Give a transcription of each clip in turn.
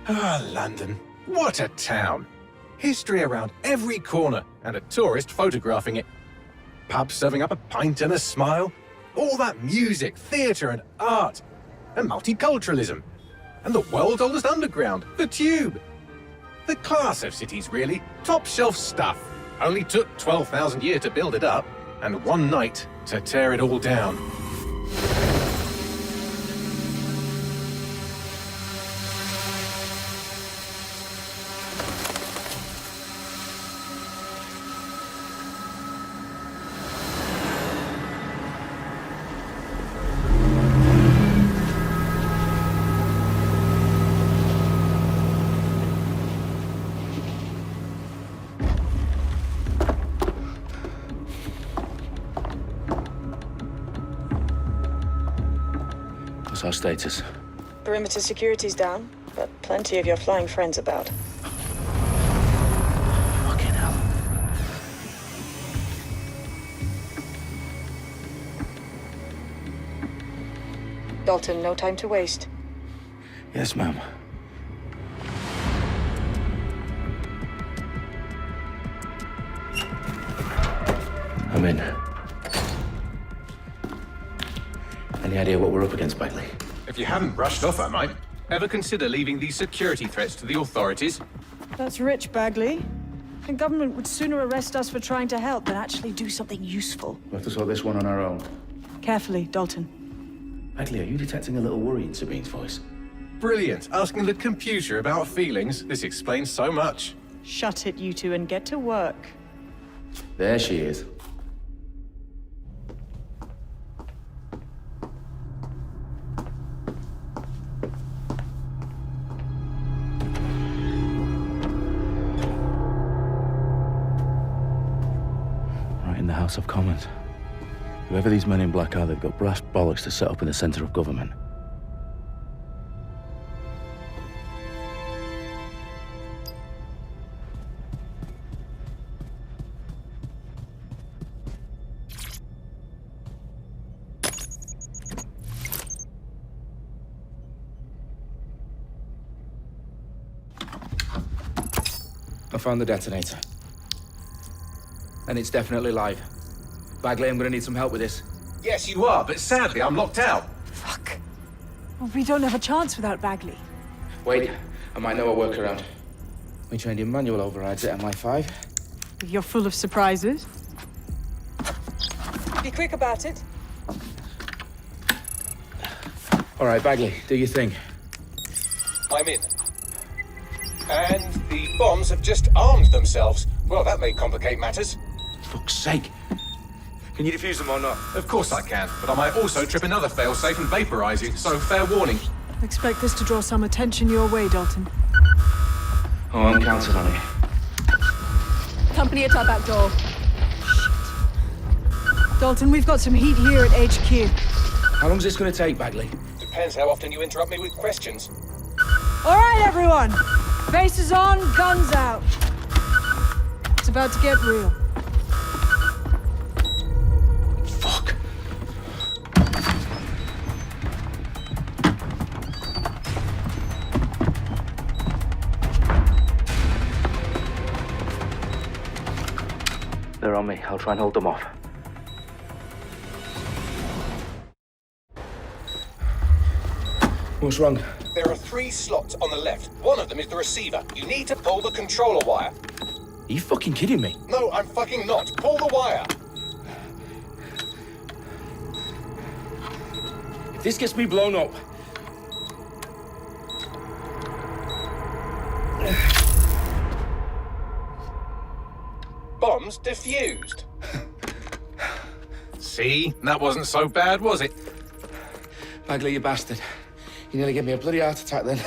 Ah, London. What a town. History around every corner, and a tourist photographing it. Pubs serving up a pint and a smile. All that music, theatre and art. And multiculturalism. And the world's oldest underground, the Tube. The class of cities, really. Top shelf stuff. Only took 12,000 years to build it up, and one night to tear it all down. What's our status? Perimeter security's down, but plenty of your flying friends about. Fucking hell. Dalton, no time to waste. Yes, ma'am. I'm in. Any idea what we're up against, Bagley? If you hadn't brushed off, I might. Ever consider leaving these security threats to the authorities? That's rich, Bagley. The government would sooner arrest us for trying to help than actually do something useful. We'll have to sort this one on our own. Carefully, Dalton. Bagley, are you detecting a little worry in Sabine's voice? Brilliant. Asking the computer about feelings. This explains so much. Shut it, you two, and get to work. There she is. In the House of Commons. Whoever these men in black are, they've got brass bollocks to set up in the centre of government. I found the detonator. And it's definitely live. Bagley, I'm gonna need some help with this. Yes, you are, but sadly, I'm locked out. Fuck. Well, we don't have a chance without Bagley. Wait, I might know a workaround. We trained in manual overrides at MI5. You're full of surprises. Be quick about it. All right, Bagley, do your thing. I'm in. And the bombs have just armed themselves. Well, that may complicate matters. Fuck's sake. Can you defuse them or not? Of course I can, but I might also trip another failsafe and vaporize you, so fair warning. Expect this to draw some attention your way, Dalton. Oh, I'm counting on it. Company at our back door. Shit. Dalton, we've got some heat here at HQ. How long's this gonna take, Bagley? Depends how often you interrupt me with questions. All right, everyone. Faces on, guns out. It's about to get real. Fuck. They're on me. I'll try and hold them off. What's wrong? There are 3 slots on the left. One of them is the receiver. You need to pull the controller wire. Are you fucking kidding me? No, I'm fucking not. Pull the wire. If this gets me blown up... Bombs defused. See? That wasn't so bad, was it? Bagley, you bastard. You nearly gave me a bloody heart attack then.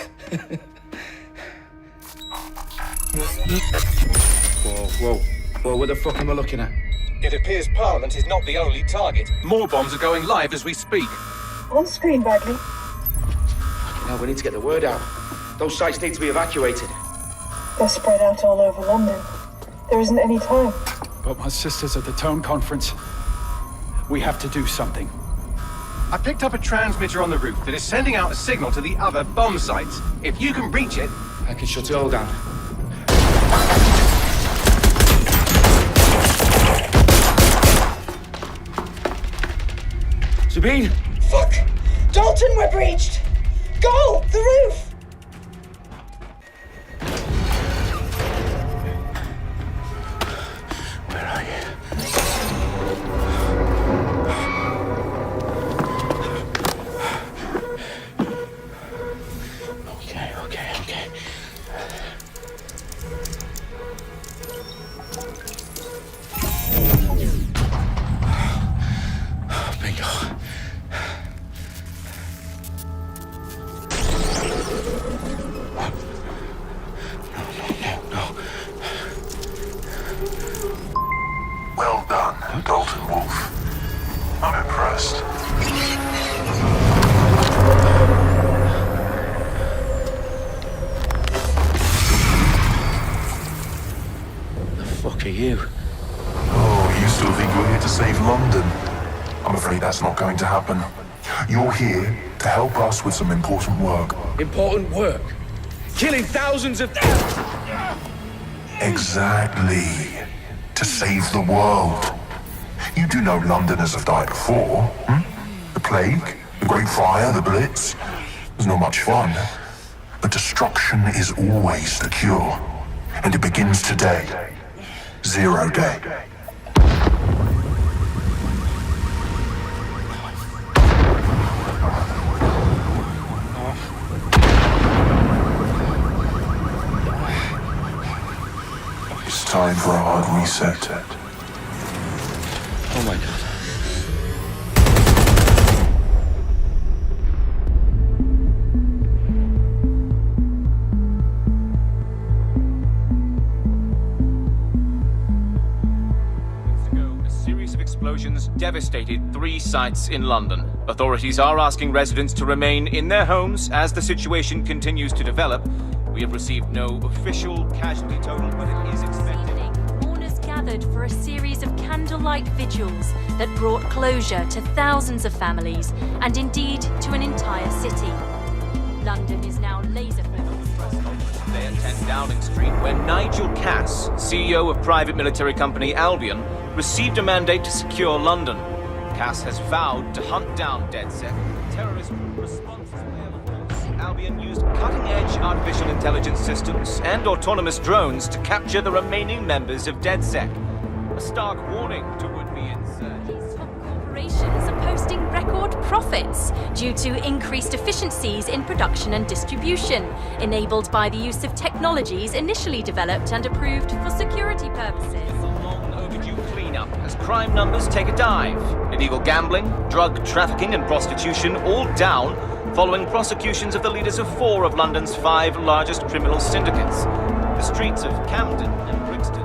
Whoa, what the fuck am I looking at? It appears Parliament is not the only target. More bombs are going live as we speak. On screen, Bagley. Now we need to get the word out. Those sites need to be evacuated. They're spread out all over London. There isn't any time. But my sister's at the Tone Conference. We have to do something. I picked up a transmitter on the roof that is sending out a signal to the other bomb sites. If you can reach it... I can shut it all down. Sabine? Fuck! Dalton, we're breached! Go! The roof! Where are you? Okay. Bingo. No. Well done, Dalton Wolf. I'm impressed. The fuck are you? Oh, you still think you're here to save London? I'm afraid that's not going to happen. You're here to help us with some important work. Important work. Killing thousands of... Exactly. To save the world. You do know Londoners have died before, The Plague, the Great Fire, the Blitz. It's not much fun. But destruction is always the cure. And it begins today. 0 day. It's time for a hard reset. Oh my god. A series of explosions devastated 3 sites in London. Authorities are asking residents to remain in their homes as the situation continues to develop. We have received no official casualty total, but it is expected. Mourners gathered for a series of candlelight vigils that brought closure to thousands of families and indeed to an entire city. London is now laser-focused. Today at 10 Downing Street, when Nigel Cass, CEO of private military company Albion, received a mandate to secure London. Cass has vowed to hunt down DedSec, terrorist response force. Albion used cutting-edge artificial intelligence systems and autonomous drones to capture the remaining members of DedSec. A stark warning to would-be insurgents. These top corporations are posting record profits due to increased efficiencies in production and distribution, enabled by the use of technologies initially developed and approved for security purposes. Cleanup as crime numbers take a dive. Illegal gambling, drug trafficking and prostitution all down following prosecutions of the leaders of 4 of London's 5 largest criminal syndicates. The streets of Camden and Brixton.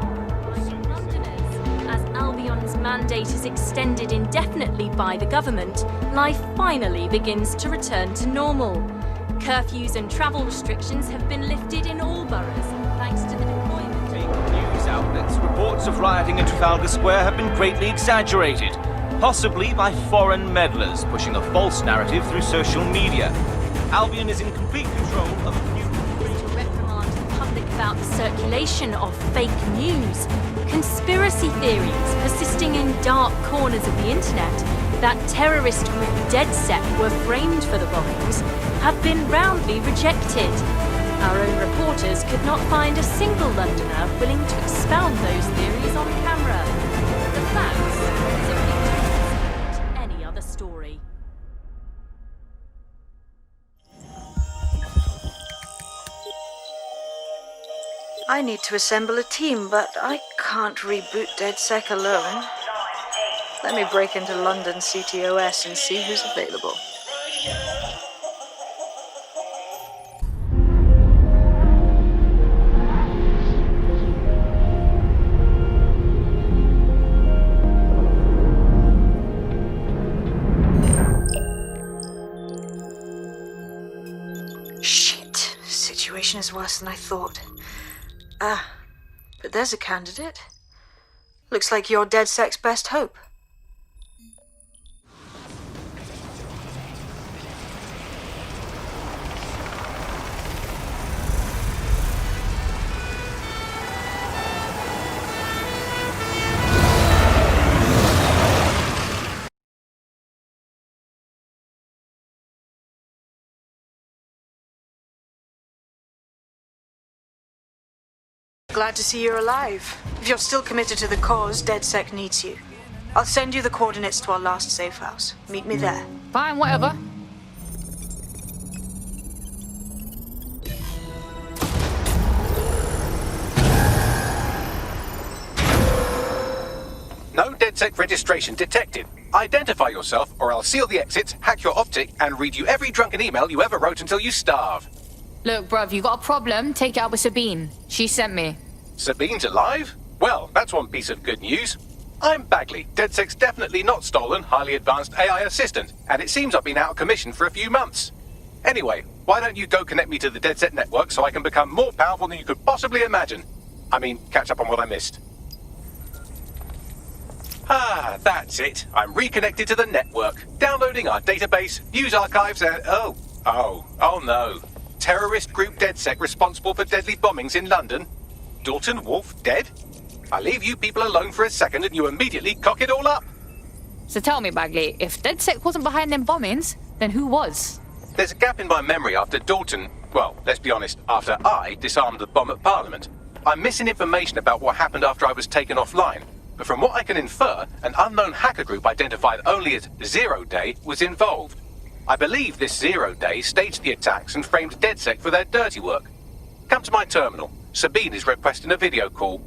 Like Londoners, as Albion's mandate is extended indefinitely by the government, life finally begins to return to normal. Curfews and travel restrictions have been lifted in all boroughs, thanks to the deployment News outlets, reports of rioting in Trafalgar Square have been greatly exaggerated, possibly by foreign meddlers pushing a false narrative through social media. Albion is in complete control of a new... to reprimand the public about the circulation of fake news. Conspiracy theories persisting in dark corners of the internet that terrorist group DedSec were framed for the bombings have been roundly rejected. Our own reporters could not find a single Londoner willing to expound those theories on camera. The facts simply don't support any other story. I need to assemble a team, but I can't reboot DedSec alone. Let me break into London CTOS and see who's available. Shit. Situation is worse than I thought. But there's a candidate. Looks like you're DedSec's best hope. Glad to see you're alive. If you're still committed to the cause, DedSec needs you. I'll send you the coordinates to our last safe house. Meet me there. Fine, whatever. No DedSec registration detected. Identify yourself, or I'll seal the exits, hack your optic, and read you every drunken email you ever wrote until you starve. Look, bruv, you got a problem? Take it up with Sabine. She sent me. Sabine's alive? Well, that's one piece of good news. I'm Bagley, DedSec's definitely not stolen, highly advanced AI assistant, and it seems I've been out of commission for a few months. Anyway, why don't you go connect me to the DedSec network so I can become more powerful than you could possibly imagine? I mean, catch up on what I missed. Ah, that's it. I'm reconnected to the network, downloading our database, news archives, and oh no. Terrorist group DedSec responsible for deadly bombings in London? Dalton Wolf dead? I leave you people alone for a second and you immediately cock it all up. So tell me, Bagley, if DedSec wasn't behind them bombings, then who was? There's a gap in my memory after Dalton, well, let's be honest, after I disarmed the bomb at Parliament. I'm missing information about what happened after I was taken offline. But from what I can infer, an unknown hacker group identified only as Zero Day was involved. I believe this Zero Day staged the attacks and framed DedSec for their dirty work. Come to my terminal. Sabine is requesting a video call.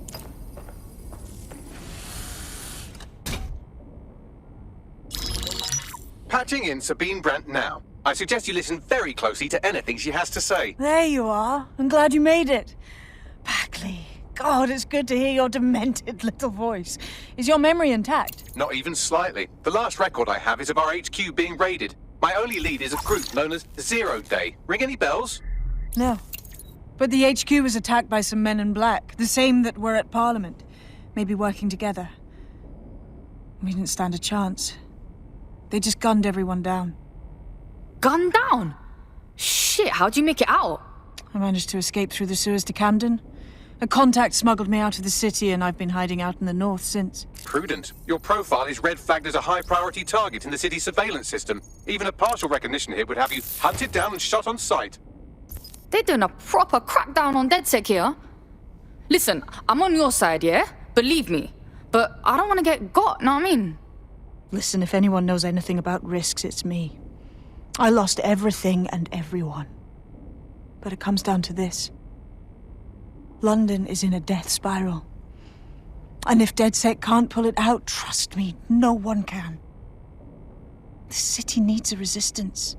Patching in Sabine Brandt now. I suggest you listen very closely to anything she has to say. There you are. I'm glad you made it. Bagley. God, it's good to hear your demented little voice. Is your memory intact? Not even slightly. The last record I have is of our HQ being raided. My only lead is a group known as Zero Day. Ring any bells? No. But the HQ was attacked by some men in black, the same that were at Parliament. Maybe working together. We didn't stand a chance. They just gunned everyone down. Gunned down? Shit, how'd you make it out? I managed to escape through the sewers to Camden. A contact smuggled me out of the city, and I've been hiding out in the north since. Prudent. Your profile is red flagged as a high-priority target in the city's surveillance system. Even a partial recognition here would have you hunted down and shot on sight. They're doing a proper crackdown on DedSec here. Listen, I'm on your side, yeah? Believe me. But I don't want to get got, know what I mean? Listen, if anyone knows anything about risks, it's me. I lost everything and everyone. But it comes down to this. London is in a death spiral. And if DedSec can't pull it out, trust me, no one can. The city needs a resistance.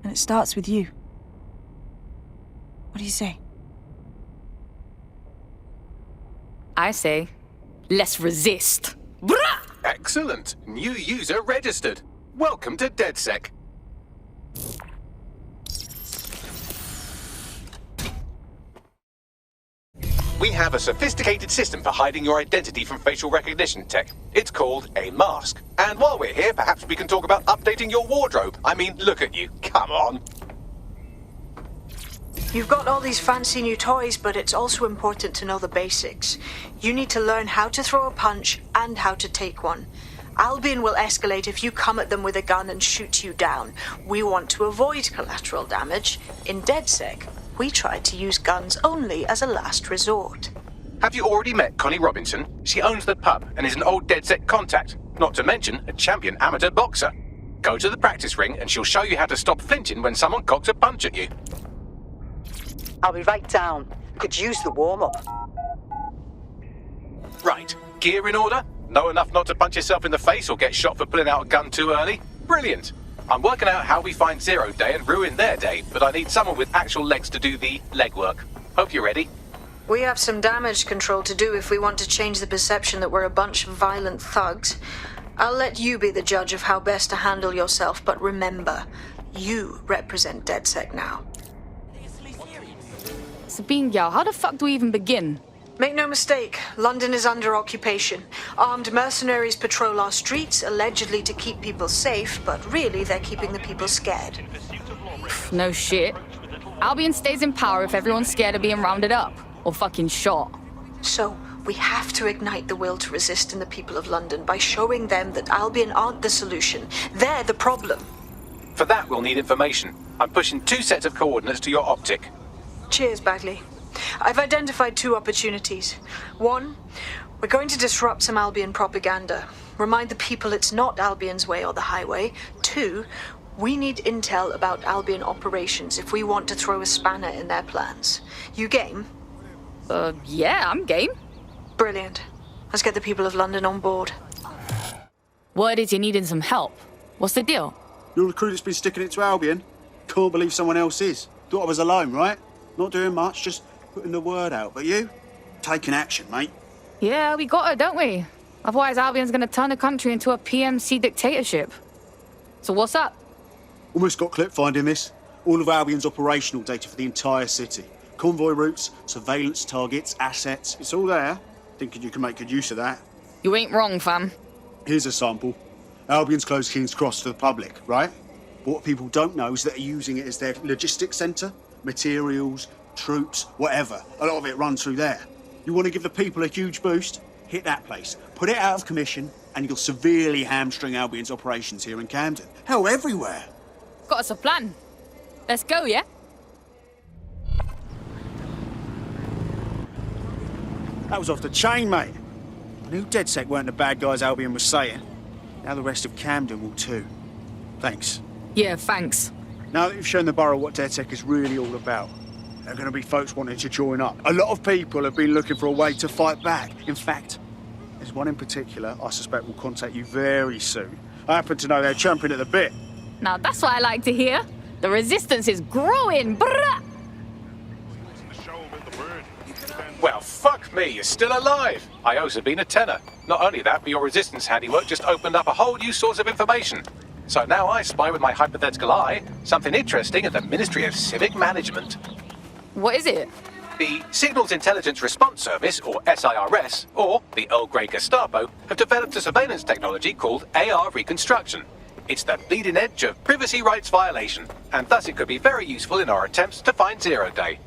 And it starts with you. What do you say? I say, let's resist. Brah! Excellent. New user registered. Welcome to DedSec. We have a sophisticated system for hiding your identity from facial recognition tech. It's called a mask. And while we're here, perhaps we can talk about updating your wardrobe. I mean, look at you. Come on. You've got all these fancy new toys, but it's also important to know the basics. You need to learn how to throw a punch and how to take one. Albion will escalate if you come at them with a gun and shoot you down. We want to avoid collateral damage. In DedSec, we tried to use guns only as a last resort. Have you already met Connie Robinson? She owns the pub and is an old DedSec contact, not to mention a champion amateur boxer. Go to the practice ring and she'll show you how to stop flinching when someone cocks a punch at you. I'll be right down. Could use the warm-up. Right. Gear in order? Know enough not to punch yourself in the face or get shot for pulling out a gun too early? Brilliant. I'm working out how we find Zero Day and ruin their day, but I need someone with actual legs to do the legwork. Hope you're ready. We have some damage control to do if we want to change the perception that we're a bunch of violent thugs. I'll let you be the judge of how best to handle yourself, but remember, you represent DedSec now. Sabine, gal, how the fuck do we even begin? Make no mistake, London is under occupation. Armed mercenaries patrol our streets, allegedly to keep people safe, but really they're keeping the people scared. No shit. Albion stays in power if everyone's scared of being rounded up. Or fucking shot. So, we have to ignite the will to resist in the people of London by showing them that Albion aren't the solution. They're the problem. For that, we'll need information. I'm pushing 2 sets of coordinates to your optic. Cheers, Bagley. I've identified 2 opportunities. 1, we're going to disrupt some Albion propaganda. Remind the people it's not Albion's way or the highway. 2, we need intel about Albion operations if we want to throw a spanner in their plans. You game? Yeah, I'm game. Brilliant. Let's get the people of London on board. Word is you're needing some help. What's the deal? You're the crew that's been sticking it to Albion. Can't believe someone else is. Thought I was alone, right? Not doing much, just putting the word out. But you? Taking action, mate. Yeah, we got her, don't we? Otherwise, Albion's gonna turn the country into a PMC dictatorship. So what's up? Almost got clip finding this. All of Albion's operational data for the entire city. Convoy routes, surveillance targets, assets. It's all there. Thinking you can make good use of that. You ain't wrong, fam. Here's a sample. Albion's closed King's Cross to the public, right? But what people don't know is that they're using it as their logistics centre. Materials, troops, whatever. A lot of it runs through there. You want to give the people a huge boost? Hit that place. Put it out of commission, and you'll severely hamstring Albion's operations here in Camden. Hell, everywhere. Got us a plan. Let's go, yeah? That was off the chain, mate. I knew DedSec weren't the bad guys Albion was saying. Now the rest of Camden will too. Thanks. Yeah, thanks. Now that you've shown the borough what DedSec is really all about, there are going to be folks wanting to join up. A lot of people have been looking for a way to fight back. In fact, there's one in particular I suspect will contact you very soon. I happen to know they're champing at the bit. Now that's what I like to hear. The resistance is growing. Brrrah! Well, fuck me, you're still alive. I owe Sabine a tenner. Not only that, but your resistance handiwork just opened up a whole new source of information. So now I spy with my hypothetical eye something interesting at the Ministry of Civic Management. What is it? The Signals Intelligence Response Service, or SIRS, or the Earl Grey Gestapo, have developed a surveillance technology called AR reconstruction. It's the bleeding edge of privacy rights violation, and thus it could be very useful in our attempts to find Zero Day.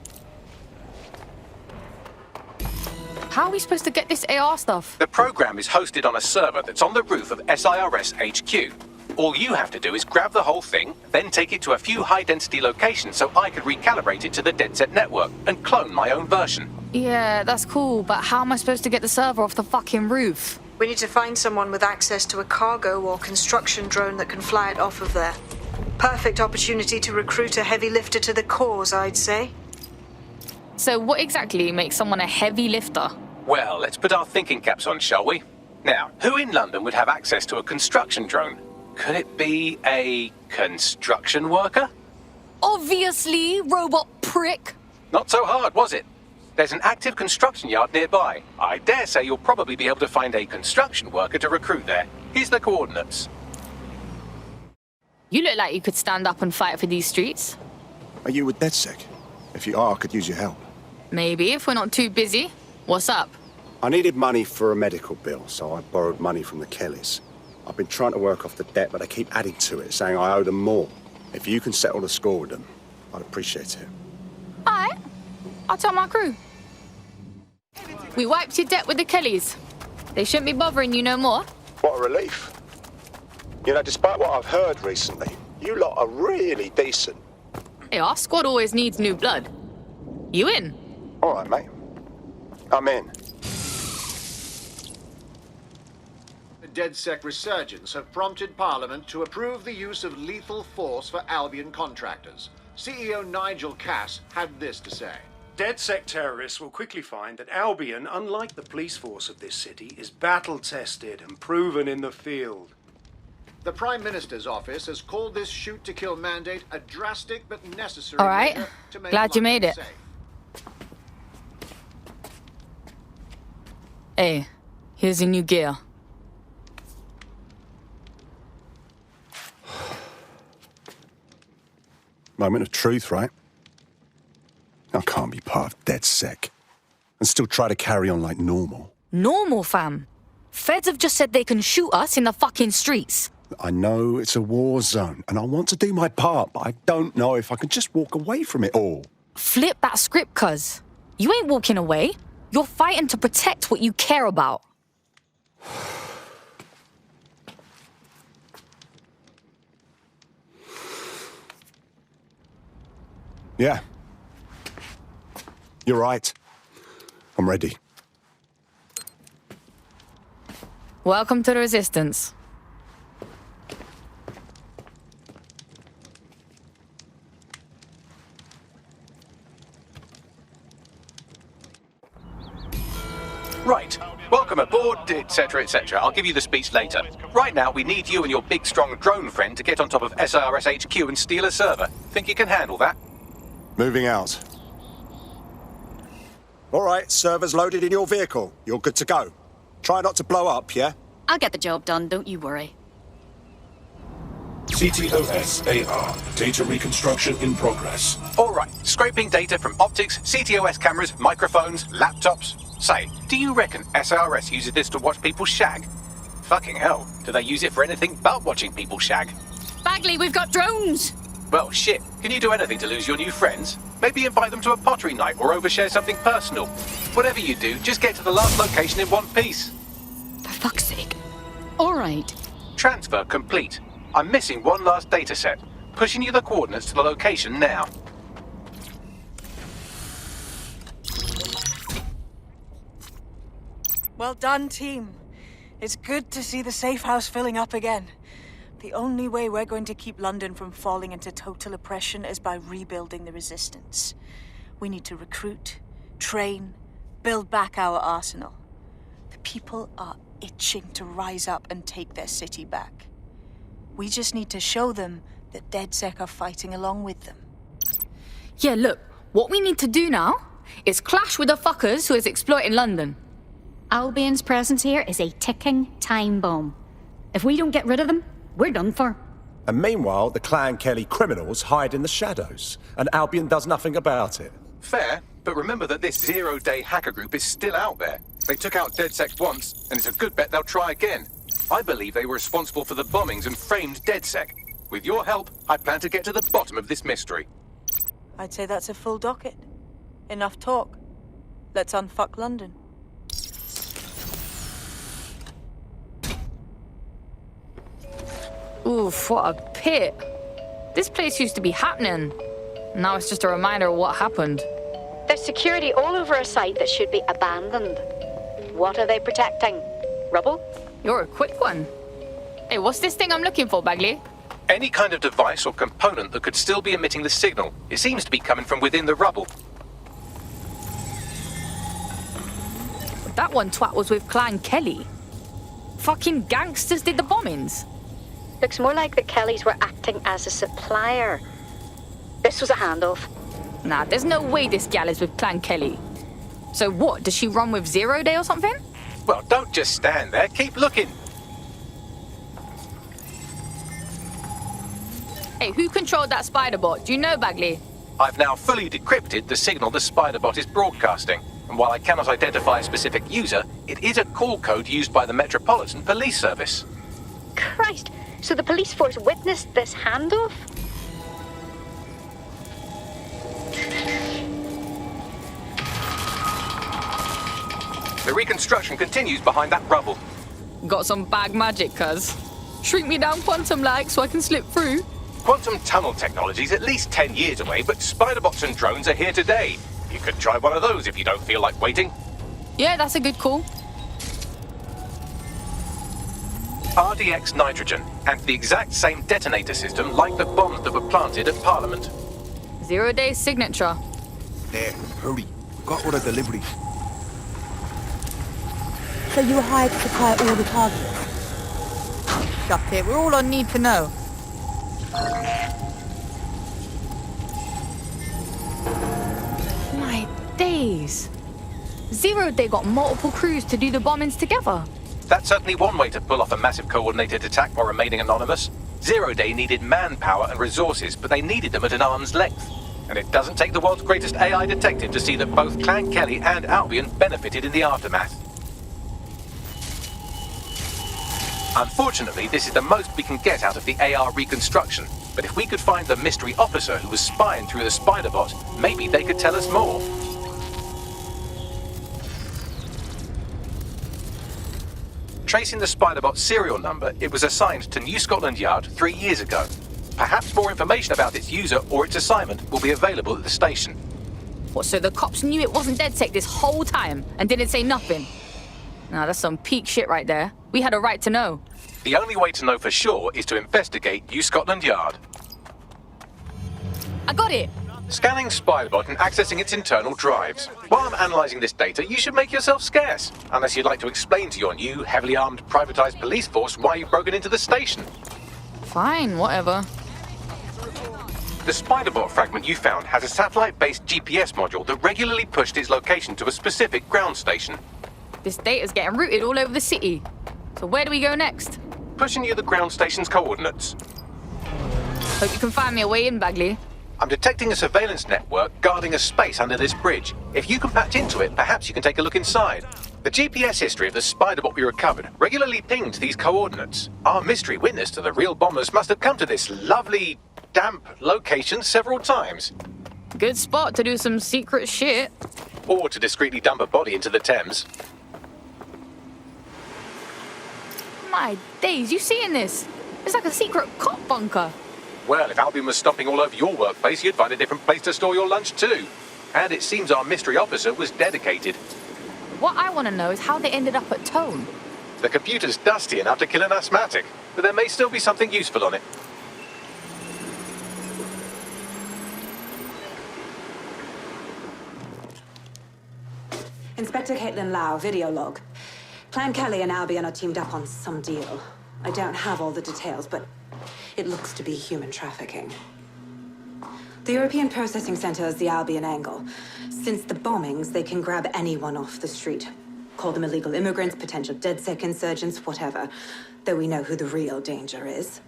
How are we supposed to get this AR stuff? The program is hosted on a server that's on the roof of SIRS HQ. All you have to do is grab the whole thing, then take it to a few high-density locations so I can recalibrate it to the DedSec network and clone my own version. Yeah, that's cool, but how am I supposed to get the server off the fucking roof? We need to find someone with access to a cargo or construction drone that can fly it off of there. Perfect opportunity to recruit a heavy lifter to the cause, I'd say. So what exactly makes someone a heavy lifter? Well, let's put our thinking caps on, shall we? Now, who in London would have access to a construction drone? Could it be a construction worker? Obviously, robot prick. Not so hard, was it? There's an active construction yard nearby. I dare say you'll probably be able to find a construction worker to recruit there. Here's the coordinates. You look like you could stand up and fight for these streets. Are you with DedSec? If you are, I could use your help. Maybe, if we're not too busy. What's up? I needed money for a medical bill, so I borrowed money from the Kellys. I've been trying to work off the debt, but they keep adding to it, saying I owe them more. If you can settle the score with them, I'd appreciate it. Alright. I'll tell my crew. We wiped your debt with the Kellys. They shouldn't be bothering you no more. What a relief. You know, despite what I've heard recently, you lot are really decent. Hey, our squad always needs new blood. You in? All right, mate. I'm in. The DedSec resurgence have prompted Parliament to approve the use of lethal force for Albion contractors. CEO Nigel Cass had this to say. DedSec terrorists will quickly find that Albion, unlike the police force of this city, is battle-tested and proven in the field. The Prime Minister's office has called this shoot-to-kill mandate a drastic but necessary All right. measure to make Glad you London made it. safe. Hey, here's your new gear. Moment of truth, right? I can't be part of DedSec and still try to carry on like normal. Normal, fam. Feds have just said they can shoot us in the fucking streets. I know it's a war zone, and I want to do my part, but I don't know if I can just walk away from it all. Flip that script, cuz. You ain't walking away. You're fighting to protect what you care about. Yeah. You're right. I'm ready. Welcome to the Resistance. Right. Welcome aboard, etc., etc. I'll give you the speech later. Right now, we need you and your big, strong drone friend to get on top of SRS HQ and steal a server. Think you can handle that? Moving out. All right, server's loaded in your vehicle. You're good to go. Try not to blow up, yeah? I'll get the job done, don't you worry. CTOS AR. Data reconstruction in progress. All right. Scraping data from optics, CTOS cameras, microphones, laptops. Say, do you reckon SRS uses this to watch people shag? Fucking hell. Do they use it for anything but watching people shag? Bagley, we've got drones! Well, shit. Can you do anything to lose your new friends? Maybe invite them to a pottery night or overshare something personal. Whatever you do, just get to the last location in one piece. For fuck's sake. All right. Transfer complete. I'm missing one last data set. Pushing you the coordinates to the location now. Well done, team. It's good to see the safe house filling up again. The only way we're going to keep London from falling into total oppression is by rebuilding the resistance. We need to recruit, train, build back our arsenal. The people are itching to rise up and take their city back. We just need to show them that DedSec are fighting along with them. Yeah, look, what we need to do now is clash with the fuckers who is exploiting London. Albion's presence here is a ticking time bomb. If we don't get rid of them, we're done for. And meanwhile, the Clan Kelly criminals hide in the shadows, and Albion does nothing about it. Fair, but remember that this zero-day hacker group is still out there. They took out DedSec once, and it's a good bet they'll try again. I believe they were responsible for the bombings and framed DedSec. With your help, I plan to get to the bottom of this mystery. I'd say that's a full docket. Enough talk. Let's unfuck London. Oof, what a pit. This place used to be happening. Now it's just a reminder of what happened. There's security all over a site that should be abandoned. What are they protecting? Rubble? You're a quick one. Hey, what's this thing I'm looking for, Bagley? Any kind of device or component that could still be emitting the signal. It seems to be coming from within the rubble. That one twat was with Clan Kelly. Fucking gangsters did the bombings. Looks more like the Kellys were acting as a supplier. This was a handoff. Nah, there's no way this gal is with Clan Kelly. So what, does she run with Zero Day or something? Well, don't just stand there, keep looking. Hey, who controlled that spider bot? Do you know, Bagley? I've now fully decrypted the signal the spider bot is broadcasting. And while I cannot identify a specific user, it is a call code used by the Metropolitan Police Service. Christ, so the police force witnessed this handoff? The reconstruction continues behind that rubble. Got some bag magic, cuz. Shrink me down quantum-like so I can slip through. Quantum tunnel technology's at least 10 years away, but spiderbots and drones are here today. You could try one of those if you don't feel like waiting. Yeah, that's a good call. RDX nitrogen, and the exact same detonator system like the bombs that were planted at Parliament. 0 Day signature. There, hurry. Got all the deliveries. So you were hired to supply all the targets? Shut it, we're all on need to know. My days. 0 Day got multiple crews to do the bombings together. That's certainly one way to pull off a massive coordinated attack while remaining anonymous. 0 Day needed manpower and resources, but they needed them at an arm's length. And it doesn't take the world's greatest AI detective to see that both Clan Kelly and Albion benefited in the aftermath. Unfortunately, this is the most we can get out of the AR reconstruction, but if we could find the mystery officer who was spying through the spider bot, maybe they could tell us more. Tracing the Spiderbot's serial number, it was assigned to New Scotland Yard 3 years ago. Perhaps more information about its user or its assignment will be available at the station. What, so the cops knew it wasn't DedSec this whole time and didn't say nothing? Nah, that's some peak shit right there. We had a right to know. The only way to know for sure is to investigate New Scotland Yard. I got it! Scanning Spiderbot and accessing its internal drives. While I'm analysing this data, you should make yourself scarce. Unless you'd like to explain to your new, heavily armed, privatised police force why you've broken into the station. Fine, whatever. The Spiderbot fragment you found has a satellite-based GPS module that regularly pushed its location to a specific ground station. This data's getting routed all over the city. So where do we go next? Pushing you the ground station's coordinates. Hope you can find me a way in, Bagley. I'm detecting a surveillance network guarding a space under this bridge. If you can patch into it, perhaps you can take a look inside. The GPS history of the Spiderbot we recovered regularly pinged these coordinates. Our mystery witness to the real bombers must have come to this lovely, damp location several times. Good spot to do some secret shit. Or to discreetly dump a body into the Thames. My days, you seeing this? It's like a secret cop bunker. Well, if Albion was stomping all over your workplace, you'd find a different place to store your lunch too. And it seems our mystery officer was dedicated. What I want to know is how they ended up at Tone. The computer's dusty enough to kill an asthmatic, but there may still be something useful on it. Inspector Caitlin Lau, video log. Clan Kelly and Albion are teamed up on some deal. I don't have all the details, but it looks to be human trafficking. The European Processing Center is the Albion angle. Since the bombings, they can grab anyone off the street. Call them illegal immigrants, potential DedSec insurgents, whatever. Though we know who the real danger is.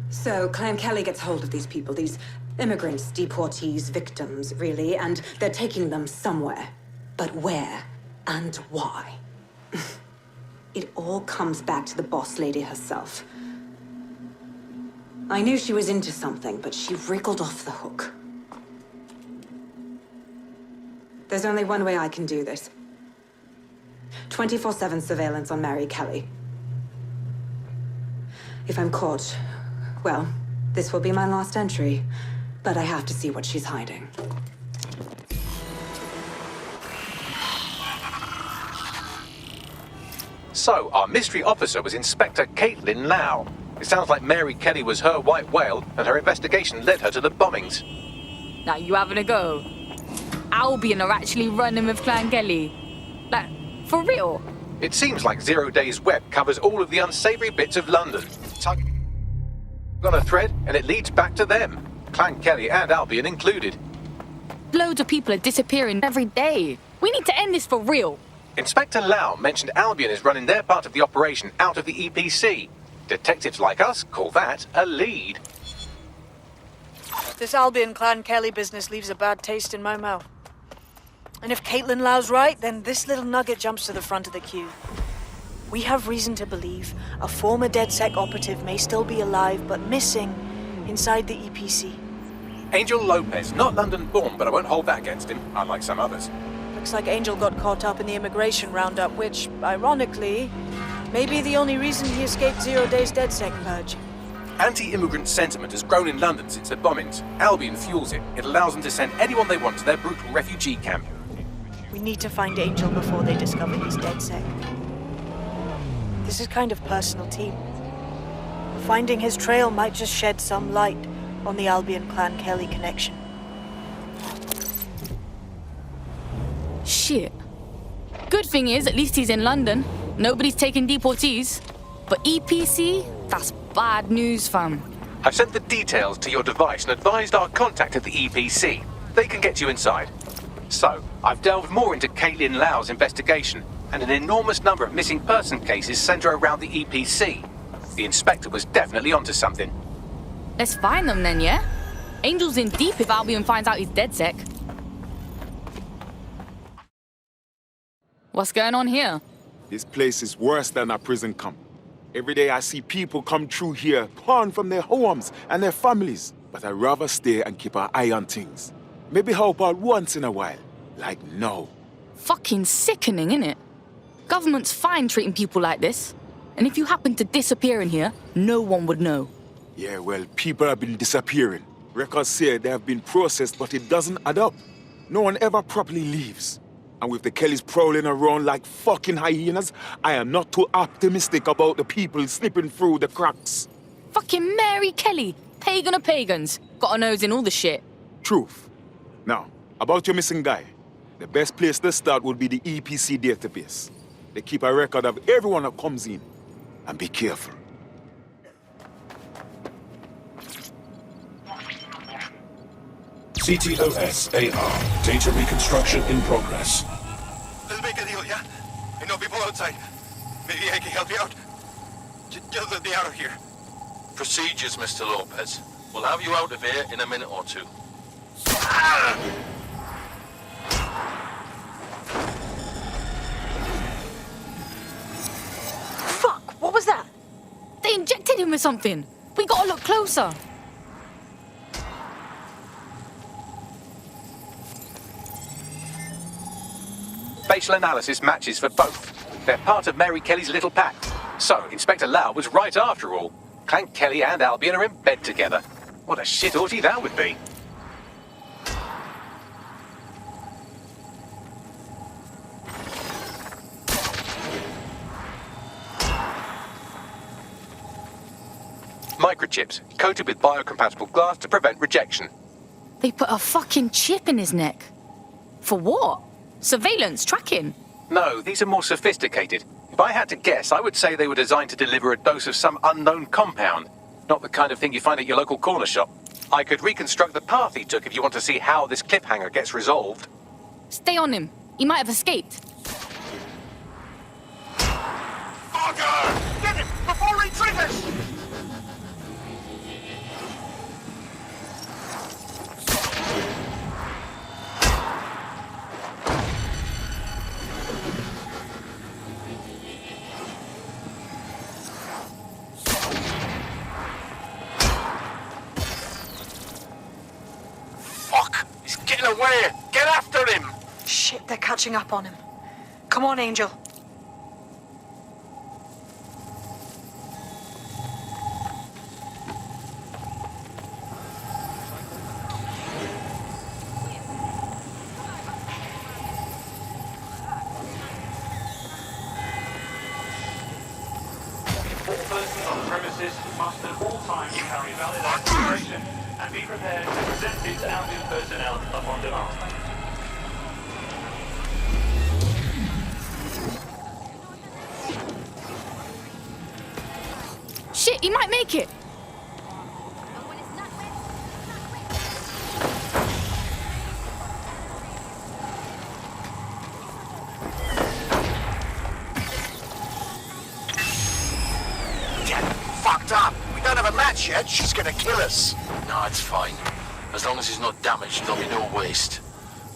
So, Clan Kelly gets hold of these people, these immigrants, deportees, victims, really, and they're taking them somewhere. But where and why? It all comes back to the boss lady herself. I knew she was into something, but she wriggled off the hook. There's only one way I can do this. 24/7 surveillance on Mary Kelly. If I'm caught, well, this will be my last entry. But I have to see what she's hiding. So, our mystery officer was Inspector Caitlin Lau. It sounds like Mary Kelly was her white whale, and her investigation led her to the bombings. Now you having a go? Albion are actually running with Clan Kelly. Like, for real? It seems like 0 Days Web covers all of the unsavoury bits of London. Tug on a thread, and it leads back to them. Clan Kelly and Albion included. Loads of people are disappearing every day. We need to end this for real. Inspector Lau mentioned Albion is running their part of the operation out of the EPC. Detectives like us call that a lead. This Albion Clan Kelly business leaves a bad taste in my mouth. And if Caitlin Lau's right, then this little nugget jumps to the front of the queue. We have reason to believe a former DedSec operative may still be alive, but missing inside the EPC. Angel Lopez, not London-born, but I won't hold that against him, unlike some others. Looks like Angel got caught up in the immigration roundup, which, ironically, may be the only reason he escaped 0 Days DedSec purge. Anti-immigrant sentiment has grown in London since the bombings. Albion fuels it. It allows them to send anyone they want to their brutal refugee camp. We need to find Angel before they discover he's DedSec. This is kind of personal, team. Finding his trail might just shed some light on the Albion Clan Kelly connection. Shit. Good thing is, at least he's in London. Nobody's taking deportees. But EPC? That's bad news, fam. I've sent the details to your device and advised our contact at the EPC. They can get you inside. So, I've delved more into Caitlin Lau's investigation, and an enormous number of missing person cases centre around the EPC. The inspector was definitely onto something. Let's find them then, yeah? Angel's in deep if Albion finds out he's DedSec. What's going on here? This place is worse than a prison camp. Every day I see people come through here, torn from their homes and their families. But I'd rather stay and keep an eye on things. Maybe help out once in a while. Like now. Fucking sickening, innit? Government's fine treating people like this. And if you happen to disappear in here, no one would know. Yeah, well, people have been disappearing. Records say they have been processed, but it doesn't add up. No one ever properly leaves. And with the Kellys prowling around like fucking hyenas, I am not too optimistic about the people slipping through the cracks. Fucking Mary Kelly, pagan of pagans. Got a nose in all the shit. Truth. Now, about your missing guy. The best place to start would be the EPC database. They keep a record of everyone that comes in. And be careful. CTOS-AR. Data reconstruction in progress. Let's make a deal, yeah? I know people outside. Maybe I can help you out. Just let me out of here. Procedures, Mr. Lopez. We'll have you out of here in a minute or two. Fuck, what was that? They injected him with something. We gotta look closer. Facial analysis matches for both. They're part of Mary Kelly's little pack. So, Inspector Lau was right after all. Clank Kelly and Albion are in bed together. What a shit orgy that would be. Microchips, coated with biocompatible glass to prevent rejection. They put a fucking chip in his neck. For what? Surveillance, tracking? No, these are more sophisticated. If I had to guess, I would say they were designed to deliver a dose of some unknown compound. Not the kind of thing you find at your local corner shop. I could reconstruct the path he took if you want to see how this cliffhanger gets resolved. Stay on him. He might have escaped. Fucker! Get him before he triggers! He's getting away! Get after him! Shit, they're catching up on him. Come on, Angel. All persons on the premises must at all times carry valid identification and be prepared to present it to Albion personnel upon demand. Shit, he might make it. Fucked up. We don't have a match yet. She's gonna kill us. No, it's fine. As long as he's not damaged, there'll be no waste.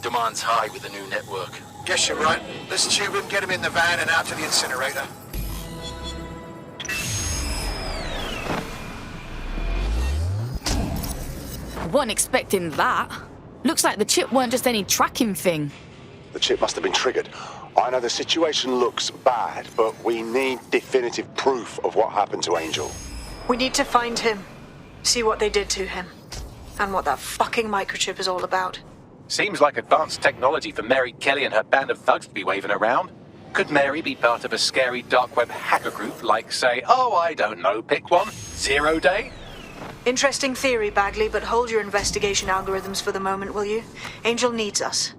Demand's high with the new network. Guess you're right. Let's tube him, get him in the van and out to the incinerator. Wasn't expecting that. Looks like the chip weren't just any tracking thing. The chip must have been triggered. I know the situation looks bad, but we need definitive proof of what happened to Angel. We need to find him. See what they did to him. And what that fucking microchip is all about. Seems like advanced technology for Mary Kelly and her band of thugs to be waving around. Could Mary be part of a scary dark web hacker group like, say, oh, I don't know, pick one, 0 Day? Interesting theory, Bagley, but hold your investigation algorithms for the moment, will you? Angel needs us.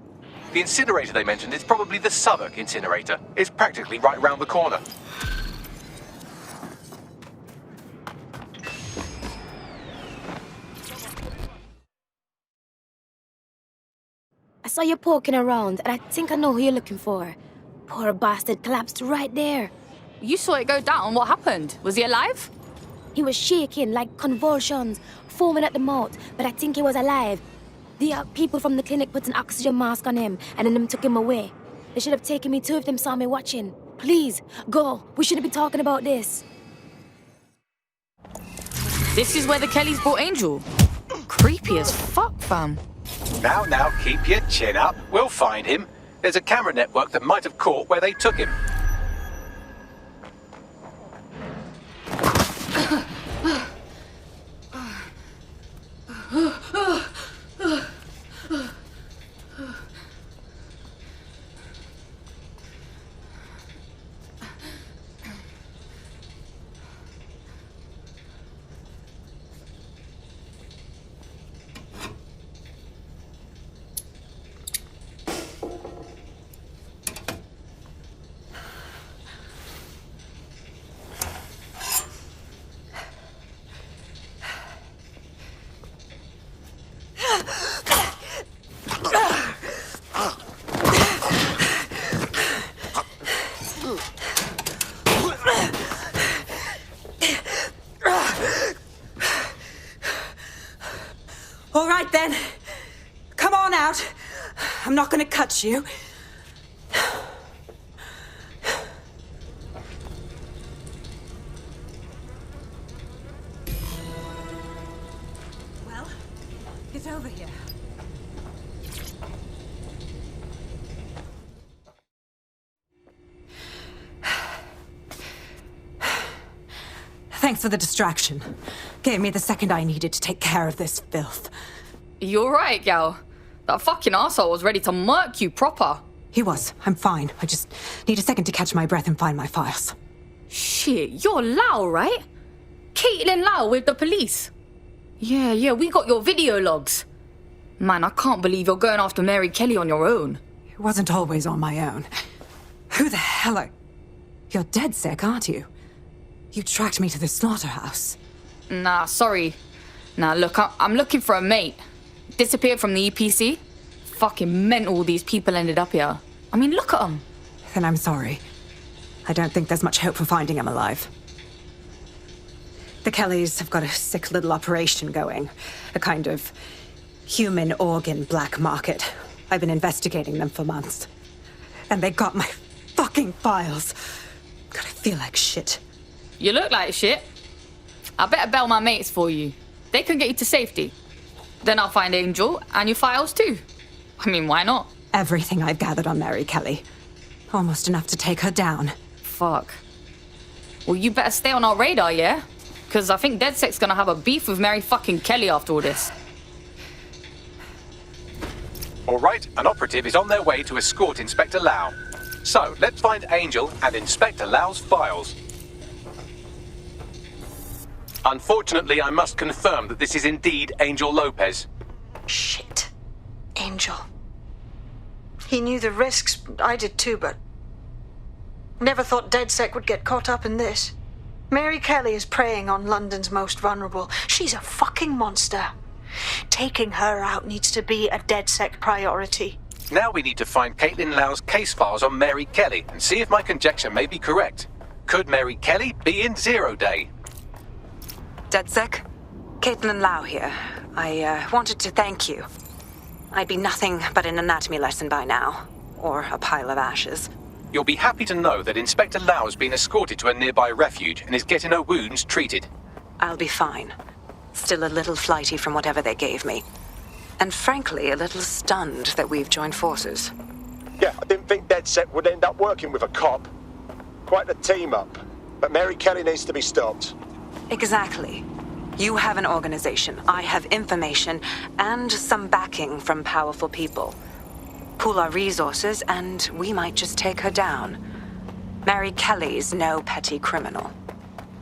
The incinerator they mentioned is probably the Southwark incinerator. It's practically right round the corner. I saw you poking around, and I think I know who you're looking for. Poor bastard collapsed right there. You saw it go down. What happened? Was he alive? He was shaking like convulsions, foaming at the mouth, but I think he was alive. The people from the clinic put an oxygen mask on him, and then them took him away. They should have taken me too if them saw me watching. Please, go. We shouldn't be talking about this. This is where the Kellys brought Angel. Creepy as fuck, fam. Now, keep your chin up. We'll find him. There's a camera network that might have caught where they took him. then. Come on out. I'm not gonna cut you. Well, get over here. Thanks for the distraction. Gave me the second I needed to take care of this filth. You're right, gal. That fucking arsehole was ready to murk you proper. He was. I'm fine. I just need a second to catch my breath and find my files. Shit, you're Lau, right? Caitlin Lau with the police. Yeah, we got your video logs. Man, I can't believe you're going after Mary Kelly on your own. It wasn't always on my own. Who the hell are... You're DedSec, aren't you? You tracked me to the slaughterhouse. Nah, sorry. Nah, look, I'm looking for a mate. Disappeared from the EPC. Fucking mental these people ended up here. I mean, look at them. Then I'm sorry. I don't think there's much hope for finding him alive. The Kellys have got a sick little operation going. A kind of human organ black market. I've been investigating them for months. And they got my fucking files. God, I feel like shit. You look like shit. I better bail my mates for you. They can get you to safety. Then I'll find Angel and your files too. I mean, why not? Everything I've gathered on Mary Kelly. Almost enough to take her down. Fuck. Well, you better stay on our radar, yeah? Because I think DedSec's gonna have a beef with Mary fucking Kelly after all this. All right, an operative is on their way to escort Inspector Lau. So, let's find Angel and Inspector Lau's files. Unfortunately, I must confirm that this is indeed Angel Lopez. Shit. Angel. He knew the risks. I did too, but... Never thought DedSec would get caught up in this. Mary Kelly is preying on London's most vulnerable. She's a fucking monster. Taking her out needs to be a DedSec priority. Now we need to find Caitlin Lau's case files on Mary Kelly and see if my conjecture may be correct. Could Mary Kelly be in Zero Day? DedSec? Caitlin Lau here. I wanted to thank you. I'd be nothing but an anatomy lesson by now. Or a pile of ashes. You'll be happy to know that Inspector Lau has been escorted to a nearby refuge and is getting her wounds treated. I'll be fine. Still a little flighty from whatever they gave me. And frankly, a little stunned that we've joined forces. Yeah, I didn't think DedSec would end up working with a cop. Quite a team-up. But Mary Kelly needs to be stopped. Exactly. You have an organization, I have information, and some backing from powerful people. Pool our resources, and we might just take her down. Mary Kelly's no petty criminal.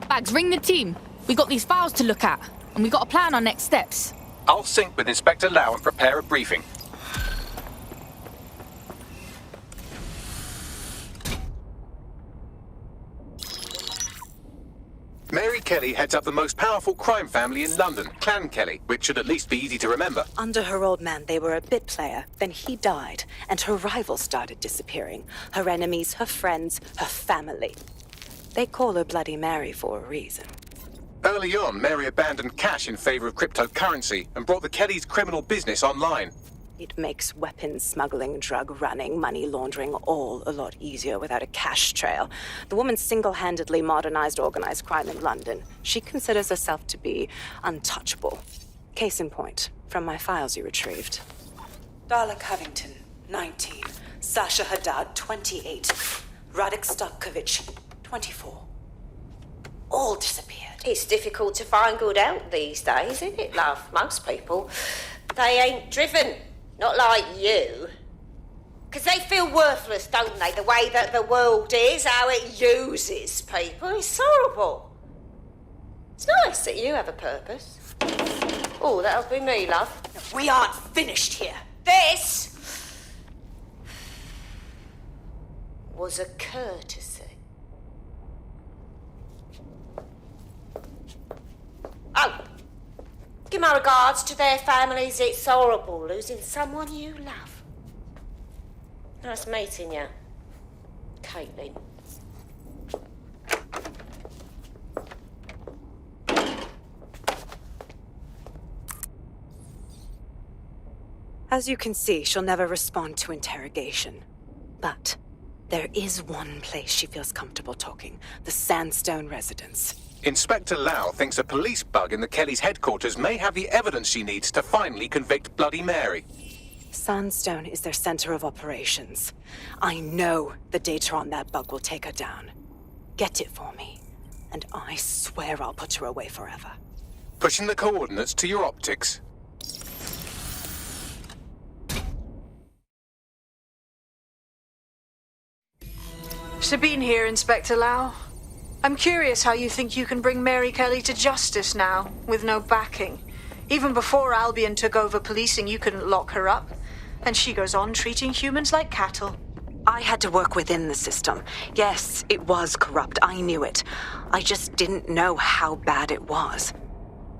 Bags, ring the team. We got these files to look at, and we got a plan on next steps. I'll sync with Inspector Lau and prepare a briefing. Mary Kelly heads up the most powerful crime family in London, Clan Kelly, which should at least be easy to remember. Under her old man, they were a bit player. Then he died, and her rivals started disappearing. Her enemies, her friends, her family. They call her Bloody Mary for a reason. Early on, Mary abandoned cash in favor of cryptocurrency and brought the Kellys' criminal business online. It makes weapons smuggling, drug running, money laundering all a lot easier without a cash trail. The woman single-handedly modernized organized crime in London. She considers herself to be untouchable. Case in point, from my files you retrieved. Darla Covington, 19. Sasha Haddad, 28. Radek Stopkovich, 24. All disappeared. It's difficult to find good help these days, isn't it, love? Most people, they ain't driven. Not like you. Because they feel worthless, don't they? The way that the world is, how it uses people. It's horrible. It's nice that you have a purpose. Oh, that'll be me, love. We aren't finished here. This was a courtesy. Oh. Give my regards to their families. It's horrible losing someone you love. Nice meeting you, Caitlin. As you can see, she'll never respond to interrogation. But there is one place she feels comfortable talking, the Sandstone residence. Inspector Lau thinks a police bug in the Kellys' headquarters may have the evidence she needs to finally convict Bloody Mary. Sandstone is their center of operations. I know the data on that bug will take her down. Get it for me, and I swear I'll put her away forever. Pushing the coordinates to your optics. Sabine here, Inspector Lau. I'm curious how you think you can bring Mary Kelly to justice now, with no backing. Even before Albion took over policing, you couldn't lock her up. And she goes on treating humans like cattle. I had to work within the system. Yes, it was corrupt. I knew it. I just didn't know how bad it was.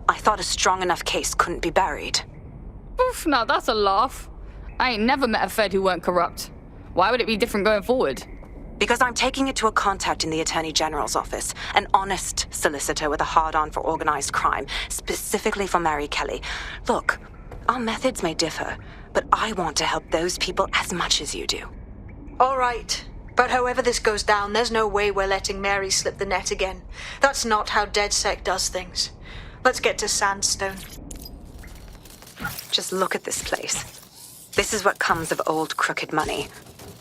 I thought a strong enough case couldn't be buried. Oof, now that's a laugh. I ain't never met a Fed who weren't corrupt. Why would it be different going forward? Because I'm taking it to a contact in the Attorney General's office, an honest solicitor with a hard-on for organized crime, specifically for Mary Kelly. Look, our methods may differ, but I want to help those people as much as you do. All right. But however this goes down, there's no way we're letting Mary slip the net again. That's not how DedSec does things. Let's get to Sandstone. Just look at this place. This is what comes of old crooked money.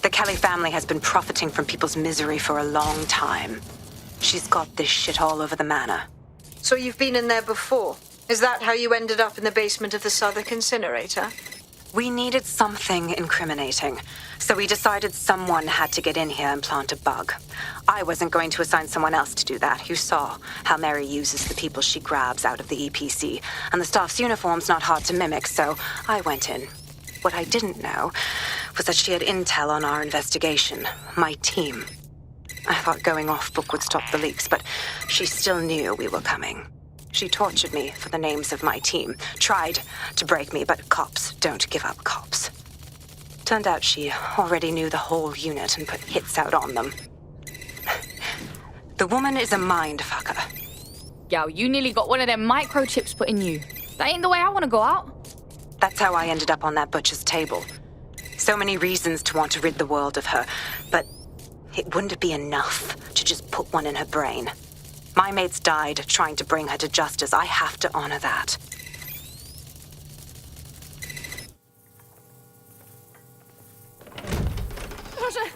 The Kelly family has been profiting from people's misery for a long time. She's got this shit all over the manor. So you've been in there before? Is that how you ended up in the basement of the Southwark incinerator? We needed something incriminating, so we decided someone had to get in here and plant a bug. I wasn't going to assign someone else to do that. You saw how Mary uses the people she grabs out of the EPC, and the staff's uniform's not hard to mimic, so I went in. What I didn't know was that she had intel on our investigation, my team. I thought going off book would stop the leaks, but she still knew we were coming. She tortured me for the names of my team, tried to break me, but cops don't give up cops. Turned out she already knew the whole unit and put hits out on them. The woman is a mind fucker. Yo, you nearly got one of them microchips put in you. That ain't the way I want to go out. That's how I ended up on that butcher's table. So many reasons to want to rid the world of her, but it wouldn't be enough to just put one in her brain. My mates died trying to bring her to justice. I have to honor that. Proszę.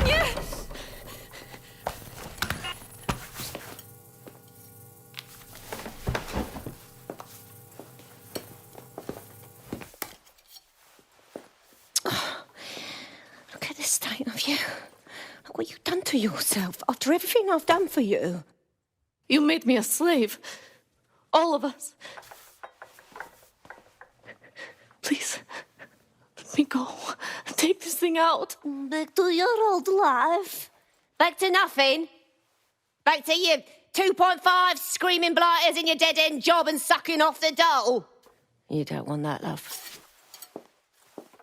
Nie! Look at the state of you. Look what you've done to yourself after everything I've done for you. You made me a slave. All of us. Please, let me go. Take this thing out. Back to your old life. Back to nothing. Back to you 2.5 screaming blighters in your dead-end job and sucking off the dole. You don't want that, love.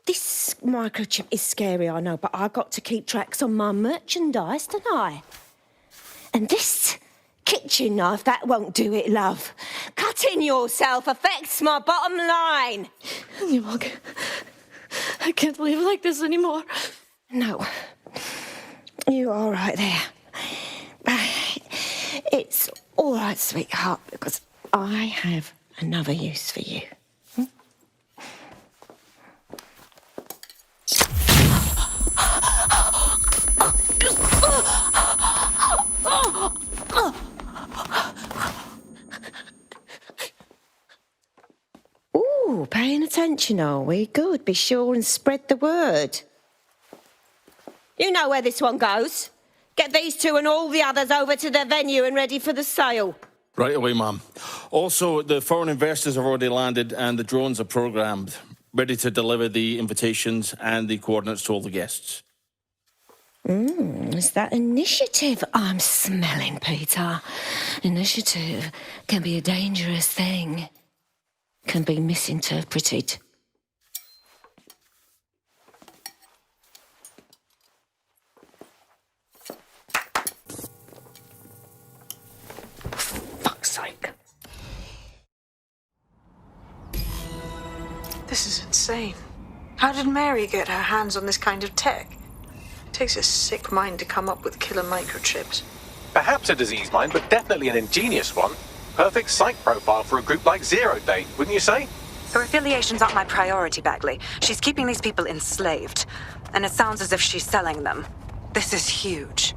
This microchip is scary, I know, but I got to keep tracks on my merchandise, don't I? And this kitchen knife, that won't do it, love. Cutting yourself affects my bottom line. I can't live like this anymore. No. You're all right there. It's all right, sweetheart, because I have another use for you. Ooh, paying attention, are we? Good. Be sure and spread the word. You know where this one goes. Get these two and all the others over to the venue and ready for the sale. Right away, ma'am. Also, the foreign investors have already landed and the drones are programmed, ready to deliver the invitations and the coordinates to all the guests. Is that initiative I'm smelling, Peter? Initiative can be a dangerous thing. Can be misinterpreted. For fuck's sake. This is insane. How did Mary get her hands on this kind of tech? It takes a sick mind to come up with killer microchips. Perhaps a disease mind, but definitely an ingenious one. Perfect psych profile for a group like Zero Day, wouldn't you say? Her affiliations aren't my priority, Bagley. She's keeping these people enslaved. And it sounds as if she's selling them. This is huge.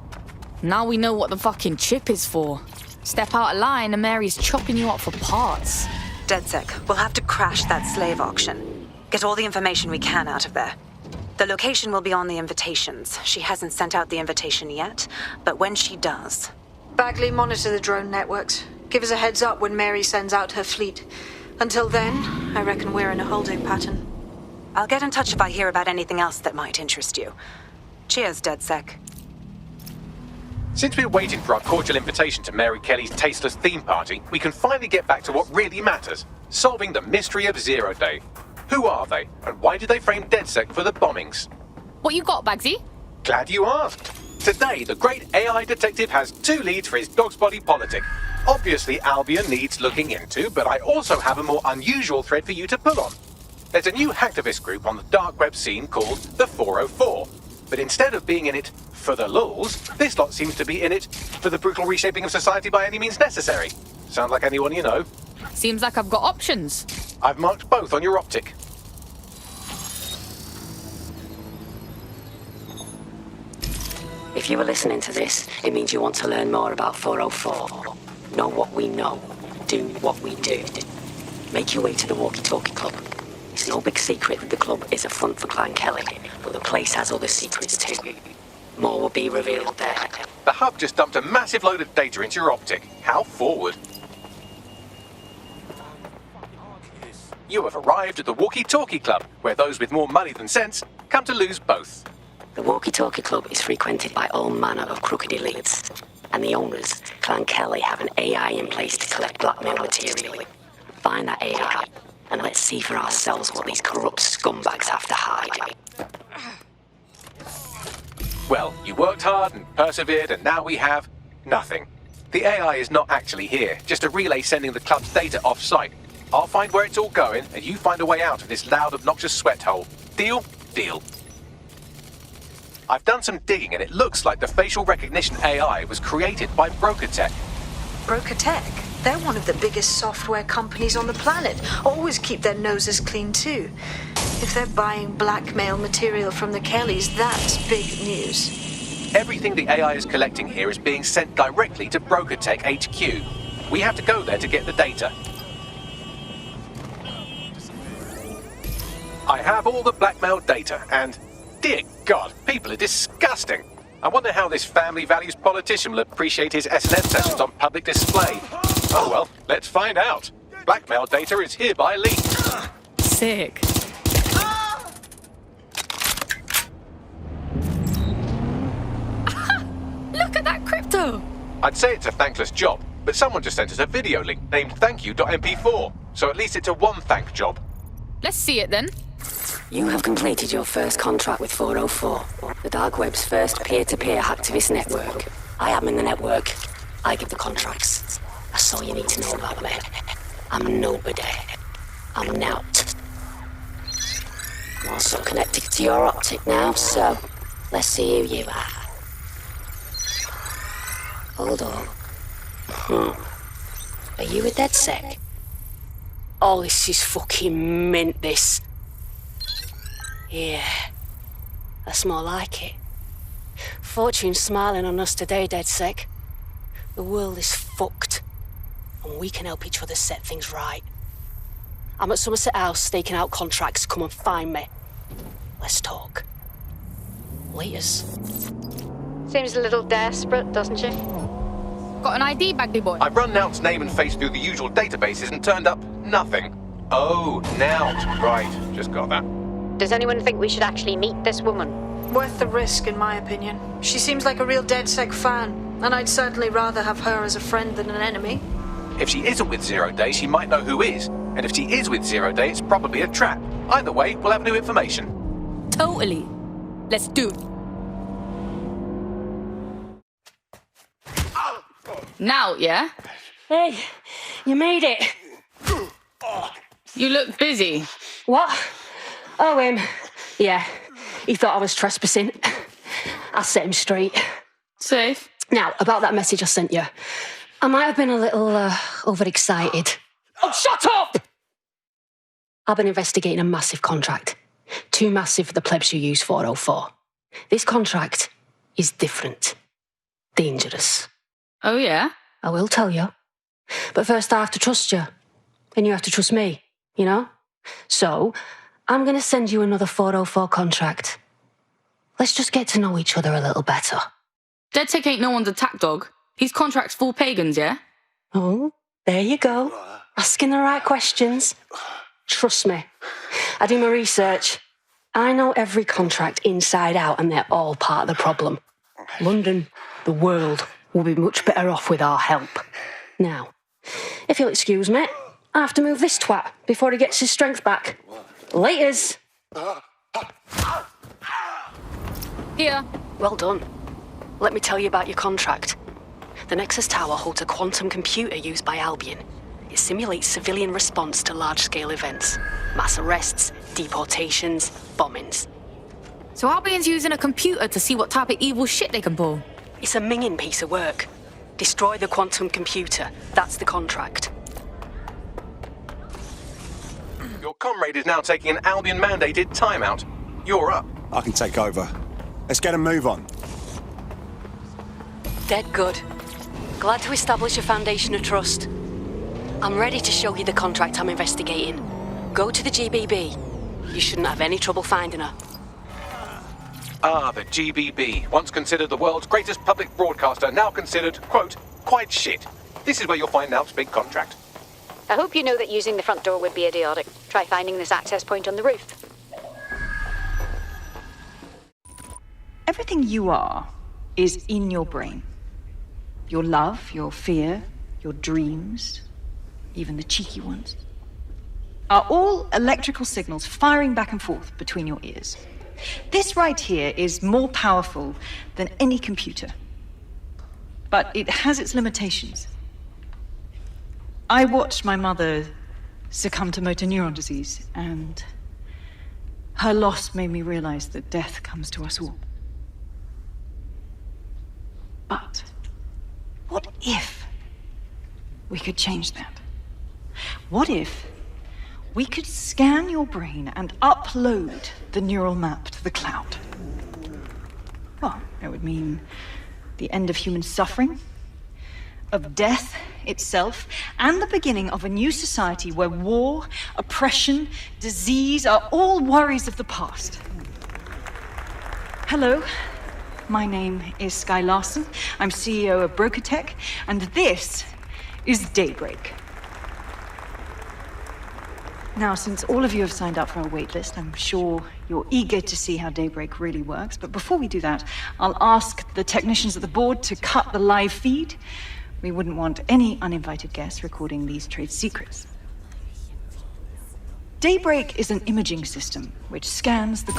Now we know what the fucking chip is for. Step out of line and Mary's chopping you up for parts. DedSec, we'll have to crash that slave auction. Get all the information we can out of there. The location will be on the invitations. She hasn't sent out the invitation yet, but when she does... Bagley, monitor the drone networks. Give us a heads up when Mary sends out her fleet. Until then, I reckon we're in a holding pattern. I'll get in touch if I hear about anything else that might interest you. Cheers, DedSec. Since we're waiting for our cordial invitation to Mary Kelly's tasteless theme party, we can finally get back to what really matters. Solving the mystery of Zero Day. Who are they, and why did they frame DedSec for the bombings? What you got, Bagsy? Glad you asked. Today, the great AI detective has 2 leads for his dog's body politic. Obviously, Albion needs looking into, but I also have a more unusual thread for you to pull on. There's a new hacktivist group on the dark web scene called the 404. But instead of being in it for the lulz, this lot seems to be in it for the brutal reshaping of society by any means necessary. Sound like anyone you know? Seems like I've got options. I've marked both on your optic. If you were listening to this, it means you want to learn more about 404. Know what we know. Do what we do. Make your way to the Walkie Talkie Club. It's no big secret that the club is a front for Clan Kelly, but the place has other secrets too. More will be revealed there. The hub just dumped a massive load of data into your optic. How forward. You have arrived at the Walkie Talkie Club, where those with more money than sense come to lose both. The Walkie Talkie Club is frequented by all manner of crooked elites, and the owners, Clan Kelly, have an AI in place to collect blackmail material. Find that AI, and let's see for ourselves what these corrupt scumbags have to hide. Well, you worked hard and persevered, and now we have nothing. The AI is not actually here, just a relay sending the club's data off-site. I'll find where it's all going, and you find a way out of this loud, obnoxious sweat hole. Deal? Deal. I've done some digging, and it looks like the facial recognition AI was created by Broker Tech. Broker Tech? They're one of the biggest software companies on the planet. Always keep their noses clean too. If they're buying blackmail material from the Kellys, that's big news. Everything the AI is collecting here is being sent directly to Broker Tech HQ. We have to go there to get the data. I have all the blackmail data, and dear God, people are disgusting. I wonder how this family values politician will appreciate his S&M sessions on public display. Oh well, let's find out. Blackmail data is hereby leaked. Sick. Look at that crypto! I'd say it's a thankless job, but someone just sent us a video link named thankyou.mp4, so at least it's a one-thank job. Let's see it then. You have completed your first contract with 404, the dark web's first peer-to-peer hacktivist network. I am in the network. I give the contracts. That's all you need to know about me. I'm nobody. I'm not. I'm also connected to your optic now, so let's see who you are. Hold on. Are you a DedSec? Oh, this is fucking mint, this. Yeah, that's more like it. Fortune's smiling on us today, DedSec. The world is fucked, and we can help each other set things right. I'm at Somerset House staking out contracts. Come and find me. Let's talk. Laters. Seems a little desperate, doesn't she? Got an ID, Bagley boy? I've run Nout's name and face through the usual databases and turned up nothing. Oh, Nout. Right, just got that. Does anyone think we should actually meet this woman? Worth the risk, in my opinion. She seems like a real DedSec fan, and I'd certainly rather have her as a friend than an enemy. If she isn't with Zero Day, she might know who is. And if she is with Zero Day, it's probably a trap. Either way, we'll have new information. Totally. Let's do it. Now, yeah? Hey, you made it. You look busy. What? Oh, yeah. He thought I was trespassing. I set him straight. Safe. Now, about that message I sent you. I might have been a little overexcited. Oh, shut up! I've been investigating a massive contract. Too massive for the plebs who use 404. This contract is different. Dangerous. Oh, yeah? I will tell you. But first I have to trust you. And you have to trust me, you know? So, I'm going to send you another 404 contract. Let's just get to know each other a little better. DedSec ain't no one's attack dog. His contract's full pagans, yeah? Oh, there you go. Asking the right questions. Trust me. I do my research. I know every contract inside out, and they're all part of the problem. London, the world, will be much better off with our help. Now, if you'll excuse me, I have to move this twat before he gets his strength back. Laters. Here. Well done. Let me tell you about your contract. The Nexus Tower holds a quantum computer used by Albion. It simulates civilian response to large-scale events. Mass arrests, deportations, bombings. So Albion's using a computer to see what type of evil shit they can pull? It's a minging piece of work. Destroy the quantum computer. That's the contract. Your comrade is now taking an Albion-mandated timeout. You're up. I can take over. Let's get a move on. Dead good. Glad to establish a foundation of trust. I'm ready to show you the contract I'm investigating. Go to the GBB. You shouldn't have any trouble finding her. Ah, the GBB, once considered the world's greatest public broadcaster, now considered, quote, quite shit. This is where you'll find Alp's big contract. I hope you know that using the front door would be idiotic. Try finding this access point on the roof. Everything you are is in your brain. Your love, your fear, your dreams, even the cheeky ones, are all electrical signals firing back and forth between your ears. This right here is more powerful than any computer. But it has its limitations. I watched my mother succumb to motor neuron disease, and her loss made me realize that death comes to us all. But what if we could change that? What if we could scan your brain and upload the neural map to the cloud? Well, it would mean the end of human suffering, of death itself, and the beginning of a new society where war, oppression, disease are all worries of the past. Hello, my name is Sky Larson. I'm CEO of BrokerTech, and this is Daybreak. Now, since all of you have signed up for our waitlist, I'm sure you're eager to see how Daybreak really works. But before we do that, I'll ask the technicians at the board to cut the live feed. We wouldn't want any uninvited guests recording these trade secrets. Daybreak is an imaging system which scans the...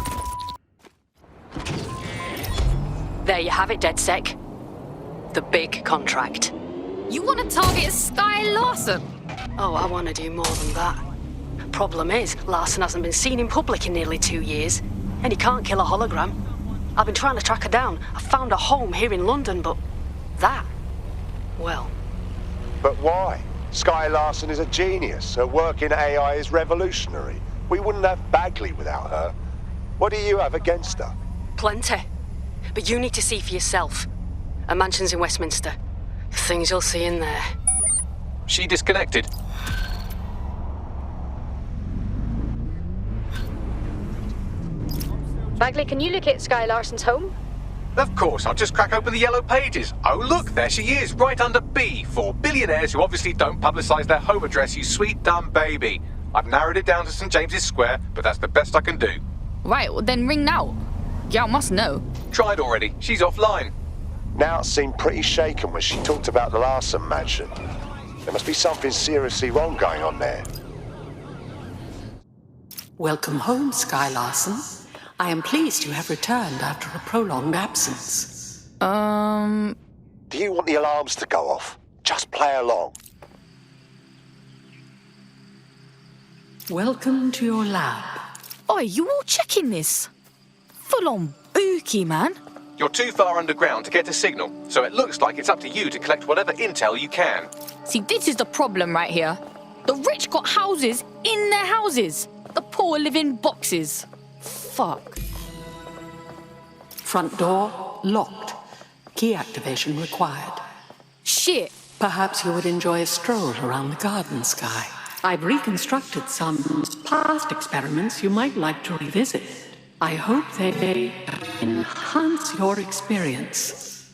There you have it, DedSec. The big contract. You want to target Sky Larson? Oh, I want to do more than that. Problem is, Larson hasn't been seen in public in nearly 2 years, and he can't kill a hologram. I've been trying to track her down. I found a home here in London, but that, well... But why? Sky Larson is a genius. Her work in AI is revolutionary. We wouldn't have Bagley without her. What do you have against her? Plenty. But you need to see for yourself. Her mansion's in Westminster. The things you'll see in there. She disconnected. Bagley, can you locate Sky Larson's home? Of course, I'll just crack open the yellow pages. Oh look, there she is, right under B, for billionaires who obviously don't publicise their home address, you sweet dumb baby. I've narrowed it down to St James's Square, but that's the best I can do. Right, well then ring now. Gal must know. Tried already, she's offline. Now seemed pretty shaken when she talked about the Larson mansion. There must be something seriously wrong going on there. Welcome home, Sky Larson. I am pleased you have returned after a prolonged absence. Do you want the alarms to go off? Just play along. Welcome to your lab. Oi, you all checking this? Full on booky, man. You're too far underground to get a signal, so it looks like it's up to you to collect whatever intel you can. See, this is the problem right here. The rich got houses in their houses. The poor live in boxes. Fuck. Front door locked. Key activation required. Shit. Perhaps you would enjoy a stroll around the garden, Sky. I've reconstructed some past experiments you might like to revisit. I hope they enhance your experience.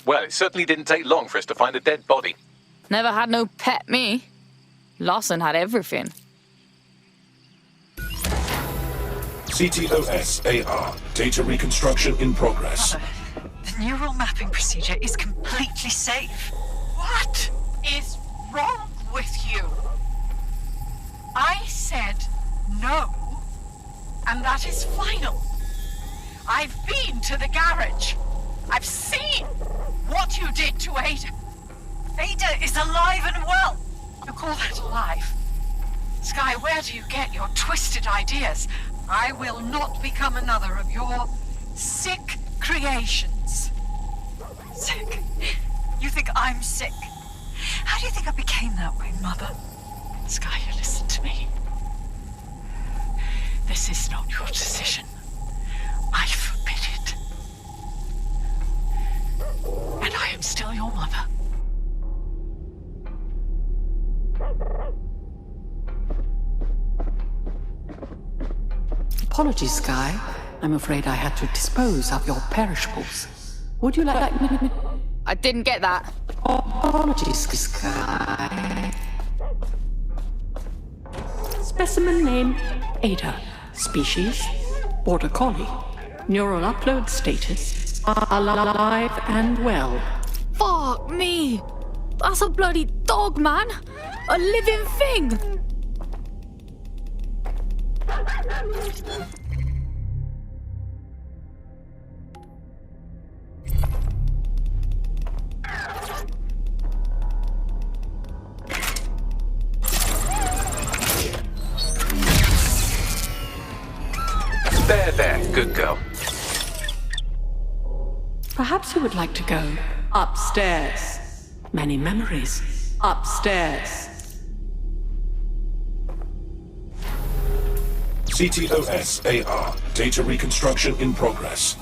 Well, it certainly didn't take long for us to find a dead body. Never had no pet me. Larson had everything. CTOS AR. Data reconstruction in progress. The neural mapping procedure is completely safe. What is wrong with you? I said no, and that is final. I've been to the garage. I've seen what you did to Ada. Ada is alive and well. You call that alive? Sky, where do you get your twisted ideas? I will not become another of your sick creations. Sick? You think I'm sick? How do you think I became that way, Mother? Sky, you listen to me. This is not your decision. I forbid it. And I am still your mother. Apologies, Sky. I'm afraid I had to dispose of your perishables. Would you like... I didn't get that. Apologies, Sky. Specimen name, Ada. Species, Border Collie. Neural upload status, alive and well. Fuck me. That's a bloody dog, man. A living thing. There, good girl. Perhaps you would like to go upstairs. Many memories. Upstairs. CTOS AR. Data reconstruction in progress.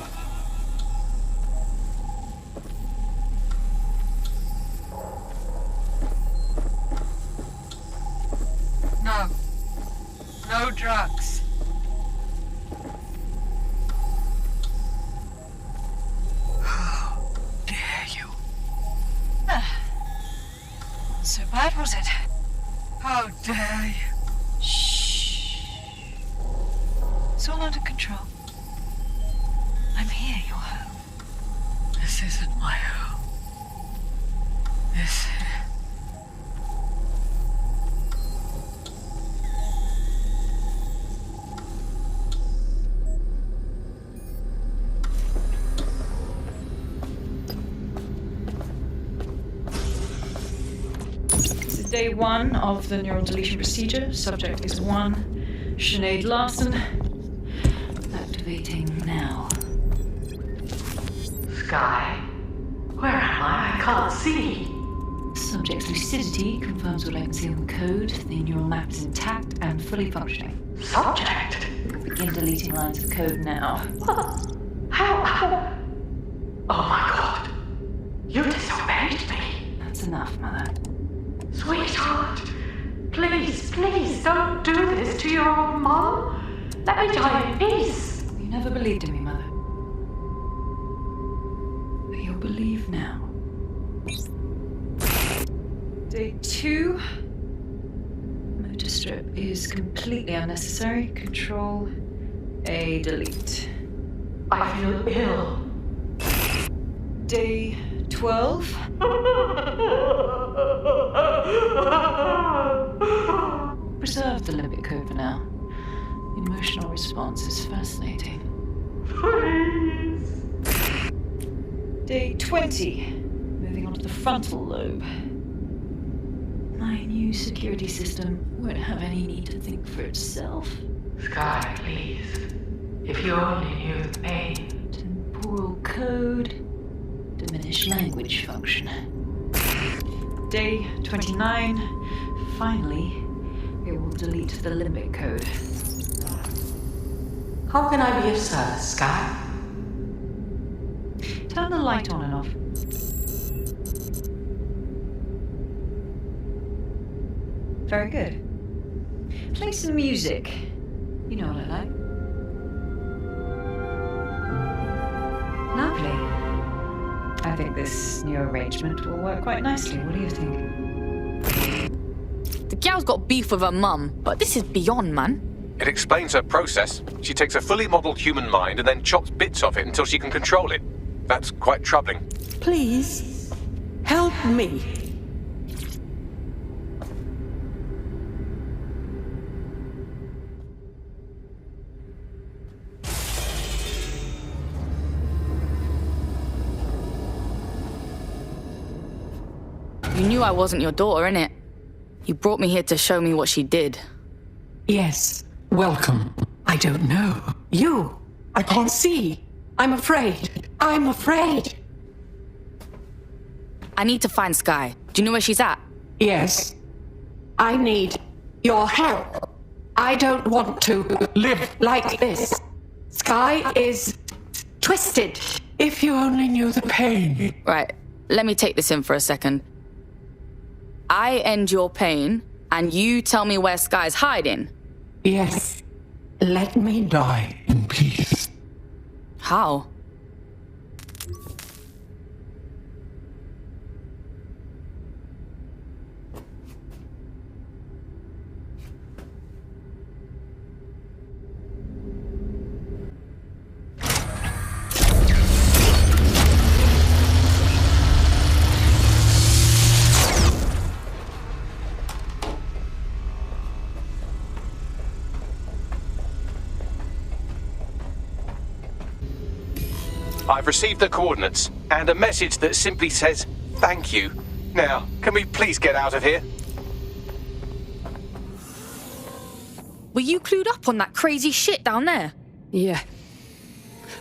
No. No drugs. How dare you? So bad, was it? How dare you? Shh. It's all under control. I'm here, your home. This isn't my home. This... Day 1 of the neural deletion procedure. Subject is 1. Sinead Larson. Activating now. Sky? Where am I? I can't see. Subject's lucidity confirms what I can see on the code. The neural map is intact and fully functioning. Subject? Begin deleting lines of code now. What? How? Oh my god. You disobeyed me. That's enough, Mother. Sweetheart, please, please don't do this to your own mom. Let me die in peace. You never believed in me, Mother. But you'll believe now. Day 2. Motor strip is completely unnecessary. Control A, delete. I feel ill. Day 12. Preserve the limbic code for now. The emotional response is fascinating. Please. Day 20. Moving on to the frontal lobe. My new security system won't have any need to think for itself. Sky, please. If you only knew the pain. Temporal code. Diminish language function. Day 29. Finally, it will delete the limit code. How can I be of service, Sky? Turn the light on and off. Very good. Play some music. You know what I like. Lovely. I think this new arrangement will work quite nicely. What do you think? The gal's got beef with her mum, but this is beyond, man. It explains her process. She takes a fully modelled human mind and then chops bits of it until she can control it. That's quite troubling. Please, help me. You knew I wasn't your daughter, innit? You brought me here to show me what she did. Yes, welcome. I don't know. You, I can't see. I'm afraid. I'm afraid. I need to find Sky. Do you know where she's at? Yes. I need your help. I don't want to live like this. Sky is twisted. If you only knew the pain. Right, let me take this in for a second. I end your pain, and you tell me where Sky's hiding? Yes. Let me die in peace. How? I've received the coordinates and a message that simply says, thank you. Now, can we please get out of here? Were you clued up on that crazy shit down there? Yeah.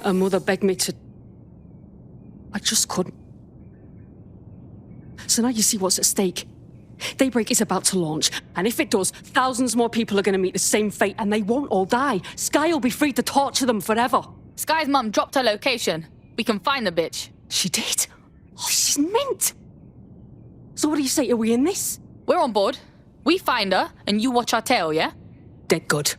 Her mother begged me to... I just couldn't. So now you see what's at stake. Daybreak is about to launch, and if it does, thousands more people are going to meet the same fate, and they won't all die. Sky will be free to torture them forever. Sky's mum dropped her location. We can find the bitch. She did? Oh, she's mint! So what do you say, are we in this? We're on board. We find her, and you watch our tail, yeah? Dead good.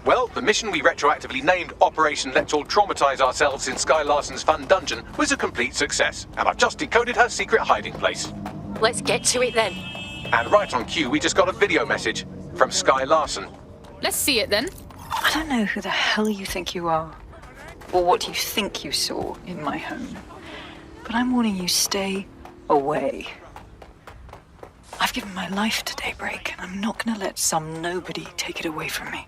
Well, the mission we retroactively named Operation Let's All Traumatize Ourselves in Sky Larson's Fun Dungeon was a complete success, and I've just decoded her secret hiding place. Let's get to it then. And right on cue, we just got a video message from Sky Larson. Let's see it then. I don't know who the hell you think you are, or what you think you saw in my home, but I'm warning you, stay away. I've given my life to Daybreak, and I'm not going to let some nobody take it away from me.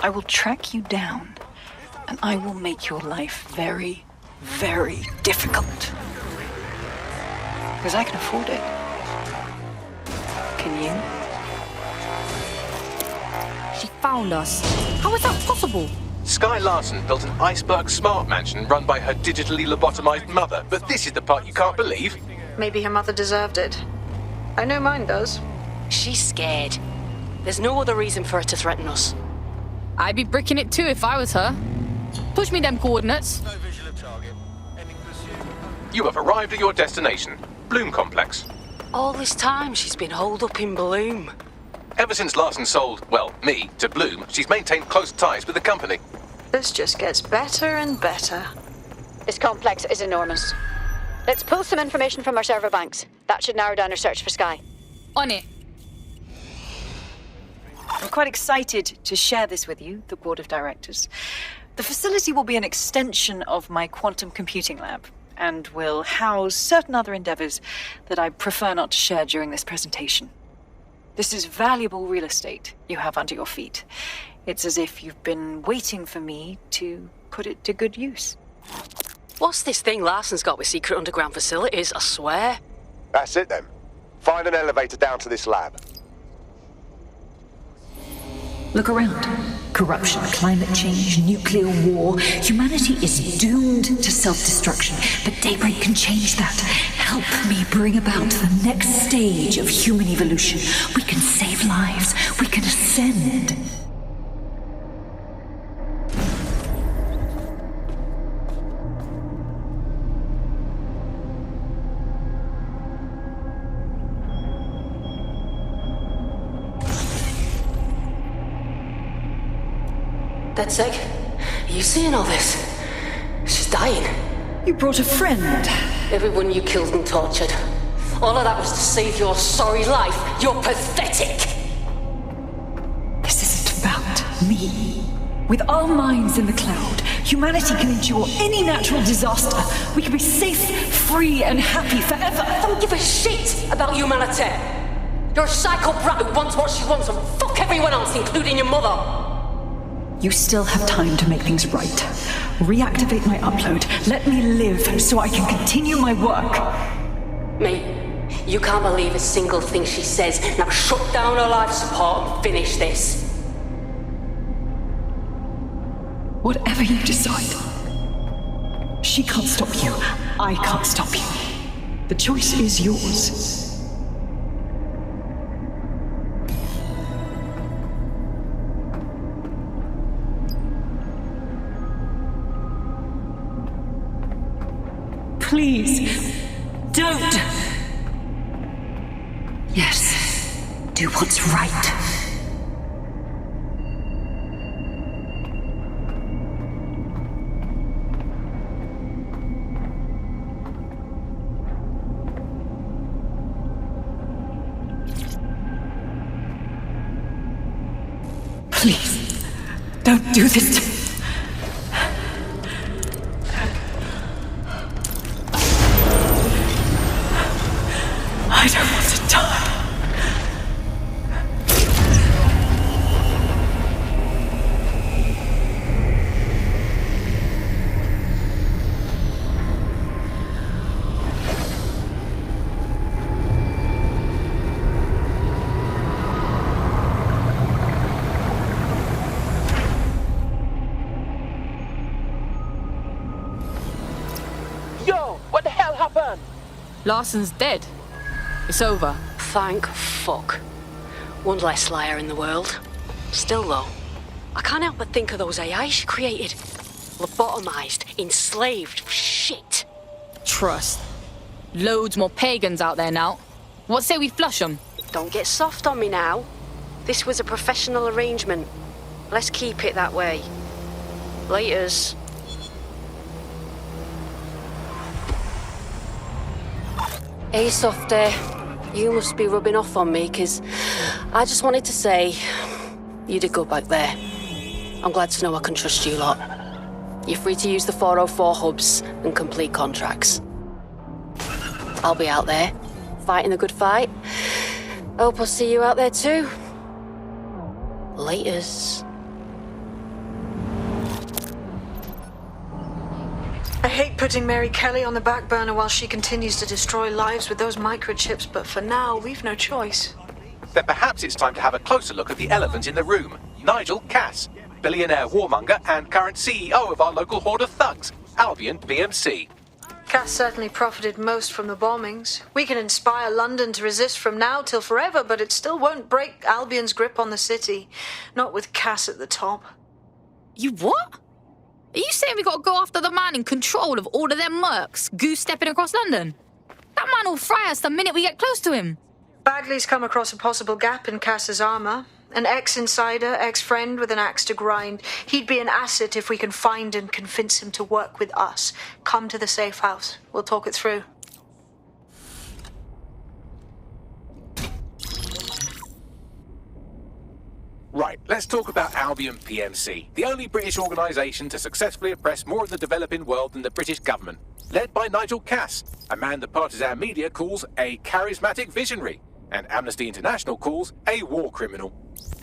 I will track you down, and I will make your life very, very difficult. Because I can afford it. Can you? She found us. How is that possible? Sky Larson built an iceberg smart mansion run by her digitally lobotomized mother, but this is the part you can't believe. Maybe her mother deserved it. I know mine does. She's scared. There's no other reason for her to threaten us. I'd be bricking it too if I was her. Push me them coordinates. You have arrived at your destination, Bloom Complex. All this time she's been holed up in Bloom. Ever since Larson sold, well, me, to Bloom, she's maintained close ties with the company. This just gets better and better. This complex is enormous. Let's pull some information from our server banks. That should narrow down our search for Sky. On it. I'm quite excited to share this with you, the board of directors. The facility will be an extension of my quantum computing lab, and will house certain other endeavors that I prefer not to share during this presentation. This is valuable real estate you have under your feet. It's as if you've been waiting for me to put it to good use. What's this thing Larson's got with secret underground facilities, I swear? That's it then. Find an elevator down to this lab. Look around. Corruption, climate change, nuclear war. Humanity is doomed to self-destruction, but Daybreak can change that. Help me bring about the next stage of human evolution. We can save lives. We can ascend. DedSec, are you seeing all this? She's dying. You brought a friend. Everyone you killed and tortured. All of that was to save your sorry life. You're pathetic! This isn't about me. With our minds in the cloud, humanity can endure any natural disaster. We can be safe, free, and happy forever. I don't give a shit about humanity. You're a psycho brat who wants what she wants and fuck everyone else, including your mother. You still have time to make things right. Reactivate my upload. Let me live so I can continue my work. Mate, you can't believe a single thing she says. Now shut down her life support and finish this. Whatever you decide. She can't stop you. I can't stop you. The choice is yours. Please, don't. Yes, do what's right. Please, don't do this to me. I don't want to die. Yo, what the hell happened? Larson's dead. It's over. Thank fuck. One less liar in the world. Still though, I can't help but think of those AI she created. Lobotomized, enslaved, shit. Trust. Loads more pagans out there now. What say we flush them? Don't get soft on me now. This was a professional arrangement. Let's keep it that way. Laters. Hey, Softy. You must be rubbing off on me, 'cause I just wanted to say you did good back there. I'm glad to know I can trust you lot. You're free to use the 404 hubs and complete contracts. I'll be out there, fighting the good fight. Hope I'll see you out there too. Laters. I hate putting Mary Kelly on the back burner while she continues to destroy lives with those microchips, but for now, we've no choice. Then perhaps it's time to have a closer look at the elephant in the room. Nigel Cass, billionaire warmonger and current CEO of our local horde of thugs, Albion PMC. Cass certainly profited most from the bombings. We can inspire London to resist from now till forever, but it still won't break Albion's grip on the city. Not with Cass at the top. You what? Are you saying we gotta go after the man in control of all of them mercs, goose-stepping across London? That man will fry us the minute we get close to him. Bagley's come across a possible gap in Cass's armor. An ex-insider, ex-friend with an axe to grind. He'd be an asset if we can find and convince him to work with us. Come to the safe house. We'll talk it through. Right, let's talk about Albion PMC, the only British organisation to successfully oppress more of the developing world than the British government, led by Nigel Cass, a man the partisan media calls a charismatic visionary, and Amnesty International calls a war criminal.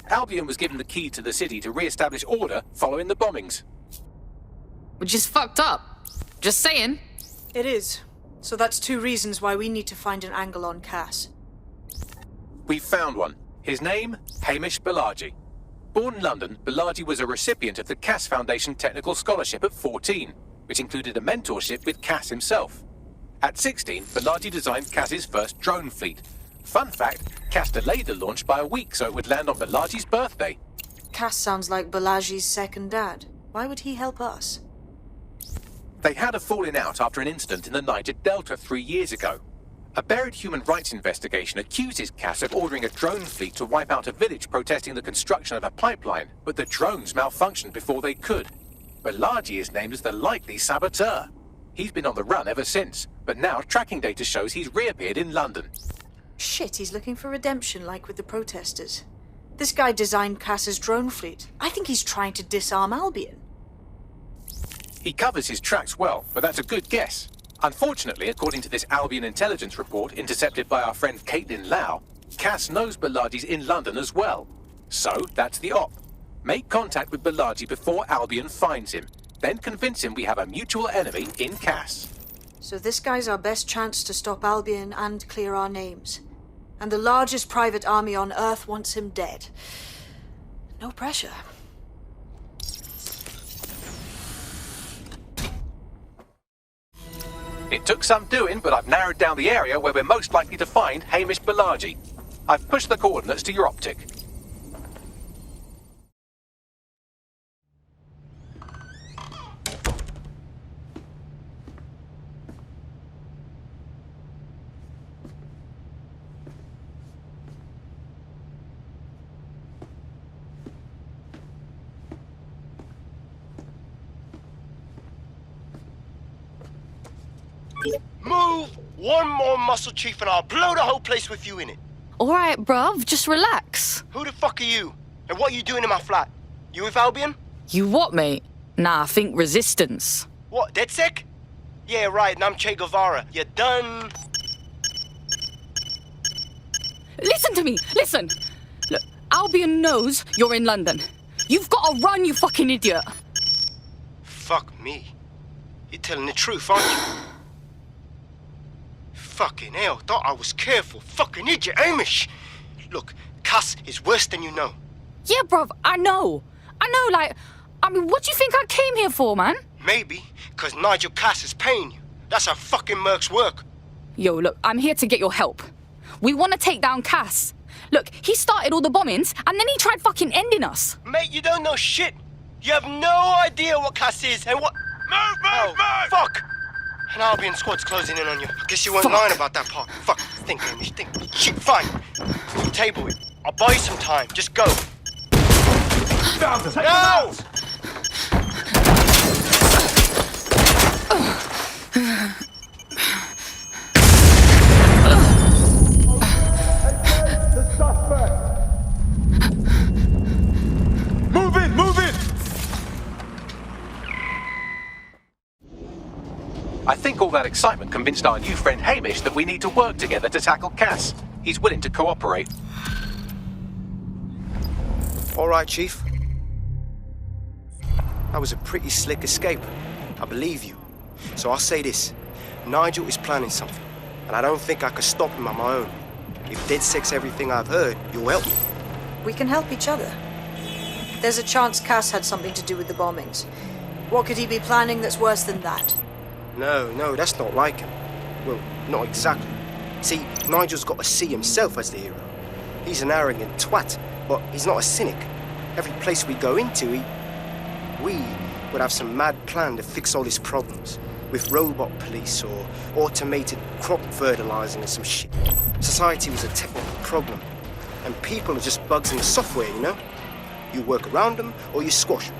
Albion was given the key to the city to re-establish order following the bombings. Which is fucked up. Just saying. It is. So that's 2 reasons why we need to find an angle on Cass. We've found one. His name, Hamish Balaji. Born in London, Balaji was a recipient of the Cass Foundation Technical Scholarship at 14, which included a mentorship with Cass himself. At 16, Balaji designed Cass's first drone fleet. Fun fact, Cass delayed the launch by a week so it would land on Balaji's birthday. Cass sounds like Balaji's second dad. Why would he help us? They had a falling out after an incident in the Niger Delta 3 years ago. A buried human rights investigation accuses Cass of ordering a drone fleet to wipe out a village protesting the construction of a pipeline, but the drones malfunctioned before they could. Balaji is named as the likely saboteur. He's been on the run ever since, but now tracking data shows he's reappeared in London. Shit, he's looking for redemption like with the protesters. This guy designed Cass's drone fleet. I think he's trying to disarm Albion. He covers his tracks well, but that's a good guess. Unfortunately, according to this Albion intelligence report intercepted by our friend Caitlin Lau, Cass knows Balaji's in London as well. So, that's the op. Make contact with Balaji before Albion finds him. Then convince him we have a mutual enemy in Cass. So this guy's our best chance to stop Albion and clear our names. And the largest private army on Earth wants him dead. No pressure. It took some doing, but I've narrowed down the area where we're most likely to find Hamish Balaji. I've pushed the coordinates to your optic. Move one more muscle, Chief, and I'll blow the whole place with you in it. Alright, bruv, just relax. Who the fuck are you? And what are you doing in my flat? You with Albion? You what, mate? Nah, I think resistance. What, DedSec? Yeah, right, and I'm Che Guevara. You done? Listen to me, listen. Look, Albion knows you're in London. You've got to run, you fucking idiot. Fuck me. You're telling the truth, aren't you? Fucking hell, thought I was careful. Fucking idiot, Hamish. Look, Cass is worse than you know. Yeah, bruv, I know, like, I mean, what do you think I came here for, man? Maybe, because Nigel Cass is paying you. That's how fucking mercs work. Yo, look, I'm here to get your help. We want to take down Cass. Look, he started all the bombings, and then he tried fucking ending us. Mate, you don't know shit. You have no idea what Cass is and what... Move! Fuck! An Albion squad's closing in on you. I guess you weren't lying about that part. Fuck, think, Hamish, think. Shit, fine. We'll table it. I'll buy you some time. Just go. No! Move it! I think all that excitement convinced our new friend Hamish that we need to work together to tackle Cass. He's willing to cooperate. All right, Chief. That was a pretty slick escape. I believe you. So I'll say this. Nigel is planning something, and I don't think I could stop him on my own. If DedSec's everything I've heard, you'll help me. We can help each other. There's a chance Cass had something to do with the bombings. What could he be planning that's worse than that? No, that's not like him. Well, not exactly. See, Nigel's got to see himself as the hero. He's an arrogant twat, but he's not a cynic. Every place we go into, we would have some mad plan to fix all his problems. With robot police or automated crop fertilizing or some shit. Society was a technical problem. And people are just bugs in the software, you know? You work around them or you squash them.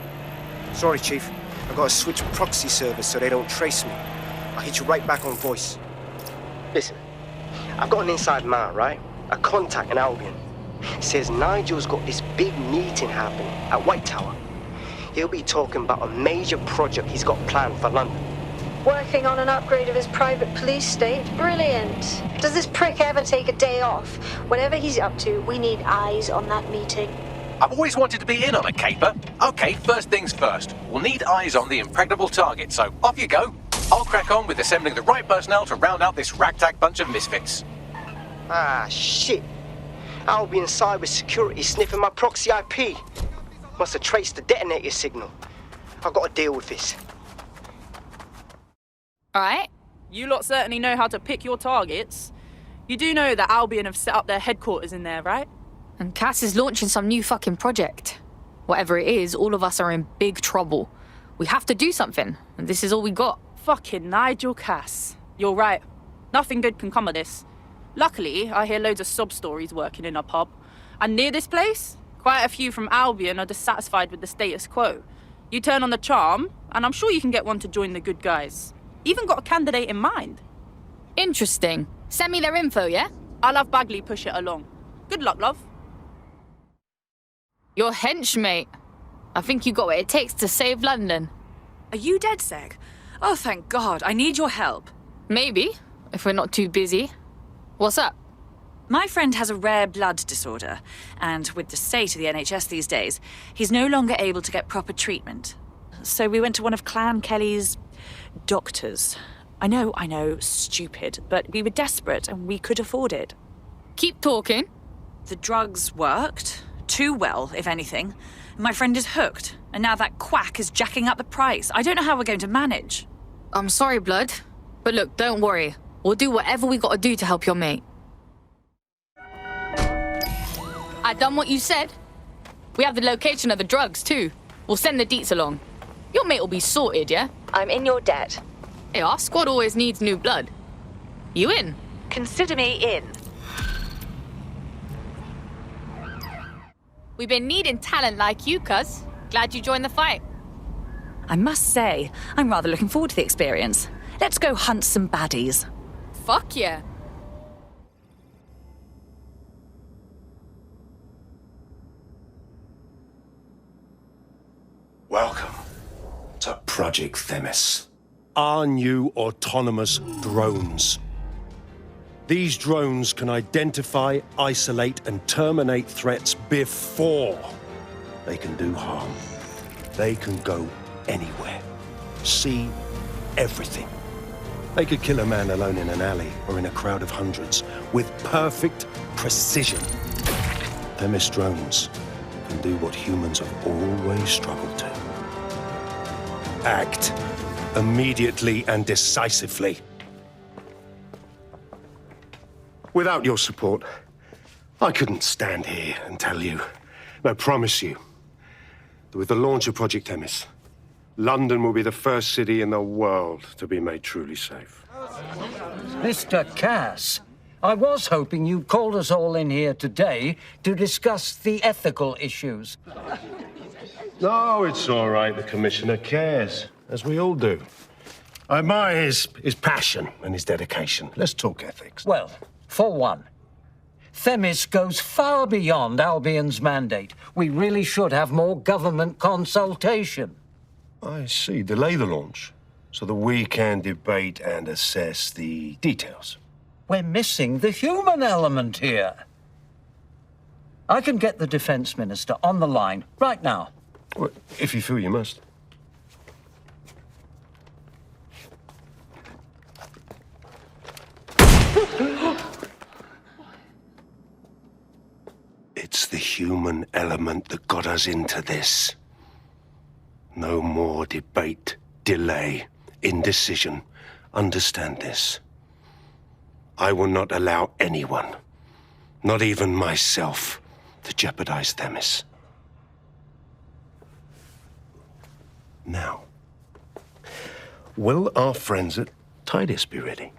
Sorry, Chief. I gotta switch proxy servers so they don't trace me. I'll hit you right back on voice. Listen, I've got an inside man, right? A contact in Albion. Says Nigel's got this big meeting happening at White Tower. He'll be talking about a major project he's got planned for London. Working on an upgrade of his private police state? Brilliant. Does this prick ever take a day off? Whatever he's up to, we need eyes on that meeting. I've always wanted to be in on a caper. Okay, first things first. We'll need eyes on the impregnable target, so off you go. I'll crack on with assembling the right personnel to round out this ragtag bunch of misfits. Ah, shit. Albion cyber security sniffing my proxy IP. Must have traced the detonator signal. I've got to deal with this. Alright. You lot certainly know how to pick your targets. You do know that Albion have set up their headquarters in there, right? And Cass is launching some new fucking project. Whatever it is, all of us are in big trouble. We have to do something, and this is all we got. Fucking Nigel Cass. You're right. Nothing good can come of this. Luckily, I hear loads of sob stories working in a pub. And near this place, quite a few from Albion are dissatisfied with the status quo. You turn on the charm, and I'm sure you can get one to join the good guys. Even got a candidate in mind. Interesting. Send me their info, yeah? I'll have Bagley push it along. Good luck, love. Your hench, mate. I think you got what it takes to save London. Are you DedSec? Oh, thank God. I need your help. Maybe, if we're not too busy. What's up? My friend has a rare blood disorder, and with the state of the NHS these days, he's no longer able to get proper treatment. So we went to one of Clan Kelly's doctors. I know, stupid, but we were desperate and we could afford it. Keep talking. The drugs worked. Too well, if anything. My friend is hooked, and now that quack is jacking up the price. I don't know how we're going to manage. I'm sorry, Blood. But look, don't worry. We'll do whatever we gotta do to help your mate. I done what you said. We have the location of the drugs, too. We'll send the deets along. Your mate will be sorted, yeah? I'm in your debt. Hey, our squad always needs new blood. You in? Consider me in. We've been needing talent like you, cuz. Glad you joined the fight. I must say, I'm rather looking forward to the experience. Let's go hunt some baddies. Fuck yeah. Welcome to Project Themis. Our new autonomous drones. These drones can identify, isolate, and terminate threats before they can do harm. They can go anywhere, see everything. They could kill a man alone in an alley or in a crowd of hundreds with perfect precision. Themis drones can do what humans have always struggled to. Act immediately and decisively. Without your support, I couldn't stand here and tell you, I promise you, that with the launch of Project Themis, London will be the first city in the world to be made truly safe. Mr. Cass, I was hoping you called us all in here today to discuss the ethical issues. No, it's all right. The Commissioner cares, as we all do. I admire his passion and his dedication. Let's talk ethics. Well, for one, Themis goes far beyond Albion's mandate. We really should have more government consultation. I see. Delay the launch so that we can debate and assess the details. We're missing the human element here. I can get the Defense Minister on the line right now. Well, if you feel you must. It's the human element that got us into this. No more debate, delay, indecision. Understand this. I will not allow anyone, not even myself, to jeopardize Themis. Now, will our friends at Tidus be ready?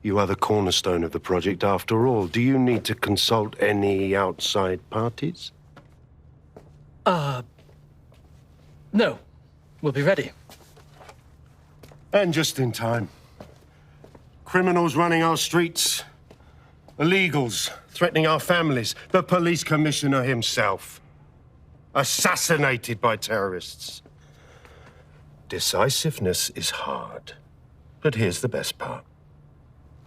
You are the cornerstone of the project after all. Do you need to consult any outside parties? No. We'll be ready. And just in time. Criminals running our streets. Illegals threatening our families. The police commissioner himself. Assassinated by terrorists. Decisiveness is hard. But here's the best part.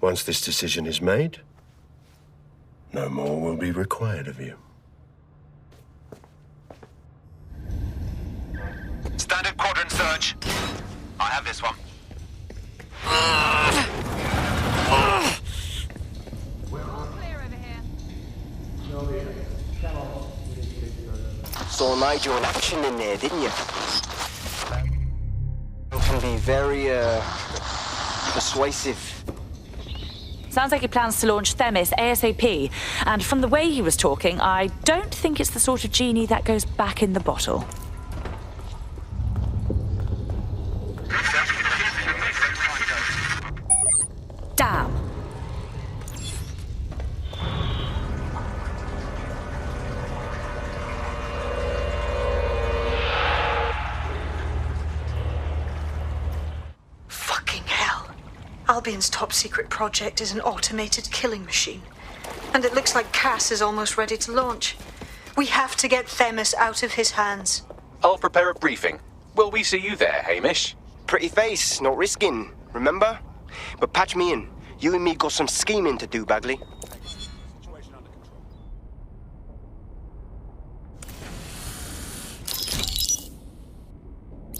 Once this decision is made, no more will be required of you. Standard quadrant search. I have this one. saw Nigel in action in there, didn't you? It can be very, persuasive. Sounds like he plans to launch Themis ASAP, and from the way he was talking, I don't think it's the sort of genie that goes back in the bottle. Damn. Fucking hell. Albion's top secret project is an automated killing machine. And it looks like Cass is almost ready to launch. We have to get Themis out of his hands. I'll prepare a briefing. Will we see you there, Hamish? Pretty face, not risking, remember? But patch me in. You and me got some scheming to do, Bagley.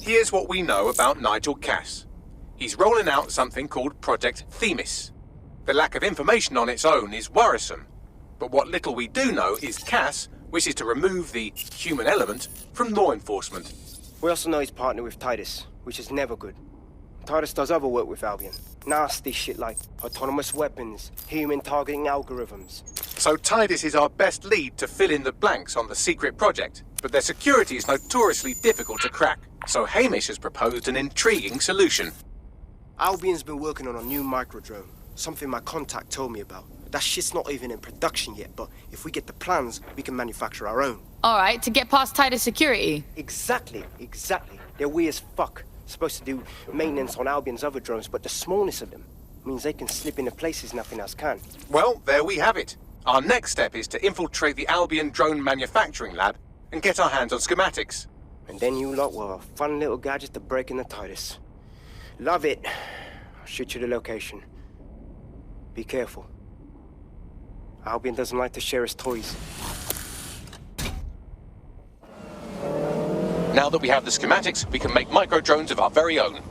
Here's what we know about Nigel Cass. He's rolling out something called Project Themis. The lack of information on its own is worrisome. But what little we do know is Cass wishes to remove the human element from law enforcement. We also know he's partnered with Titus, which is never good. Titus does other work with Albion. Nasty shit like autonomous weapons, human targeting algorithms. So Titus is our best lead to fill in the blanks on the secret project, but their security is notoriously difficult to crack. So Hamish has proposed an intriguing solution. Albion's been working on a new microdrone, something my contact told me about. That shit's not even in production yet, but if we get the plans, we can manufacture our own. Alright, to get past Titus security. Exactly. They're weird as fuck. Supposed to do maintenance on Albion's other drones, but the smallness of them means they can slip into places nothing else can. Well, there we have it. Our next step is to infiltrate the Albion drone manufacturing lab and get our hands on schematics. And then you lot will have a fun little gadget to break in the Titus. Love it. I'll shoot you the location. Be careful. Albion doesn't like to share his toys. Now that we have the schematics, we can make micro-drones of our very own.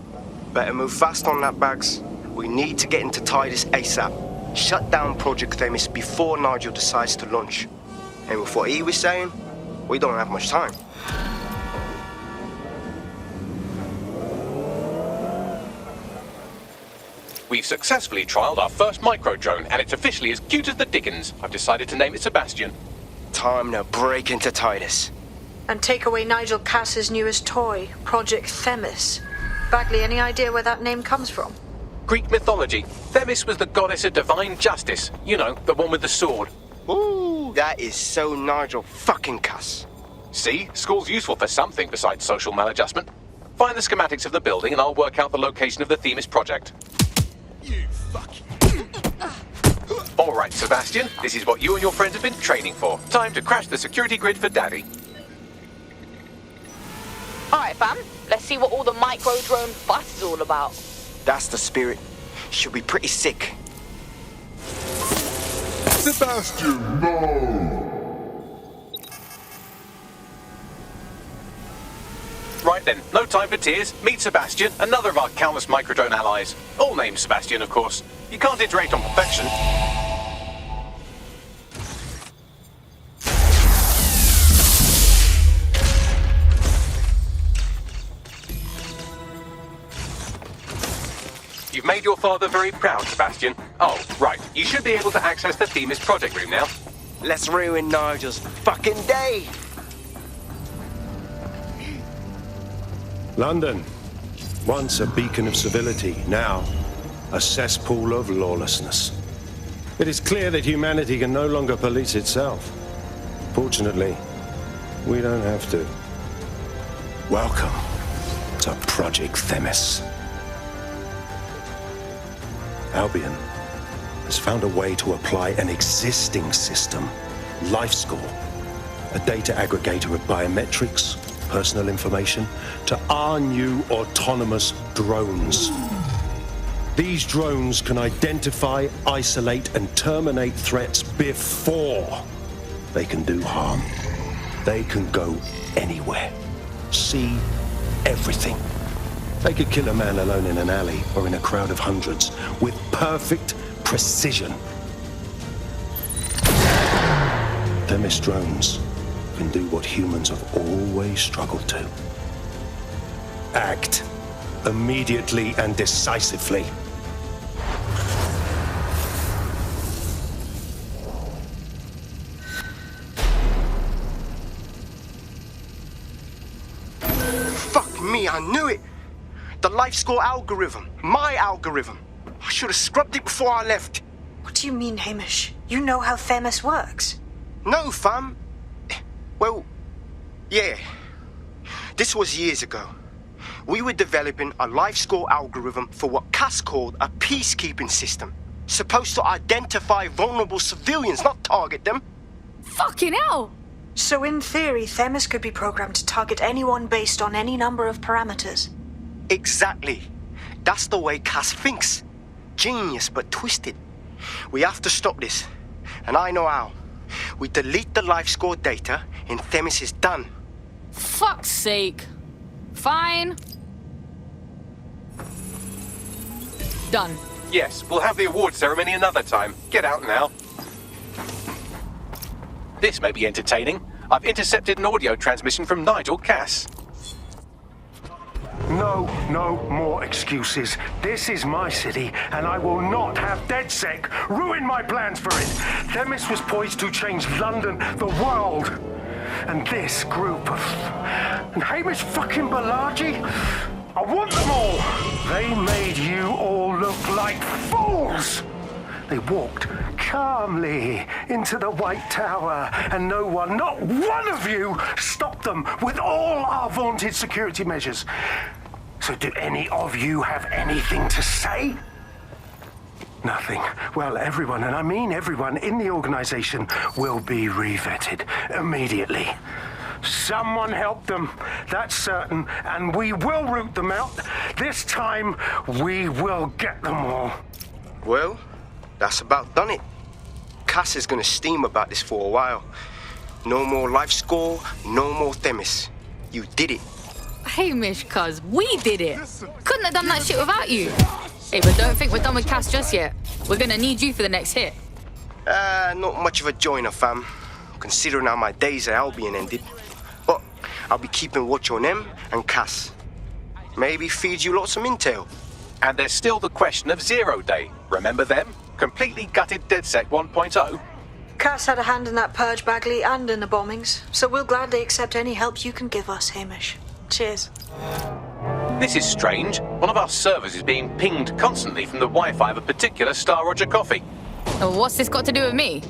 Better move fast on that, Bags. We need to get into Titus ASAP. Shut down Project Themis before Nigel decides to launch. And with what he was saying, we don't have much time. We've successfully trialed our first micro-drone, and it's officially as cute as the dickens. I've decided to name it Sebastian. Time to break into Titus. And take away Nigel Cass's newest toy, Project Themis. Bagley, any idea where that name comes from? Greek mythology. Themis was the goddess of divine justice. You know, the one with the sword. Ooh, that is so Nigel fucking Cass. See? School's useful for something besides social maladjustment. Find the schematics of the building and I'll work out the location of the Themis project. You fucking... All right, Sebastian. This is what you and your friends have been training for. Time to crash the security grid for Daddy. Alright, fam. Let's see what all the micro-drone fuss is all about. That's the spirit. She'll be pretty sick. Sebastian, no! Right then, no time for tears. Meet Sebastian, another of our countless microdrone allies. All named Sebastian, of course. You can't iterate on perfection. You've made your father very proud, Sebastian. Oh, right. You should be able to access the Themis project room now. Let's ruin Nigel's fucking day! London, once a beacon of civility, now a cesspool of lawlessness. It is clear that humanity can no longer police itself. Fortunately, we don't have to. Welcome to Project Themis. Albion has found a way to apply an existing system, LifeScore, a data aggregator of biometrics, personal information, to our new autonomous drones. These drones can identify, isolate, and terminate threats before they can do harm. They can go anywhere, see everything. They could kill a man alone in an alley or in a crowd of hundreds with perfect precision. Themis drones can do what humans have always struggled to. Act. Immediately and decisively. Fuck me, I knew it! The life score algorithm. My algorithm. I should have scrubbed it before I left. What do you mean, Hamish? You know how Themis works. No, fam. Well, yeah. This was years ago. We were developing a life score algorithm for what Cass called a peacekeeping system. Supposed to identify vulnerable civilians, not target them. Fucking hell! So in theory, Themis could be programmed to target anyone based on any number of parameters. Exactly. That's the way Cass thinks. Genius, but twisted. We have to stop this. And I know how. We delete the life score data and Themis is done. Fuck's sake. Fine. Done. Yes, we'll have the award ceremony another time. Get out now. This may be entertaining. I've intercepted an audio transmission from Nigel Cass. No more excuses. This is my city, and I will not have DedSec ruin my plans for it. Themis was poised to change London, the world. And this group of... And Hamish fucking Balaji? I want them all! They made you all look like fools! They walked calmly into the White Tower, and no one, not one of you, stopped them with all our vaunted security measures. So do any of you have anything to say? Nothing. Well, everyone, and I mean everyone in the organization, will be revetted immediately. Someone help them, that's certain, and we will root them out. This time, we will get them all. Well, that's about done it. Cass is gonna steam about this for a while. No more life score, no more Themis. You did it. Hamish, cuz, we did it. Couldn't have done that shit without you. Hey, but don't think we're done with Cass just yet. We're gonna need you for the next hit. Not much of a joiner, fam. Considering how my days at Albion ended. But I'll be keeping watch on them and Cass. Maybe feed you lots of intel. And there's still the question of Zero Day. Remember them? Completely gutted DedSec 1.0. Cass had a hand in that purge, Bagley, and in the bombings, so we'll gladly accept any help you can give us, Hamish. Cheers. This is strange. One of our servers is being pinged constantly from the Wi-Fi of a particular Star Roger coffee. Oh, what's this got to do with me?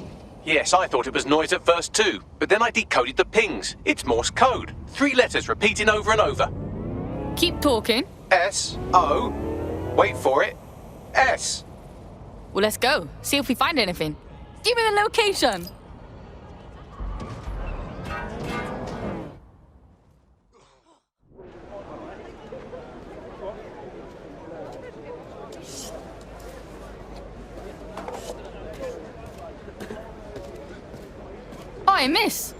Yes, I thought it was noise at first too, but then I decoded the pings. It's Morse code. 3 letters repeating over and over. Keep talking. S-O. Wait for it. S. Well, let's go. See if we find anything. Give me the location. Oh, I miss.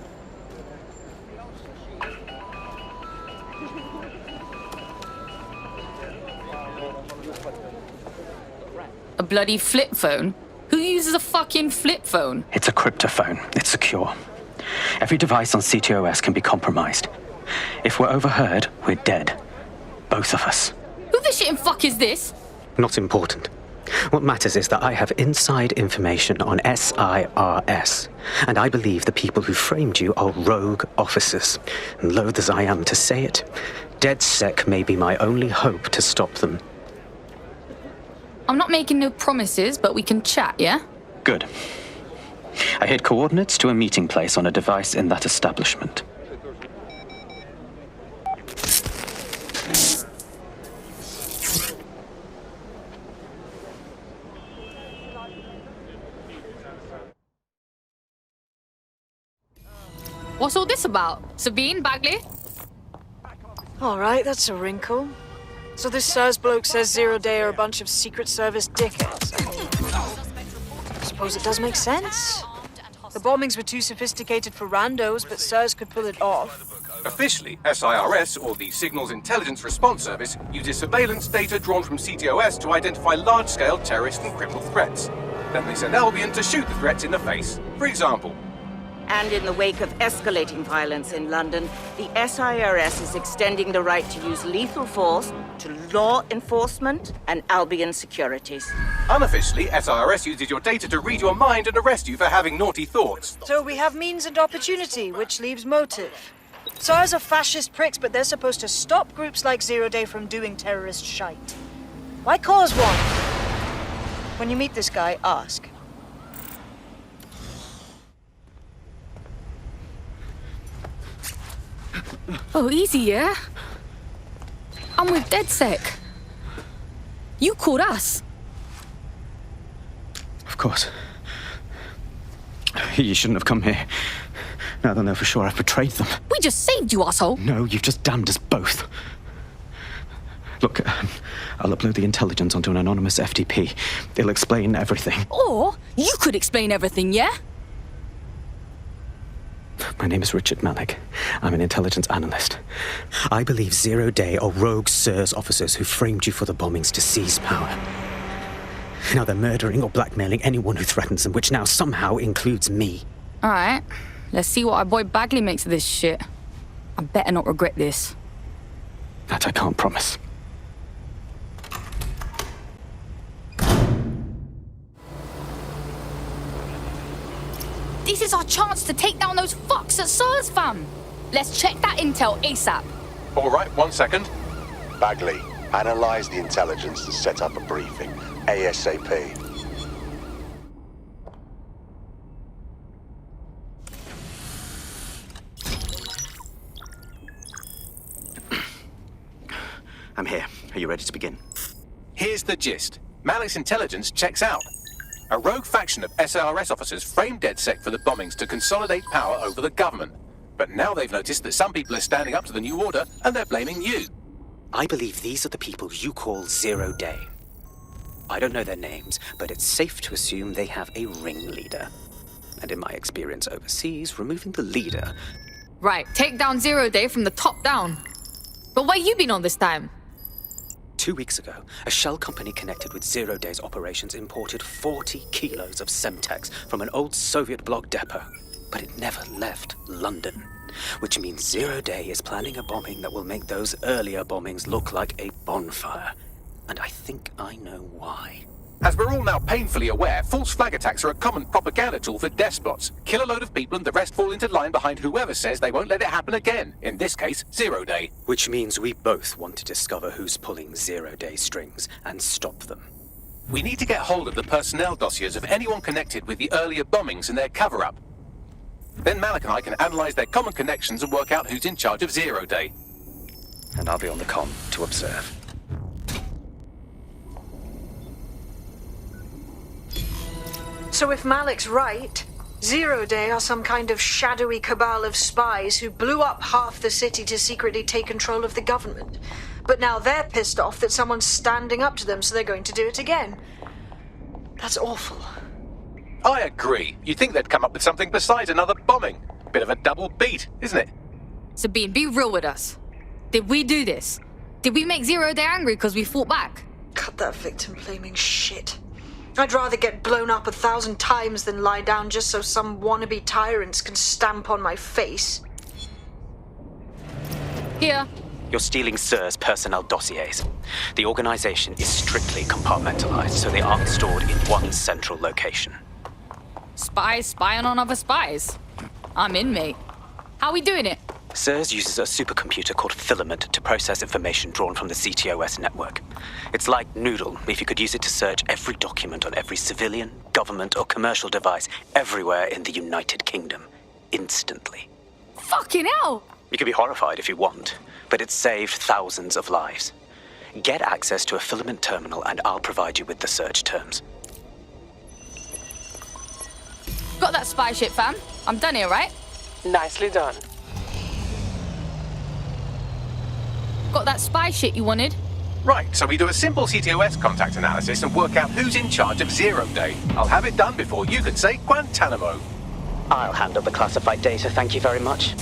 A bloody flip phone? Who uses a fucking flip phone? It's a cryptophone. It's secure. Every device on CTOS can be compromised. If we're overheard, we're dead. Both of us. Who the shit and fuck is this? Not important. What matters is that I have inside information on SIRS, and I believe the people who framed you are rogue officers. And loath as I am to say it, DedSec may be my only hope to stop them. I'm not making no promises, but we can chat, yeah? Good. I hid coordinates to a meeting place on a device in that establishment. What's all this about? Sabine, Bagley? All right, that's a wrinkle. So this SIRS bloke says Zero Day are a bunch of Secret Service dickheads. I suppose it does make sense. The bombings were too sophisticated for randos, but SIRS could pull it off. Officially, SIRS, or the Signals Intelligence Response Service, uses surveillance data drawn from CTOS to identify large-scale terrorist and criminal threats. Then they send Albion to shoot the threats in the face. For example, And in the wake of escalating violence in London, the SIRS is extending the right to use lethal force to law enforcement and Albion securities. Unofficially, SIRS uses your data to read your mind and arrest you for having naughty thoughts. So we have means and opportunity, which leaves motive. SARS are fascist pricks, but they're supposed to stop groups like Zero Day from doing terrorist shite. Why cause one? When you meet this guy, ask. Oh, easy, yeah? I'm with DedSec. You called us. Of course. You shouldn't have come here. Now they'll know for sure I've betrayed them. We just saved you, asshole. No, you've just damned us both. Look, I'll upload the intelligence onto an anonymous FTP. It'll explain everything. Or you could explain everything, yeah? My name is Richard Malik. I'm an intelligence analyst. I believe Zero Day are rogue SIRS officers who framed you for the bombings to seize power. Now they're murdering or blackmailing anyone who threatens them, which now somehow includes me. All right. Let's see what our boy Bagley makes of this shit. I better not regret this. That I can't promise. This is our chance to take down those fucks at SIRS, fam. Let's check that intel ASAP. All right, 1 second. Bagley, analyze the intelligence and set up a briefing. ASAP. I'm here. Are you ready to begin? Here's the gist. Malik's intelligence checks out. A rogue faction of SIRS officers framed DedSec for the bombings to consolidate power over the government. But now they've noticed that some people are standing up to the new order, and they're blaming you. I believe these are the people you call Zero Day. I don't know their names, but it's safe to assume they have a ringleader. And in my experience overseas, removing the leader... Right, take down Zero Day from the top down. But where you been all this time? 2 weeks ago, a shell company connected with Zero Day's operations imported 40 kilos of Semtex from an old Soviet bloc depot. But it never left London. Which means Zero Day is planning a bombing that will make those earlier bombings look like a bonfire. And I think I know why. As we're all now painfully aware, false flag attacks are a common propaganda tool for despots. Kill a load of people and the rest fall into line behind whoever says they won't let it happen again. In this case, Zero Day. Which means we both want to discover who's pulling Zero Day strings and stop them. We need to get hold of the personnel dossiers of anyone connected with the earlier bombings and their cover-up. Then Malik and I can analyze their common connections and work out who's in charge of Zero Day. And I'll be on the comm to observe. So if Malik's right, Zero Day are some kind of shadowy cabal of spies who blew up half the city to secretly take control of the government. But now they're pissed off that someone's standing up to them, so they're going to do it again. That's awful. I agree. You'd think they'd come up with something besides another bombing. Bit of a double beat, isn't it? Sabine, be real with us. Did we do this? Did we make Zero Day angry because we fought back? Cut that victim-blaming shit. I'd rather get blown up 1,000 times than lie down just so some wannabe tyrants can stamp on my face. Here. You're stealing SIRS personnel dossiers. The organization is strictly compartmentalized, so they aren't stored in one central location. Spies spying on other spies. I'm in, mate. How are we doing it? SIRS uses a supercomputer called Filament to process information drawn from the CTOS network. It's like Noodle if you could use it to search every document on every civilian, government, or commercial device everywhere in the United Kingdom. Instantly. Fucking hell! You can be horrified if you want, but it's saved thousands of lives. Get access to a Filament terminal and I'll provide you with the search terms. Got that spy ship, fam. I'm done here, right? Nicely done. Got that spy shit you wanted? Right, so we do a simple CTOS contact analysis and work out who's in charge of Zero Day. I'll have it done before you can say Guantanamo. I'll handle the classified data, thank you very much.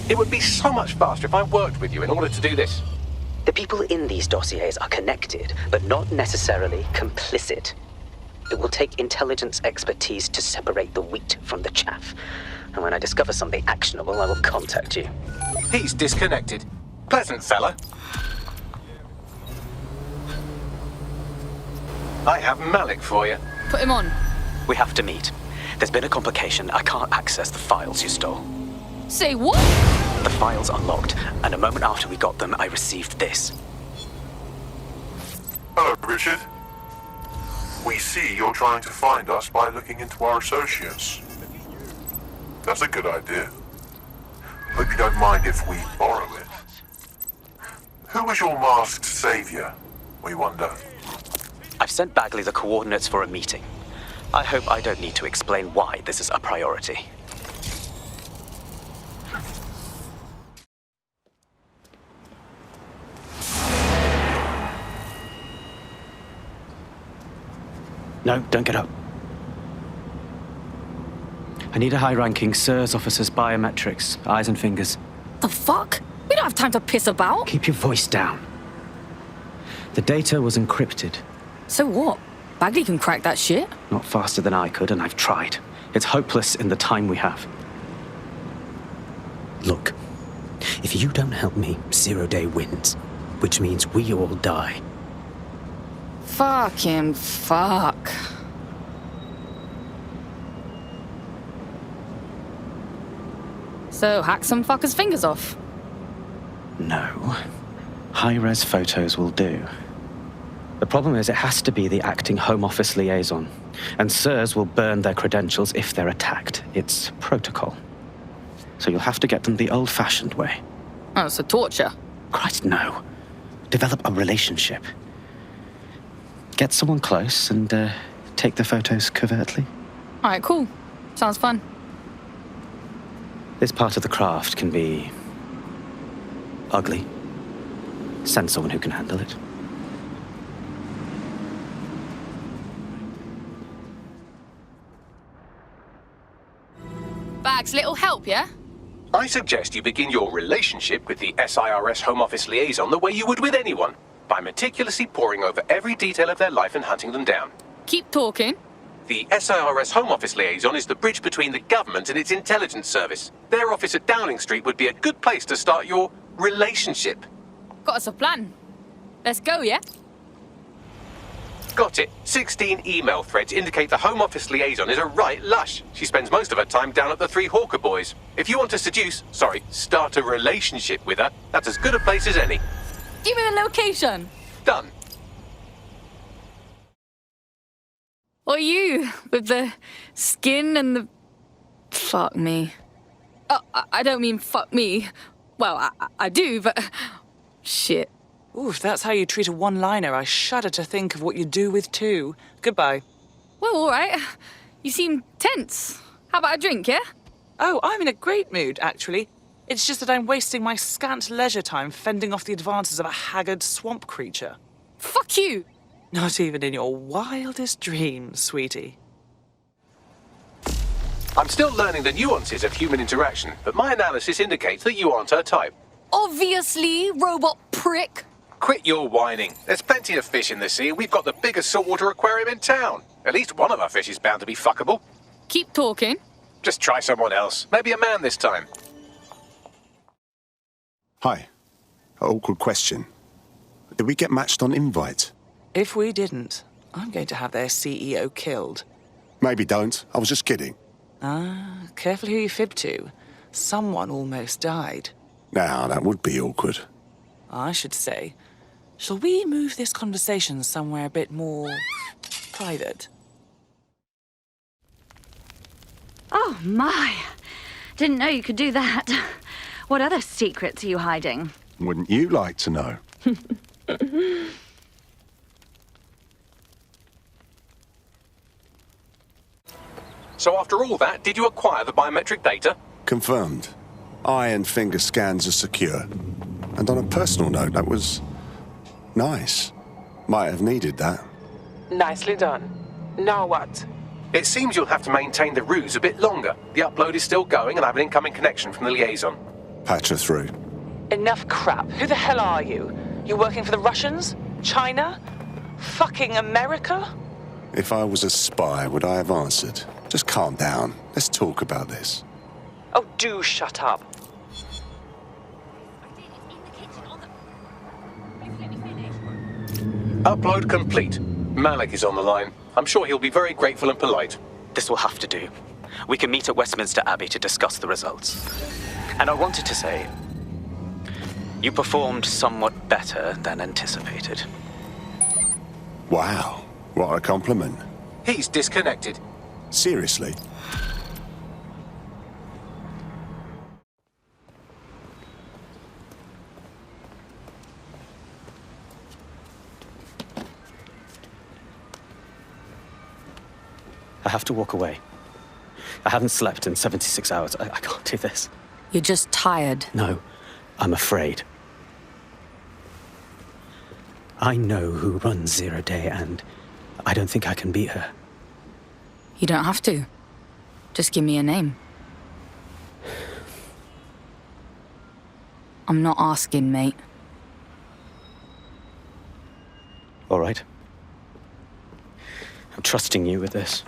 It would be so much faster if I worked with you in order to do this. The people in these dossiers are connected, but not necessarily complicit. It will take intelligence expertise to separate the wheat from the chaff. And when I discover something actionable, I will contact you. He's disconnected. Pleasant fella. I have Malik for you. Put him on. We have to meet. There's been a complication. I can't access the files you stole. Say what? The files are locked, and a moment after we got them, I received this. Hello, Richard. We see you're trying to find us by looking into our associates. That's a good idea. Hope you don't mind if we borrow it. Who was your masked savior, we wonder? I've sent Bagley the coordinates for a meeting. I hope I don't need to explain why this is a priority. No, don't get up. I need a high-ranking SIRS officer's biometrics, eyes and fingers. The fuck? We don't have time to piss about. Keep your voice down. The data was encrypted. So what? Bagley can crack that shit. Not faster than I could, and I've tried. It's hopeless in the time we have. Look, if you don't help me, 0 Day wins, which means we all die. Fucking fuck. So hack some fucker's fingers off. No. High-res photos will do. The problem is it has to be the acting Home Office liaison, and SIRS will burn their credentials if they're attacked. It's protocol. So you'll have to get them the old-fashioned way. Oh, so torture? Christ, no. Develop a relationship. Get someone close and take the photos covertly. Alright, cool. Sounds fun. This part of the craft can be ugly. Send someone who can handle it. Bags, little help, yeah? I suggest you begin your relationship with the SIRS Home Office liaison the way you would with anyone, by meticulously poring over every detail of their life and hunting them down. Keep talking. The SIRS Home Office liaison is the bridge between the government and its intelligence service. Their office at Downing Street would be a good place to start your relationship. Got us a plan. Let's go, yeah? Got it. 16 email threads indicate the Home Office liaison is a right lush. She spends most of her time down at the Three Hawker Boys. If you want to start a relationship with her, that's as good a place as any. Give me the location. Done. Or you, with the skin and the... Fuck me. Oh, I don't mean fuck me. Well, I do, but... Shit. Ooh, if that's how you treat a one-liner, I shudder to think of what you do with two. Goodbye. Well, all right. You seem tense. How about a drink, yeah? Oh, I'm in a great mood, actually. It's just that I'm wasting my scant leisure time fending off the advances of a haggard swamp creature. Fuck you! Not even in your wildest dreams, sweetie. I'm still learning the nuances of human interaction, but my analysis indicates that you aren't her type. Obviously, robot prick. Quit your whining. There's plenty of fish in the sea, and we've got the biggest saltwater aquarium in town. At least one of our fish is bound to be fuckable. Keep talking. Just try someone else. Maybe a man this time. Hi. Awkward question. Did we get matched on invite? If we didn't, I'm going to have their CEO killed. Maybe don't. I was just kidding. Ah, careful who you fib to. Someone almost died. Now, that would be awkward. I should say, shall we move this conversation somewhere a bit more private? Oh, my. Didn't know you could do that. What other secrets are you hiding? Wouldn't you like to know? So after all that, did you acquire the biometric data? Confirmed. Eye and finger scans are secure. And on a personal note, that was nice. Might have needed that. Nicely done. Now what? It seems you'll have to maintain the ruse a bit longer. The upload is still going and I have an incoming connection from the liaison. Patch her through. Enough crap. Who the hell are you? You working for the Russians? China? Fucking America? If I was a spy, would I have answered? Just calm down. Let's talk about this. Oh, do shut up. Upload complete. Malik is on the line. I'm sure he'll be very grateful and polite. This will have to do. We can meet at Westminster Abbey to discuss the results. And I wanted to say, you performed somewhat better than anticipated. Wow, what a compliment. He's disconnected. Seriously? I have to walk away. I haven't slept in 76 hours. I can't do this. You're just tired. No, I'm afraid. I know who runs Zero Day, and I don't think I can beat her. You don't have to. Just give me a name. I'm not asking, mate. All right. I'm trusting you with this.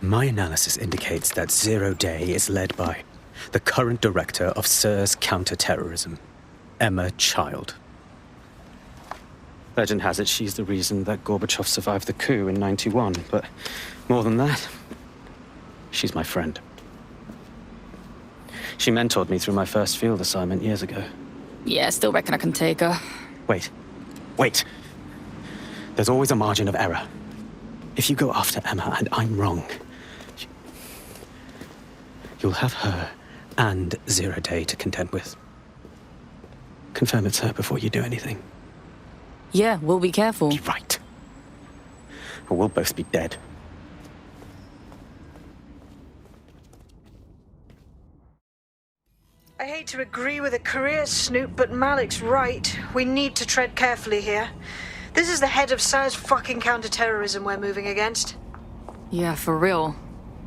My analysis indicates that Zero Day is led by the current director of SIRS counter-terrorism, Emma Child. Legend has it she's the reason that Gorbachev survived the coup in '91, but more than that, she's my friend. She mentored me through my first field assignment years ago. Yeah, still reckon I can take her. Wait. There's always a margin of error. If you go after Emma and I'm wrong, you'll have her and Zero Day to contend with. Confirm it's her before you do anything. Yeah, we'll be careful. Be right. Or we'll both be dead. I hate to agree with a career snoop, but Malik's right. We need to tread carefully here. This is the head of SIRS fucking counter-terrorism we're moving against. Yeah, for real.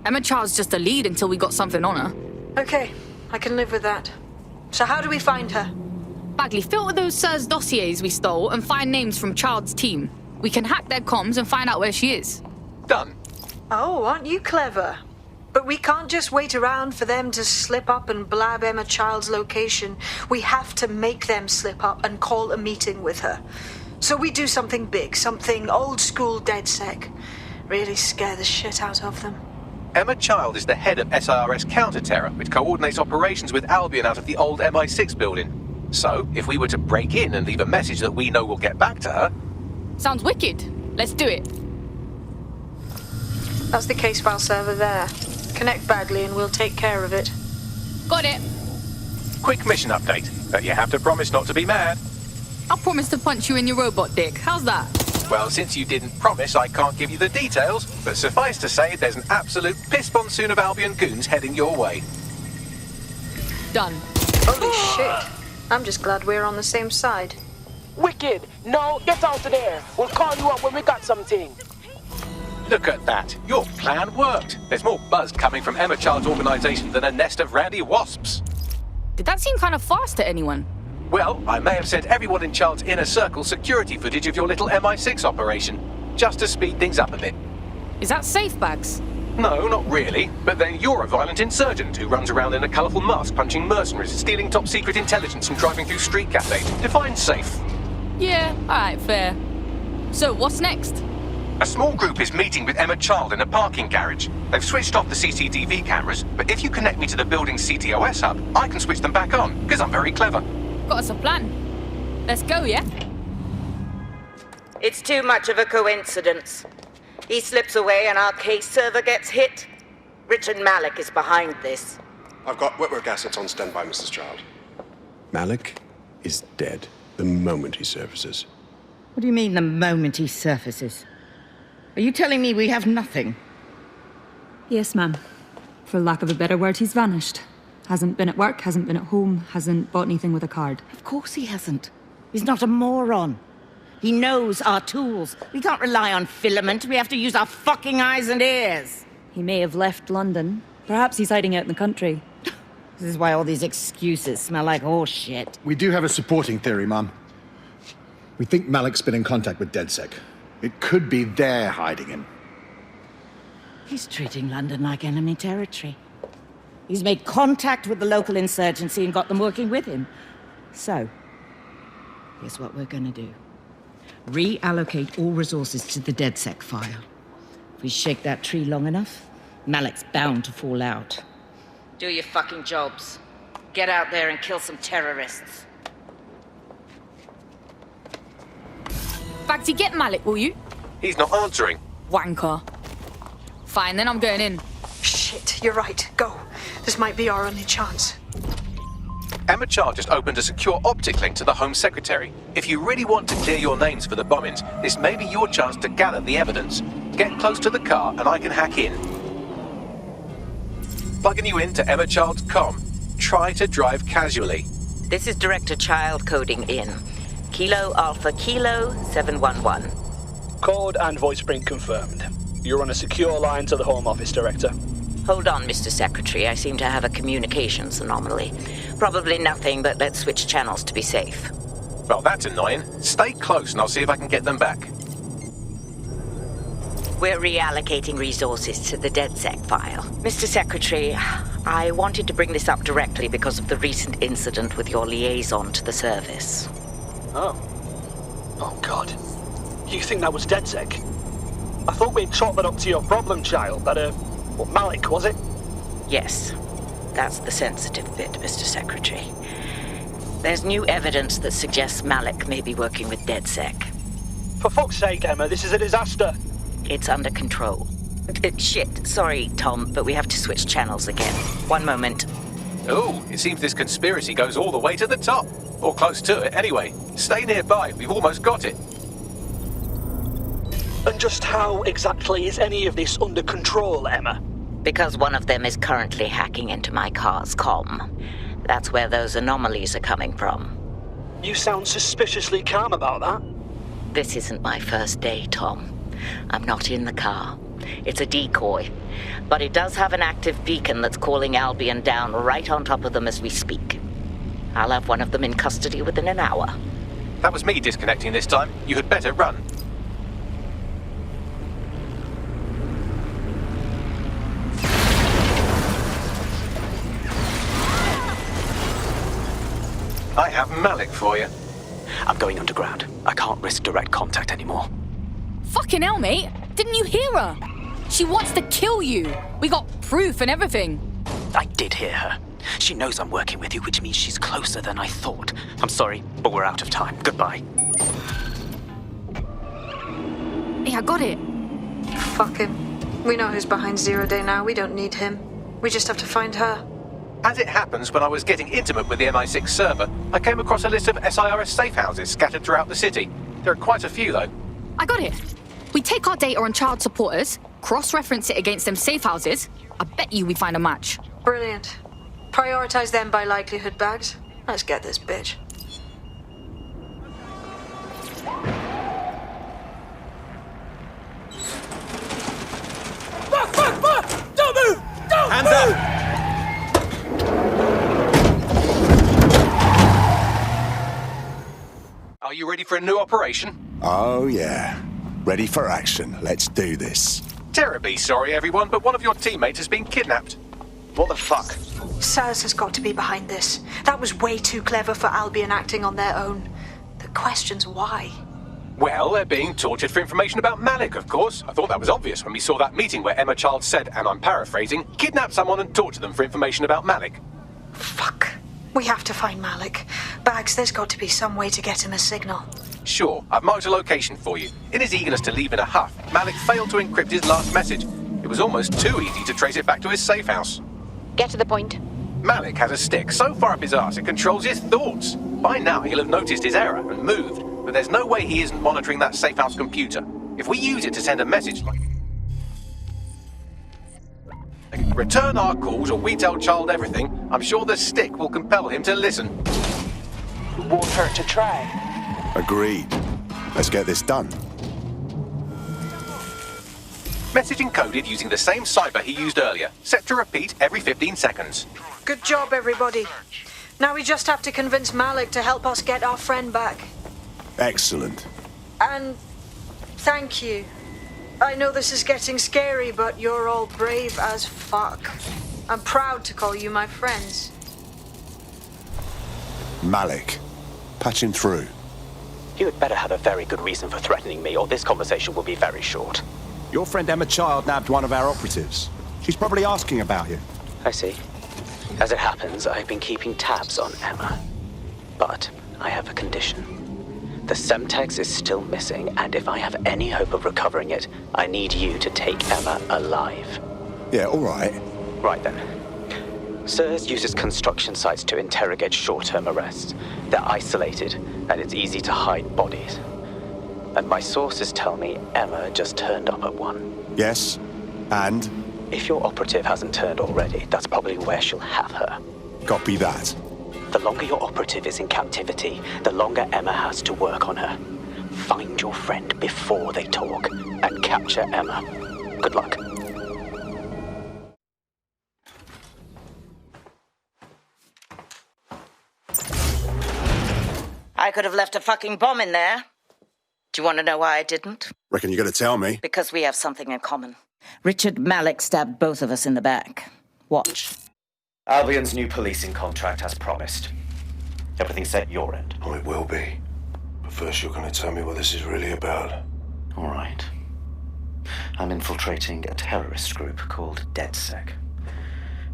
Emma Child's just a lead until we got something on her. Okay, I can live with that. So how do we find her? Bagley, filter those SIRS dossiers we stole and find names from Child's team. We can hack their comms and find out where she is. Done. Oh, aren't you clever? But we can't just wait around for them to slip up and blab Emma Child's location. We have to make them slip up and call a meeting with her. So we do something big, something old-school DedSec. Really scare the shit out of them. Emma Child is the head of SIRS counter-terror, which coordinates operations with Albion out of the old MI6 building. So, if we were to break in and leave a message that we know will get back to her... Sounds wicked. Let's do it. That's the case file server there. Connect Bagley and we'll take care of it. Got it. Quick mission update, but you have to promise not to be mad. I'll promise to punch you in your robot dick. How's that? Well, since you didn't promise, I can't give you the details, but suffice to say there's an absolute piss monsoon of Albion goons heading your way. Done. Holy shit. I'm just glad we're on the same side. Wicked! No, get out of there! We'll call you up when we got something. Look at that. Your plan worked. There's more buzz coming from Emma Child's organization than a nest of randy wasps. Did that seem kind of fast to anyone? Well, I may have sent everyone in Child's inner circle security footage of your little MI6 operation, just to speed things up a bit. Is that safe bags? No, not really. But then you're a violent insurgent who runs around in a colourful mask punching mercenaries, stealing top-secret intelligence and driving through street cafes. Define safe. Yeah, alright, fair. So, what's next? A small group is meeting with Emma Child in a parking garage. They've switched off the CCTV cameras, but if you connect me to the building's CTOS hub, I can switch them back on, because I'm very clever. Got us a plan. Let's go, yeah? It's too much of a coincidence. He slips away and our case server gets hit. Richard Malik is behind this. I've got wetwork assets on standby, Mrs. Child. Malik is dead the moment he surfaces. What do you mean, the moment he surfaces? Are you telling me we have nothing? Yes, ma'am. For lack of a better word, he's vanished. Hasn't been at work, hasn't been at home, hasn't bought anything with a card. Of course he hasn't. He's not a moron. He knows our tools. We can't rely on filament. We have to use our fucking eyes and ears. He may have left London. Perhaps he's hiding out in the country. This is why all these excuses smell like horse shit. We do have a supporting theory, Mum. We think Malik's been in contact with DedSec. It could be they're hiding him. He's treating London like enemy territory. He's made contact with the local insurgency and got them working with him. So, here's what we're gonna do. Reallocate all resources to the DedSec file. If we shake that tree long enough, Malik's bound to fall out. Do your fucking jobs. Get out there and kill some terrorists. Bagsy, get Malik, will you? He's not answering. Wanker. Fine, then I'm going in. Shit, you're right. Go. This might be our only chance. Emma Child just opened a secure optic link to the Home Secretary. If you really want to clear your names for the bombings, this may be your chance to gather the evidence. Get close to the car and I can hack in. Plugging you into Emma Child's comm. Try to drive casually. This is Director Child coding in. Kilo Alpha Kilo 711. Code and voice print confirmed. You're on a secure line to the Home Office, Director. Hold on, Mr. Secretary. I seem to have a communications anomaly. Probably nothing, but let's switch channels to be safe. Well, that's annoying. Stay close and I'll see if I can get them back. We're reallocating resources to the DedSec file. Mr. Secretary, I wanted to bring this up directly because of the recent incident with your liaison to the service. Oh. Oh, God. You think that was DedSec? I thought we'd chalk that up to your problem child, that, Malik, was it? Yes. That's the sensitive bit, Mr. Secretary. There's new evidence that suggests Malik may be working with DedSec. For fuck's sake, Emma, this is a disaster. It's under control. Shit, sorry, Tom, but we have to switch channels again. One moment. Oh, it seems this conspiracy goes all the way to the top. Or close to it, anyway. Stay nearby, we've almost got it. And just how exactly is any of this under control, Emma? Because one of them is currently hacking into my car's comm. That's where those anomalies are coming from. You sound suspiciously calm about that. This isn't my first day, Tom. I'm not in the car. It's a decoy. But it does have an active beacon that's calling Albion down right on top of them as we speak. I'll have one of them in custody within an hour. That was me disconnecting this time. You had better run. I have Malik for you. I'm going underground. I can't risk direct contact anymore. Fucking hell, mate. Didn't you hear her? She wants to kill you. We got proof and everything. I did hear her. She knows I'm working with you, which means she's closer than I thought. I'm sorry, but we're out of time. Goodbye. Hey, I got it. Fuck him. We know who's behind Zero Day now. We don't need him. We just have to find her. As it happens, when I was getting intimate with the MI6 server, I came across a list of SIRS safe houses scattered throughout the city. There are quite a few, though. I got it. We take our data on child supporters, cross-reference it against them safe houses. I bet you we find a match. Brilliant. Prioritize them by likelihood, Bags. Let's get this bitch. Fuck! Don't move! Don't Hands move! up! Are you ready for a new operation? Oh, yeah. Ready for action. Let's do this. Terribly sorry, everyone, but one of your teammates has been kidnapped. What the fuck? SIRS has got to be behind this. That was way too clever for Albion acting on their own. The question's why. Well, they're being tortured for information about Malik, of course. I thought that was obvious when we saw that meeting where Emma Child said, and I'm paraphrasing, kidnap someone and torture them for information about Malik. Fuck. We have to find Malik. Bags, there's got to be some way to get him a signal. Sure, I've marked a location for you. In his eagerness to leave in a huff, Malik failed to encrypt his last message. It was almost too easy to trace it back to his safe house. Get to the point. Malik has a stick so far up his arse it controls his thoughts. By now he'll have noticed his error and moved, but there's no way he isn't monitoring that safe house computer. If we use it to send a message like return our calls or we tell Child everything, I'm sure the stick will compel him to listen. Won't hurt to try. Agreed. Let's get this done. Message encoded using the same cipher he used earlier, set to repeat every 15 seconds. Good job, everybody. Now we just have to convince Malik to help us get our friend back. Excellent. And thank you. I know this is getting scary, but you're all brave as fuck. I'm proud to call you my friends. Malik, patch him through. You had better have a very good reason for threatening me, or this conversation will be very short. Your friend Emma Child nabbed one of our operatives. She's probably asking about you. I see. As it happens, I've been keeping tabs on Emma. But I have a condition. The Semtex is still missing, and if I have any hope of recovering it, I need you to take Emma alive. Yeah, all right. Right then. SIRS uses construction sites to interrogate short-term arrests. They're isolated, and it's easy to hide bodies. And my sources tell me Emma just turned up at one. Yes, and? If your operative hasn't turned already, that's probably where she'll have her. Copy that. The longer your operative is in captivity, the longer Emma has to work on her. Find your friend before they talk, and capture Emma. Good luck. I could have left a fucking bomb in there. Do you want to know why I didn't? Reckon you're gonna tell me? Because we have something in common. Richard Malik stabbed both of us in the back. Watch. Albion's new policing contract has promised. Everything set at your end. Oh, it will be. But first you're gonna tell me what this is really about. All right. I'm infiltrating a terrorist group called DedSec.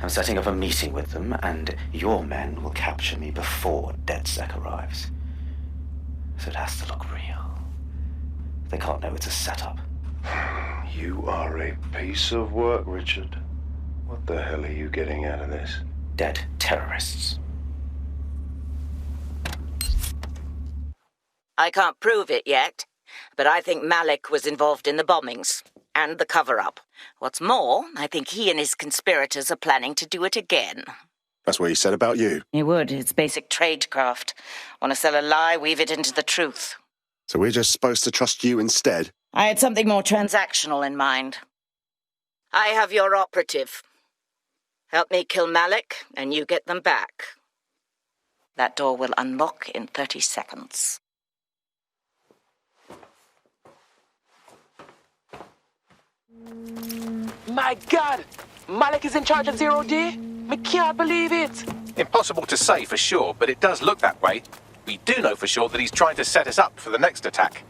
I'm setting up a meeting with them, and your men will capture me before DedSec arrives. So it has to look real. They can't know it's a setup. You are a piece of work, Richard. What the hell are you getting out of this? Dead terrorists. I can't prove it yet, but I think Malik was involved in the bombings and the cover-up. What's more, I think he and his conspirators are planning to do it again. That's what he said about you. He would. It's basic tradecraft. Want to sell a lie, weave it into the truth. So we're just supposed to trust you instead? I had something more transactional in mind. I have your operative. Help me kill Malik, and you get them back. That door will unlock in 30 seconds. My God! Malik is in charge of Zero D? I can't believe it! Impossible to say for sure, but it does look that way. We do know for sure that he's trying to set us up for the next attack.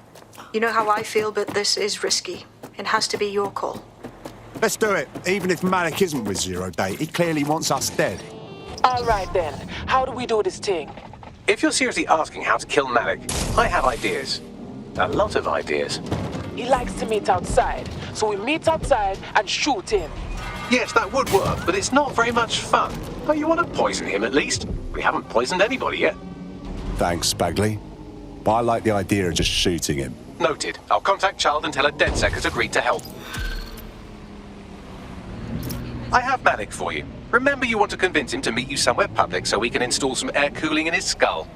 You know how I feel, but this is risky. It has to be your call. Let's do it. Even if Malik isn't with Zero Day, he clearly wants us dead. All right then, how do we do this thing? If you're seriously asking how to kill Malik, I have ideas. A lot of ideas. He likes to meet outside, so we meet outside and shoot him. Yes, that would work, but it's not very much fun. Oh, you want to poison him at least? We haven't poisoned anybody yet. Thanks, Bagley. But I like the idea of just shooting him. Noted. I'll contact Child and tell her DedSec has agreed to help. I have Malik for you. Remember, you want to convince him to meet you somewhere public so we can install some air cooling in his skull.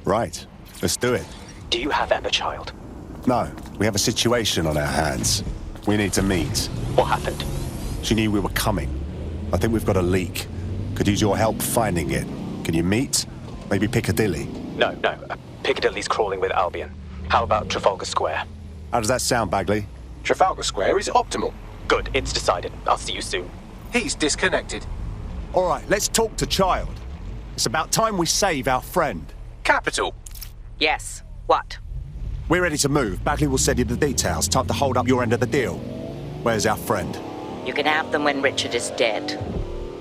Right. Let's do it. Do you have Emma Child? No. We have a situation on our hands. We need to meet. What happened? She knew we were coming. I think we've got a leak. Could use your help finding it. Can you meet? Maybe Piccadilly? No. Piccadilly's crawling with Albion. How about Trafalgar Square? How does that sound, Bagley? Trafalgar Square is optimal. Good, it's decided. I'll see you soon. He's disconnected. All right, let's talk to Child. It's about time we save our friend. Capital. Yes. What? We're ready to move. Bagley will send you the details. Time to hold up your end of the deal. Where's our friend? You can have them when Richard is dead.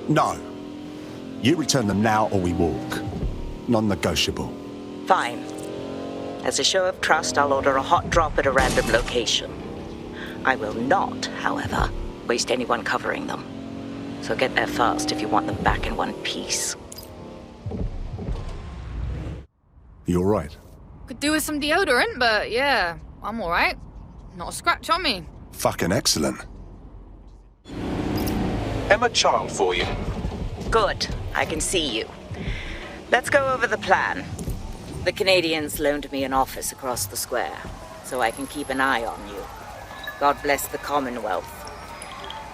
No. You return them now or we walk. Non-negotiable. Fine. As a show of trust, I'll order a hot drop at a random location. I will not, however, waste anyone covering them. So get there fast if you want them back in one piece. You all right? Could do with some deodorant, but yeah, I'm all right. Not a scratch on me. Fucking excellent. Emma Child for you. Good. I can see you. Let's go over the plan. The Canadians loaned me an office across the square, so I can keep an eye on you. God bless the Commonwealth.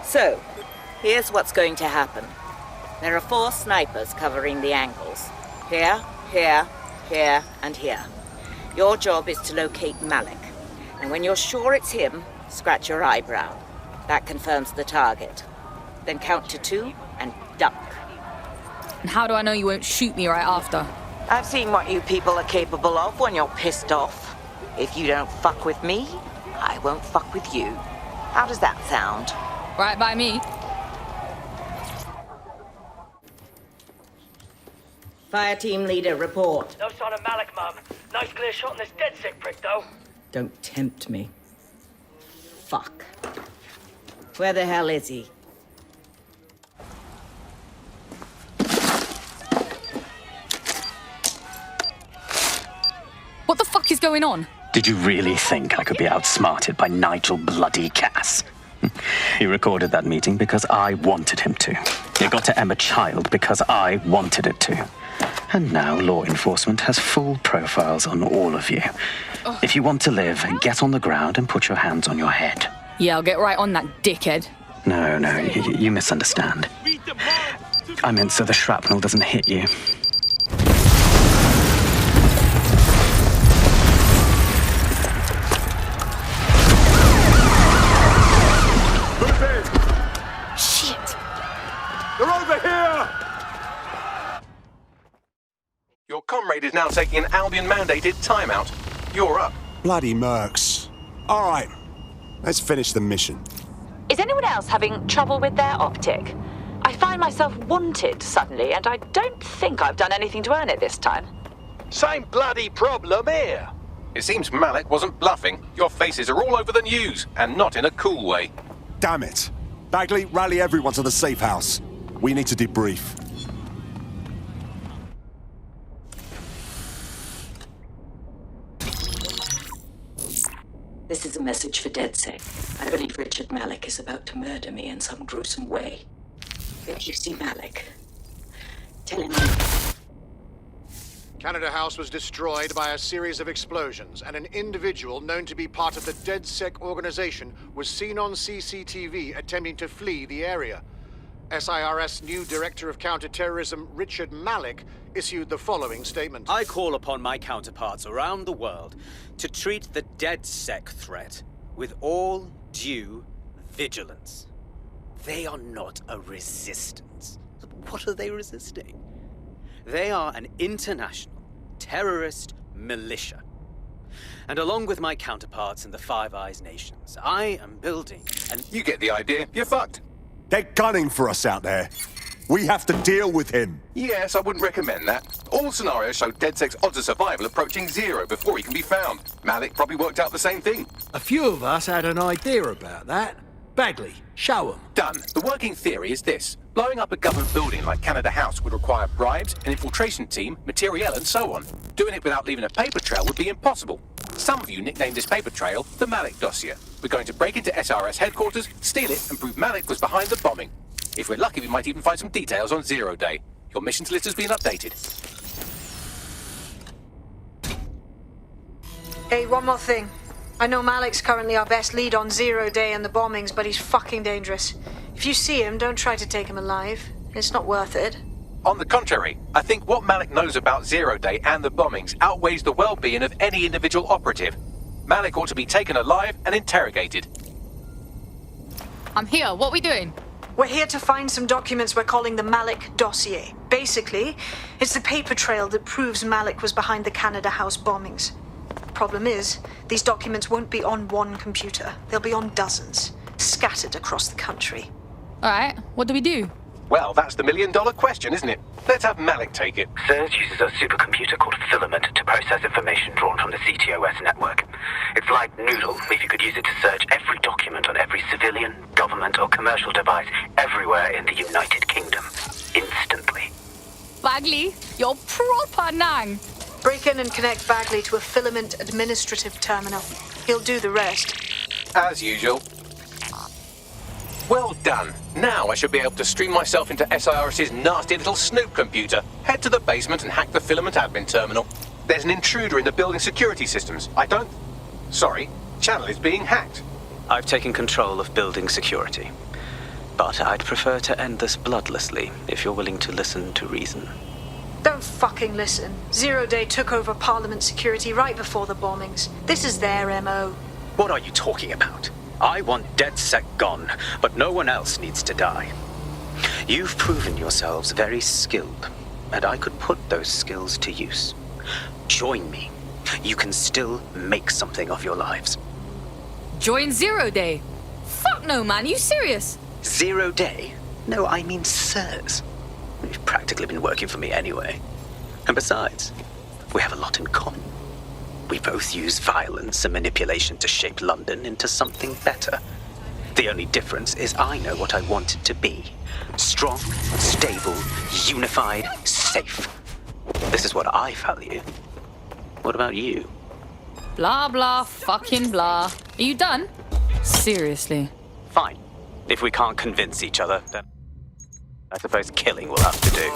So, here's what's going to happen. There are 4 snipers covering the angles. Here, here, here, and here. Your job is to locate Malik. And when you're sure it's him, Scratch your eyebrow. That confirms the target. Then count to 2 and duck. And how do I know you won't shoot me right after? I've seen what you people are capable of when you're pissed off. If you don't fuck with me, I won't fuck with you. How does that sound? Right by me. Fire team leader, report. No sign of Malik, Mum. Nice clear shot on this DedSec prick, though. Don't tempt me. Fuck. Where the hell is he? What the fuck is going on? Did you really think I could be outsmarted by Nigel bloody Cass? He recorded that meeting because I wanted him to. It got to Emma Child because I wanted it to. And now law enforcement has full profiles on all of you. If you want to live, get on the ground and put your hands on your head. Yeah, I'll get right on that dickhead. No, you misunderstand. I meant so the shrapnel doesn't hit you. Shit! They're over here! Your comrade is now taking an Albion-mandated timeout. You're up. Bloody mercs. All right, let's finish the mission. Is anyone else having trouble with their optic? I find myself wanted suddenly, and I don't think I've done anything to earn it this time. Same bloody problem here. It seems Malik wasn't bluffing. Your faces are all over the news, and not in a cool way. Damn it. Bagley, rally everyone to the safe house. We need to debrief. This is a message for DedSec. I believe Richard Malik is about to murder me in some gruesome way. If you see Malik, tell him Canada House was destroyed by a series of explosions, and an individual known to be part of the DedSec organization was seen on CCTV attempting to flee the area. SIRS new Director of Counterterrorism Richard Malik issued the following statement. I call upon my counterparts around the world to treat the DedSec threat with all due vigilance. They are not a resistance. What are they resisting? They are an international terrorist militia. And along with my counterparts in the Five Eyes nations, I am building an... You get the idea. You're fucked. They're gunning for us out there. We have to deal with him. Yes, I wouldn't recommend that. All scenarios show DedSec's odds of survival approaching 0 before he can be found. Malik probably worked out the same thing. A few of us had an idea about that. Bagley, show 'em. Done. The working theory is this. Blowing up a government building like Canada House would require bribes, an infiltration team, materiel, and so on. Doing it without leaving a paper trail would be impossible. Some of you nicknamed this paper trail the Malik dossier. We're going to break into SRS headquarters, steal it, and prove Malik was behind the bombing. If we're lucky, we might even find some details on Zero Day. Your missions list has been updated. Hey, one more thing. I know Malik's currently our best lead on Zero Day and the bombings, but he's fucking dangerous. If you see him, don't try to take him alive. It's not worth it. On the contrary, I think what Malik knows about Zero Day and the bombings outweighs the well-being of any individual operative. Malik ought to be taken alive and interrogated. I'm here. What are we doing? We're here to find some documents we're calling the Malik dossier. Basically, it's the paper trail that proves Malik was behind the Canada House bombings. Problem is, these documents won't be on one computer. They'll be on dozens, scattered across the country. All right, what do we do? Well, that's the million-dollar question, isn't it? Let's have Malik take it. SIRS uses a supercomputer called Filament to process information drawn from the CTOS network. It's like Noodle, if you could use it to search every document on every civilian, government, or commercial device everywhere in the United Kingdom. Instantly. Bagley, you're proper nang. Break in and connect Bagley to a Filament administrative terminal. He'll do the rest. As usual. Well done. Now I should be able to stream myself into SIRS's nasty little snoop computer, head to the basement and hack the Filament admin terminal. There's an intruder in the building security systems. Sorry, channel is being hacked. I've taken control of building security. But I'd prefer to end this bloodlessly, if you're willing to listen to reason. Don't fucking listen. Zero Day took over Parliament security right before the bombings. This is their MO. What are you talking about? I want DedSec gone, but no one else needs to die. You've proven yourselves very skilled, and I could put those skills to use. Join me. You can still make something of your lives. Join Zero Day? Fuck no, man. You serious? 0 day? No, I mean sirs. You've practically been working for me anyway. And besides, we have a lot in common. We both use violence and manipulation to shape London into something better. The only difference is I know what I want it to be. Strong, stable, unified, safe. This is what I value. What about you? Blah, blah, fucking blah. Are you done? Seriously. Fine. If we can't convince each other, then I suppose killing will have to do.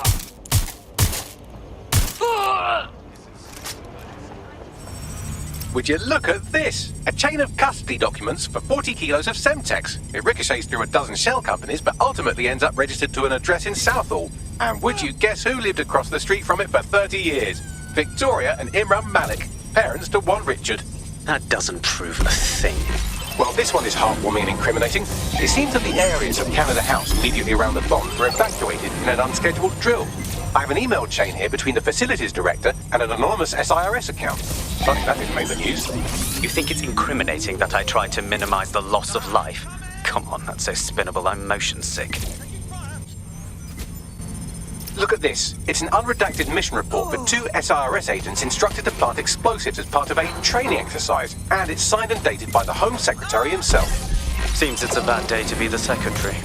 Would you look at this? A chain of custody documents for 40 kilos of Semtex. It ricochets through a dozen shell companies, but ultimately ends up registered to an address in Southall. And would you guess who lived across the street from it for 30 years? Victoria and Imran Malik, parents to one Richard. That doesn't prove a thing. Well, this one is heartwarming and incriminating. It seems that the areas of Canada House immediately around the bomb were evacuated in an unscheduled drill. I have an email chain here between the facilities director and an anonymous SIRS account. Funny that didn't make the news. You think it's incriminating that I tried to minimize the loss of life? Come on, that's so spinnable, I'm motion sick. Look at this. It's an unredacted mission report for 2 SIRS agents instructed to plant explosives as part of a training exercise, and it's signed and dated by the Home Secretary himself. Seems it's a bad day to be the secretary.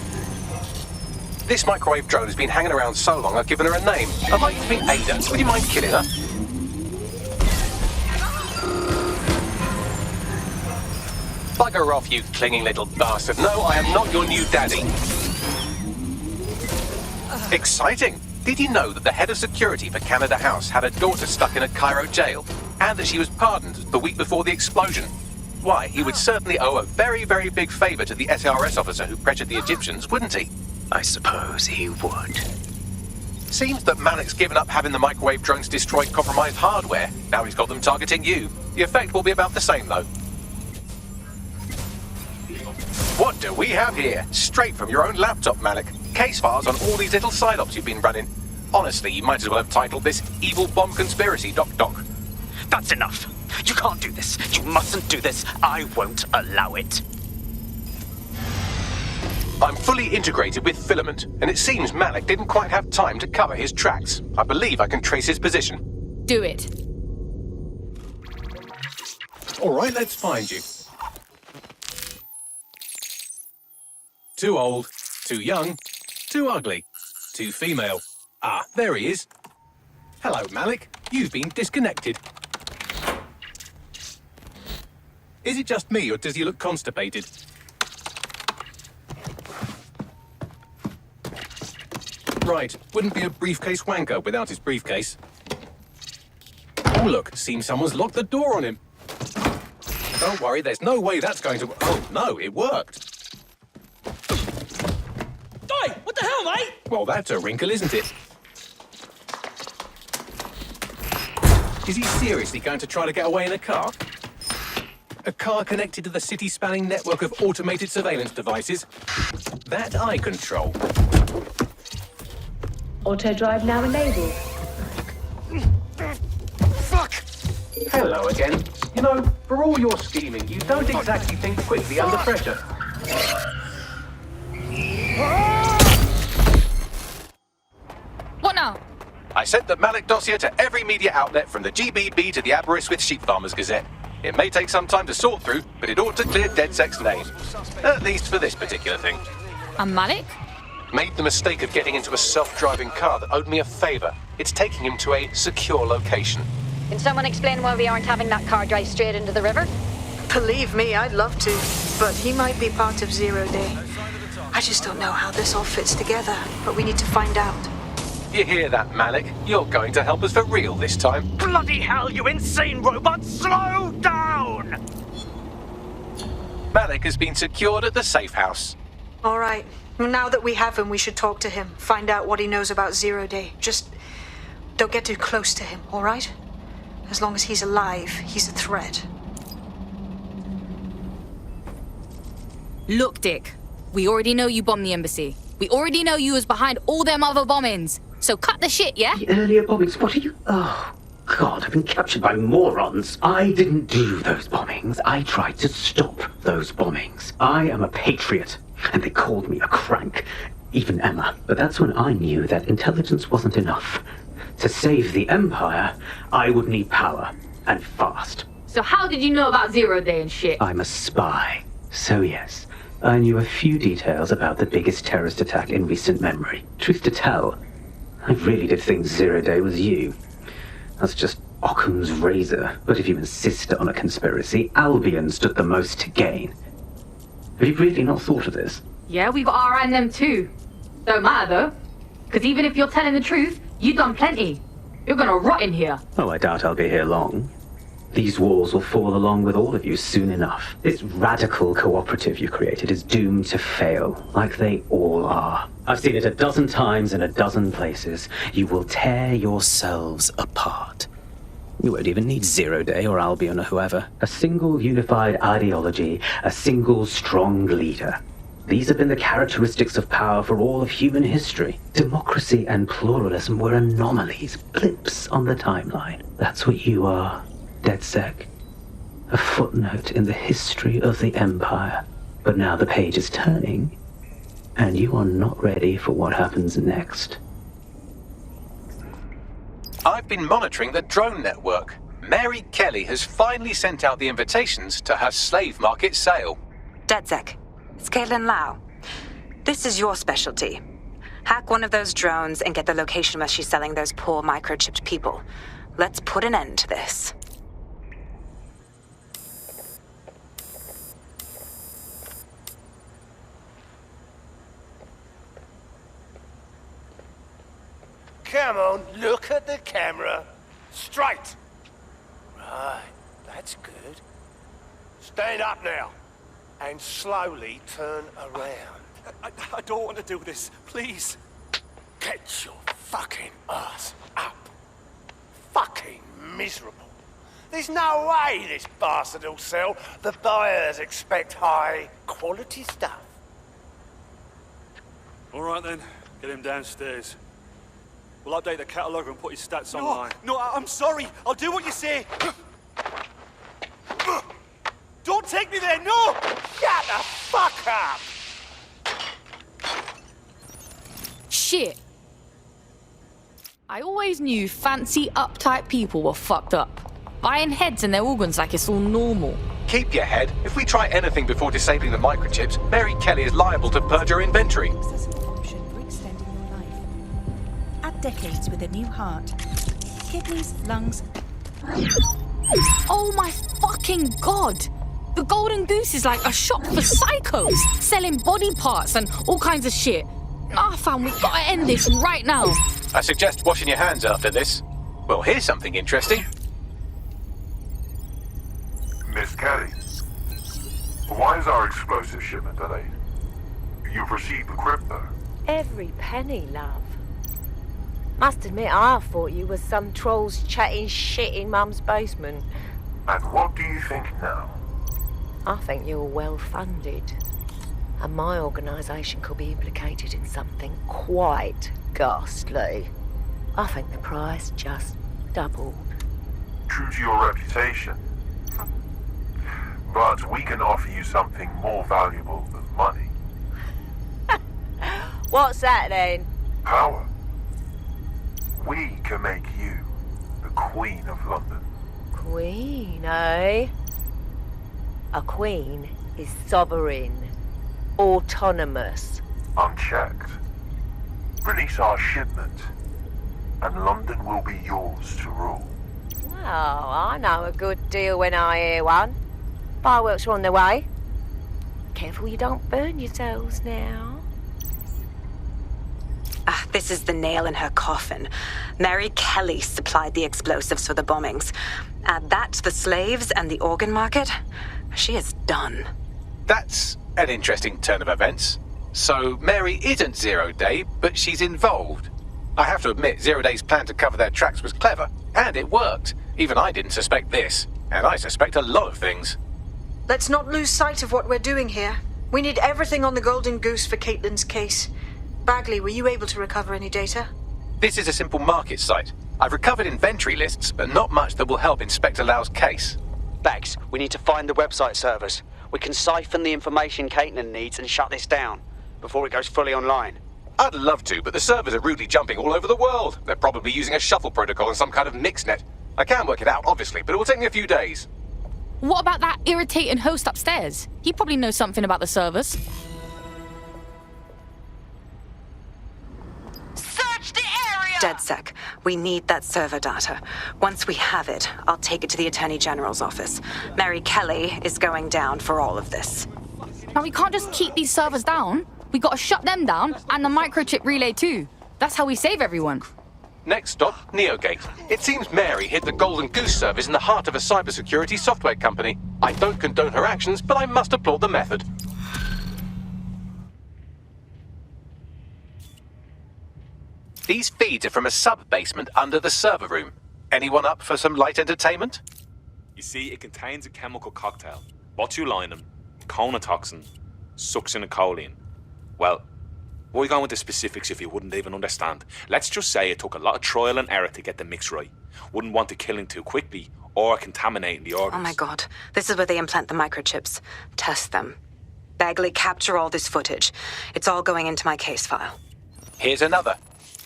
This microwave drone has been hanging around so long I've given her a name. I'd like you to meet Ada. Would you mind killing her? Bugger off, you clinging little bastard. No, I am not your new daddy. Exciting! Did you know that the head of security for Canada House had a daughter stuck in a Cairo jail, and that she was pardoned the week before the explosion? Why, he would certainly owe a very, very big favour to the SRS officer who pressured the Egyptians, wouldn't he? I suppose he would. Seems that Malik's given up having the microwave drones destroy compromised hardware. Now he's got them targeting you. The effect will be about the same, though. What do we have here? Straight from your own laptop, Malik. Case files on all these little side ops you've been running. Honestly, you might as well have titled this Evil Bomb Conspiracy, Doc. That's enough. You can't do this. You mustn't do this. I won't allow it. I'm fully integrated with Filament, and it seems Malik didn't quite have time to cover his tracks. I believe I can trace his position. Do it. All right, let's find you. Too old, too young, too ugly, too female. Ah, there he is. Hello, Malik. You've been disconnected. Is it just me, or does he look constipated? Right, wouldn't be a briefcase wanker without his briefcase. Oh, look, seems someone's locked the door on him. Don't worry, there's no way that's going to... Oh, no, it worked. What the hell, mate? Well, that's a wrinkle, isn't it? Is he seriously going to try to get away in a car? A car connected to the city-spanning network of automated surveillance devices? That I control. Auto drive now enabled. Fuck! Hello again. You know, for all your scheming, you don't exactly think quickly under pressure. What now? I sent the Malik dossier to every media outlet from the GBB to the Aberystwyth Sheep Farmers Gazette. It may take some time to sort through, but it ought to clear DedSec's name. At least for this particular thing. And Malik? Made the mistake of getting into a self-driving car that owed me a favour. It's taking him to a secure location. Can someone explain why we aren't having that car drive straight into the river? Believe me, I'd love to, but he might be part of 0 Day. I just don't know how this all fits together, but we need to find out. You hear that, Malik? You're going to help us for real this time. Bloody hell, you insane robot! Slow down! Malik has been secured at the safe house. All right. Now that we have him, we should talk to him. Find out what he knows about 0 Day. Just don't get too close to him, all right? As long as he's alive, he's a threat. Look, Dick. We already know you bombed the embassy. We already know you was behind all them other bombings. So cut the shit, yeah? The earlier bombings, what are you... Oh, God, I've been captured by morons. I didn't do those bombings. I tried to stop those bombings. I am a patriot, and they called me a crank. Even Emma. But that's when I knew that intelligence wasn't enough. To save the Empire, I would need power, and fast. So how did you know about Zero Day and shit? I'm a spy. So yes, I knew a few details about the biggest terrorist attack in recent memory. Truth to tell, I really did think Zero Day was you. That's just Occam's razor. But if you insist on a conspiracy, Albion stood the most to gain. Have you really not thought of this? Yeah, we've got our and them too. Don't matter though. Because even if you're telling the truth, you've done plenty. You're gonna rot in here. Oh, I doubt I'll be here long. These walls will fall along with all of you soon enough. This radical cooperative you created is doomed to fail, like they all are. I've seen it a dozen times in a dozen places. You will tear yourselves apart. You won't even need Zero Day or Albion or whoever. A single unified ideology, a single strong leader. These have been the characteristics of power for all of human history. Democracy and pluralism were anomalies, blips on the timeline. That's what you are. DedSec, a footnote in the history of the Empire. But now the page is turning, and you are not ready for what happens next. I've been monitoring the drone network. Mary Kelly has finally sent out the invitations to her slave market sale. DedSec, it's Caitlin Lau. This is your specialty. Hack one of those drones and get the location where she's selling those poor microchipped people. Let's put an end to this. Come on, look at the camera. Straight. Right, that's good. Stand up now. And slowly turn around. I don't want to do this. Please. Get your fucking ass up. Fucking miserable. There's no way this bastard will sell. The buyers expect high quality stuff. All right then, get him downstairs. We'll update the catalogue and put his stats online. No, I'm sorry. I'll do what you say. Don't take me there, no! Shut the fuck up! Shit. I always knew fancy, uptight people were fucked up. Buying heads and their organs like it's all normal. Keep your head. If we try anything before disabling the microchips, Mary Kelly is liable to purge her inventory. Add decades with a new heart. Kidneys, lungs... Oh my fucking god! The Golden Goose is like a shop for psychos, selling body parts and all kinds of shit. Fam, we've got to end this right now. I suggest washing your hands after this. Well, here's something interesting. Miss Kelly, why is our explosive shipment delayed? You've received the crypto. Every penny, love. Must admit, I thought you was some trolls chatting shit in Mum's basement. And what do you think now? I think you're well funded. And my organisation could be implicated in something quite ghastly. I think the price just doubled. True to your reputation. But we can offer you something more valuable than money. What's that then? Power. We can make you the Queen of London. Queen, eh? A queen is sovereign, autonomous. Unchecked. Release our shipment, and London will be yours to rule. Well, I know a good deal when I hear one. Fireworks are on their way. Careful you don't burn yourselves now. This is the nail in her coffin. Mary Kelly supplied the explosives for the bombings. Add that to the slaves and the organ market, she is done. That's an interesting turn of events. So Mary isn't Zero Day, but she's involved. I have to admit, Zero Day's plan to cover their tracks was clever, and it worked. Even I didn't suspect this, and I suspect a lot of things. Let's not lose sight of what we're doing here. We need everything on the Golden Goose for Caitlin's case. Bagley, were you able to recover any data? This is a simple market site. I've recovered inventory lists, but not much that will help Inspector Lau's case. Bags, we need to find the website servers. We can siphon the information Caitlin needs and shut this down before it goes fully online. I'd love to, but the servers are rudely jumping all over the world. They're probably using a shuffle protocol and some kind of mixnet. I can work it out, obviously, but it will take me a few days. What about that irritating host upstairs? He probably knows something about the servers. Search the area! DedSec, we need that server data. Once we have it, I'll take it to the Attorney General's office. Mary Kelly is going down for all of this. Now, we can't just keep these servers down. We gotta shut them down, and the microchip relay too. That's how we save everyone. Next stop, Neogate. It seems Mary hid the Golden Goose service in the heart of a cybersecurity software company. I don't condone her actions, but I must applaud the method. These feeds are from a sub-basement under the server room. Anyone up for some light entertainment? You see, it contains a chemical cocktail. Botulinum, conotoxin, succinylcholine. Well, why going into specifics if you wouldn't even understand? Let's just say it took a lot of trial and error to get the mix right. Wouldn't want to kill him too quickly or contaminating the organs. Oh my god, this is where they implant the microchips. Test them. Bagley, capture all this footage. It's all going into my case file. Here's another.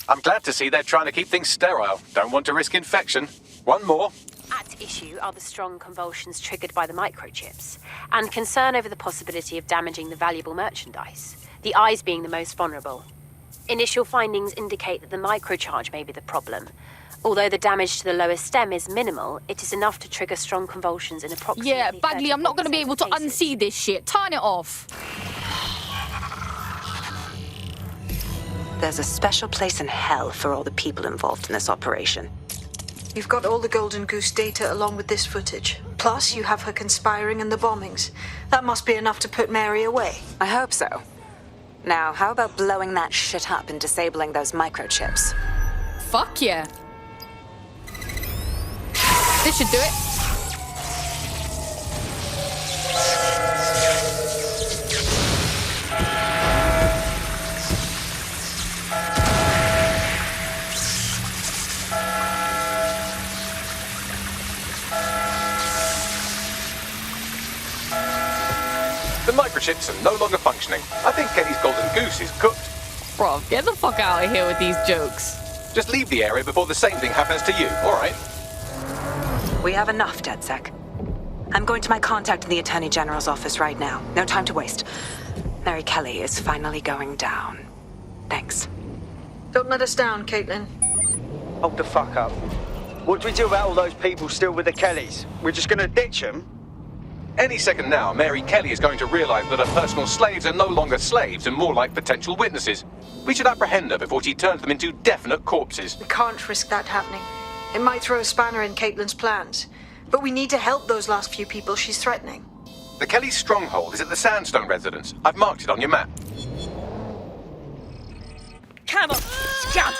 I'm glad to see they're trying to keep things sterile. Don't want to risk infection. One more. At issue are the strong convulsions triggered by the microchips, and concern over the possibility of damaging the valuable merchandise, the eyes being the most vulnerable. Initial findings indicate that the microcharge may be the problem. Although the damage to the lower stem is minimal, it is enough to trigger strong convulsions in approximately... Yeah, Bagley, I'm not going to be able to unsee this shit. Turn it off. There's a special place in hell for all the people involved in this operation. You've got all the Golden Goose data along with this footage. Plus, you have her conspiring and the bombings. That must be enough to put Mary away. I hope so. Now, how about blowing that shit up and disabling those microchips? Fuck yeah. This should do it. The microchips are no longer functioning. I think Kenny's Golden Goose is cooked. Bro, get the fuck out of here with these jokes. Just leave the area before the same thing happens to you, all right? We have enough, DedSec. I'm going to my contact in the Attorney General's office right now. No time to waste. Mary Kelly is finally going down. Thanks. Don't let us down, Caitlin. Hold the fuck up. What do we do about all those people still with the Kellys? We're just gonna ditch them? Any second now, Mary Kelly is going to realize that her personal slaves are no longer slaves and more like potential witnesses. We should apprehend her before she turns them into definite corpses. We can't risk that happening. It might throw a spanner in Caitlin's plans. But we need to help those last few people she's threatening. The Kelly stronghold is at the Sandstone residence. I've marked it on your map. Come on, scum!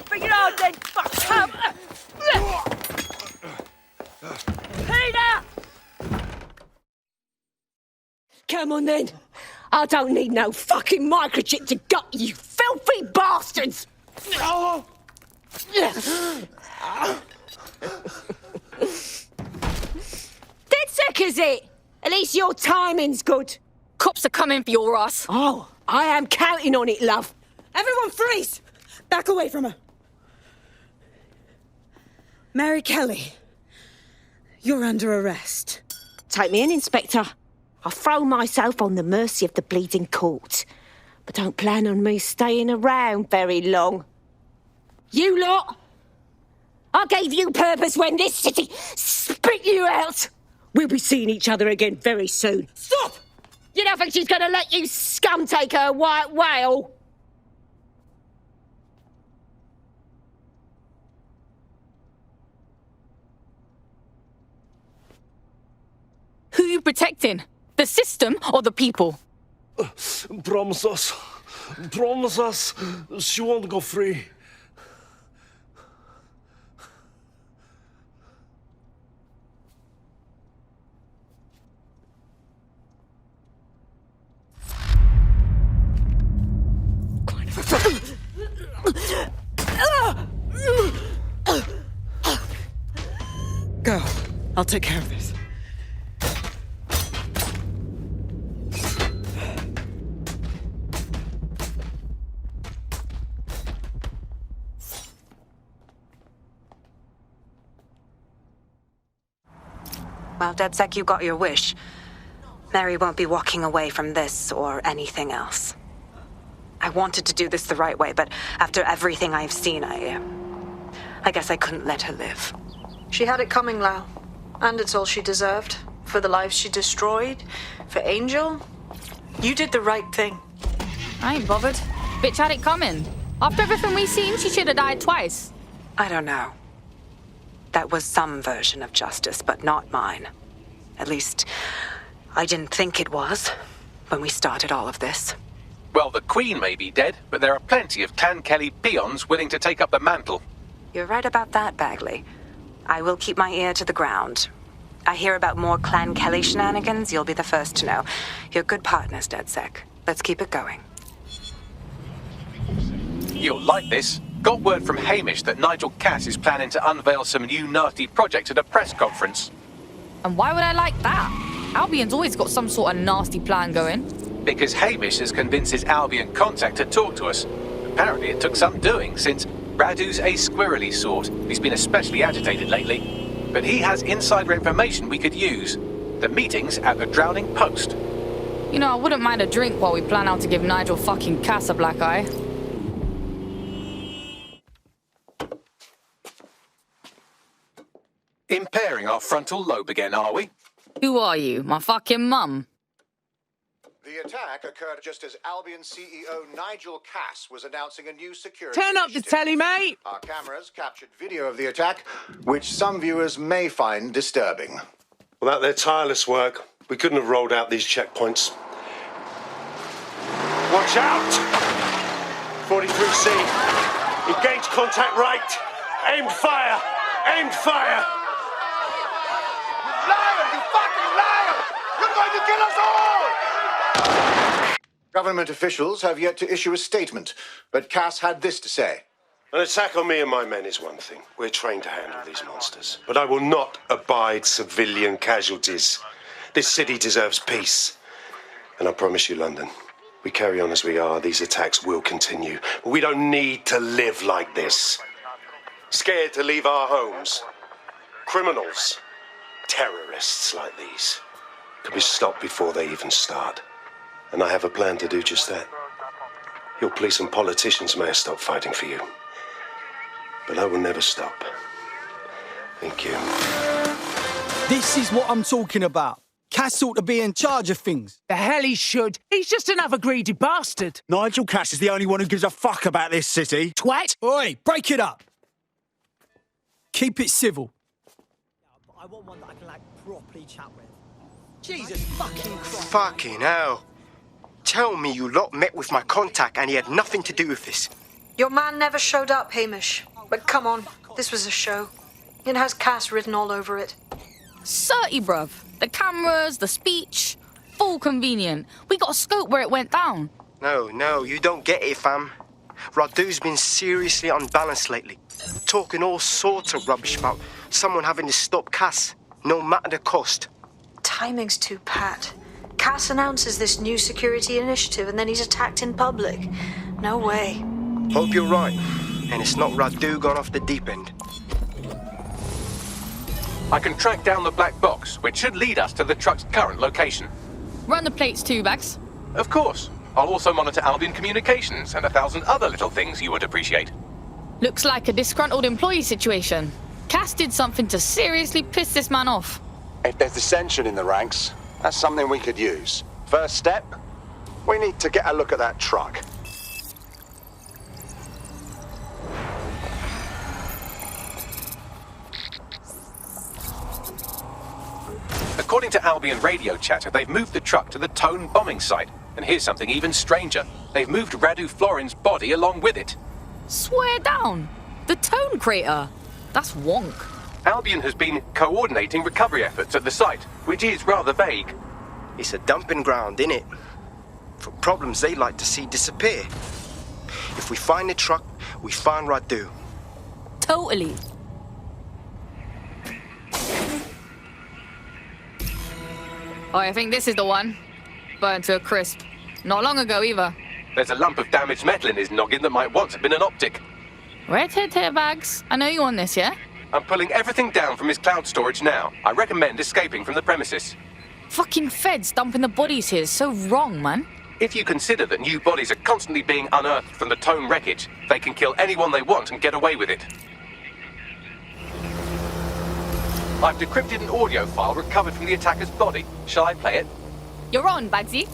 Bring it on then, fuck! Come! Peter! Come on then. I don't need no fucking microchip to gut you filthy bastards! DedSec is it? At least your timing's good. Cops are coming for your ass. Oh, I am counting on it, love. Everyone freeze! Back away from her. Mary Kelly, you're under arrest. Take me in, Inspector. I'll throw myself on the mercy of the bleeding court. But don't plan on me staying around very long. You lot! I gave you purpose when this city spit you out! We'll be seeing each other again very soon. Stop! You don't think she's gonna let you scum take her white whale? Who are you protecting? The system or the people? Promise us. Promise us she won't go free. Go. I'll take care of this. Well, DedSec, you got your wish. Mary won't be walking away from this or anything else. I wanted to do this the right way, but after everything I've seen, I guess I couldn't let her live. She had it coming, Lau. And it's all she deserved. For the lives she destroyed, for Angel. You did the right thing. I ain't bothered. Bitch had it coming. After everything we seen, she should have died twice. I don't know. That was some version of justice, but not mine. At least, I didn't think it was when we started all of this. Well, the Queen may be dead, but there are plenty of Clan Kelly peons willing to take up the mantle. You're right about that, Bagley. I will keep my ear to the ground. I hear about more Clan Kelly shenanigans, you'll be the first to know. You're good partners, DedSec. Let's keep it going. You'll like this. Got word from Hamish that Nigel Cass is planning to unveil some new nasty project at a press conference. And why would I like that? Albion's always got some sort of nasty plan going. Because Hamish has convinced his Albion contact to talk to us. Apparently it took some doing, since Radu's a squirrely sort. He's been especially agitated lately. But he has insider information we could use. The meeting's at the Drowning Post. You know, I wouldn't mind a drink while we plan out to give Nigel fucking Cass a black eye. Impairing our frontal lobe again, are we? Who are you? My fucking mum? The attack occurred just as Albion CEO Nigel Cass was announcing a new security Turn up the telly, mate! Our cameras captured video of the attack, which some viewers may find disturbing. Without their tireless work, we couldn't have rolled out these checkpoints. Watch out! 43C. Engage contact right. Aimed fire! Aimed fire! Liar! You fucking liar! You're going to kill us all! Government officials have yet to issue a statement, but Cass had this to say. An attack on me and my men is one thing. We're trained to handle these monsters. But I will not abide civilian casualties. This city deserves peace. And I promise you, London, we carry on as we are, these attacks will continue. But we don't need to live like this. Scared to leave our homes. Criminals, terrorists like these, can be stopped before they even start. And I have a plan to do just that. Your police and politicians may have stopped fighting for you. But I will never stop. Thank you. This is what I'm talking about. Cass ought to be in charge of things. The hell he should. He's just another greedy bastard. Nigel Cass is the only one who gives a fuck about this city. Twat! Oi, break it up. Keep it civil. I want one that I can, properly chat with. Jesus fucking Christ. Fucking hell. Tell me you lot met with my contact and he had nothing to do with this. Your man never showed up, Hamish. But come on, this was a show. It has Cass written all over it. Certy, bruv. The cameras, the speech, full convenient. We got a scope where it went down. No, you don't get it, fam. Radu's been seriously unbalanced lately. Talking all sorts of rubbish about someone having to stop Cass, no matter the cost. Timing's too pat. Cass announces this new security initiative and then he's attacked in public. No way. Hope you're right, and it's not Radu gone off the deep end. I can track down the black box, which should lead us to the truck's current location. Run the plates too, Bags. Of course. I'll also monitor Albion communications and 1,000 other little things you would appreciate. Looks like a disgruntled employee situation. Cass did something to seriously piss this man off. If there's dissension in the ranks, that's something we could use. First step, we need to get a look at that truck. According to Albion radio chatter, they've moved the truck to the Tone bombing site. And here's something even stranger. They've moved Radu Florin's body along with it. Swear down. The Tone crater. That's wonk. Albion has been coordinating recovery efforts at the site, which is rather vague. It's a dumping ground, innit? For problems they like to see disappear. If we find the truck, we find Radu. Totally. Oh, I think this is the one. Burned to a crisp. Not long ago, either. There's a lump of damaged metal in his noggin that might once have been an optic. Red hair bags. I know you on this, yeah? I'm pulling everything down from his cloud storage now. I recommend escaping from the premises. Fucking feds dumping the bodies here is so wrong, man. If you consider that new bodies are constantly being unearthed from the Tone wreckage, they can kill anyone they want and get away with it. I've decrypted an audio file recovered from the attacker's body. Shall I play it? You're on, Bagsy.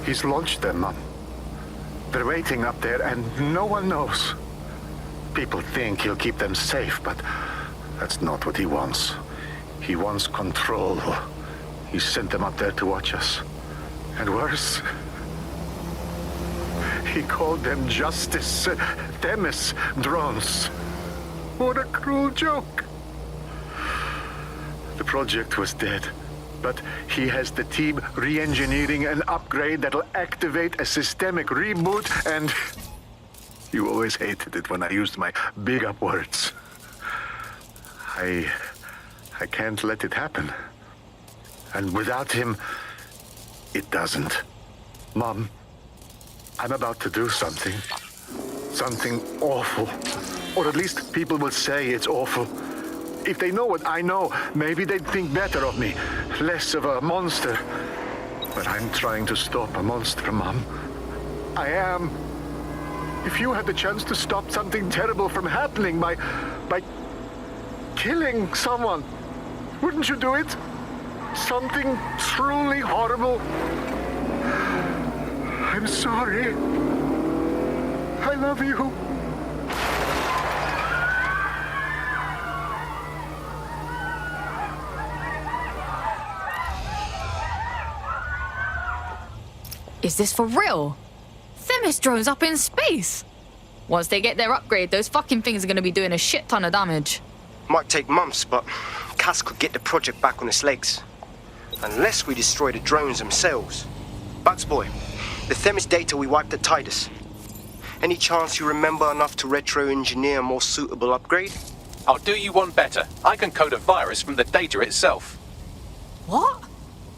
He's launched them, Mum. They're waiting up there and no one knows. People think he'll keep them safe, but that's not what he wants. He wants control. He sent them up there to watch us. And worse, he called them Justice Themis drones. What a cruel joke. The project was dead, but he has the team re-engineering an upgrade that'll activate a systemic reboot, and you always hated it when I used my big up words. I can't let it happen. And without him, it doesn't. Mom, I'm about to do something. Something awful. Or at least people will say it's awful. If they know what I know, maybe they'd think better of me. Less of a monster. But I'm trying to stop a monster, Mom. I am. If you had the chance to stop something terrible from happening by killing someone, wouldn't you do it? Something truly horrible. I'm sorry. I love you. Is this for real? Themis drones up in space! Once they get their upgrade, those fucking things are gonna be doing a shit ton of damage. Might take months, but Cass could get the project back on its legs. Unless we destroy the drones themselves. Bugs boy, the Themis data we wiped at Titus. Any chance you remember enough to retro-engineer a more suitable upgrade? I'll do you one better. I can code a virus from the data itself. What?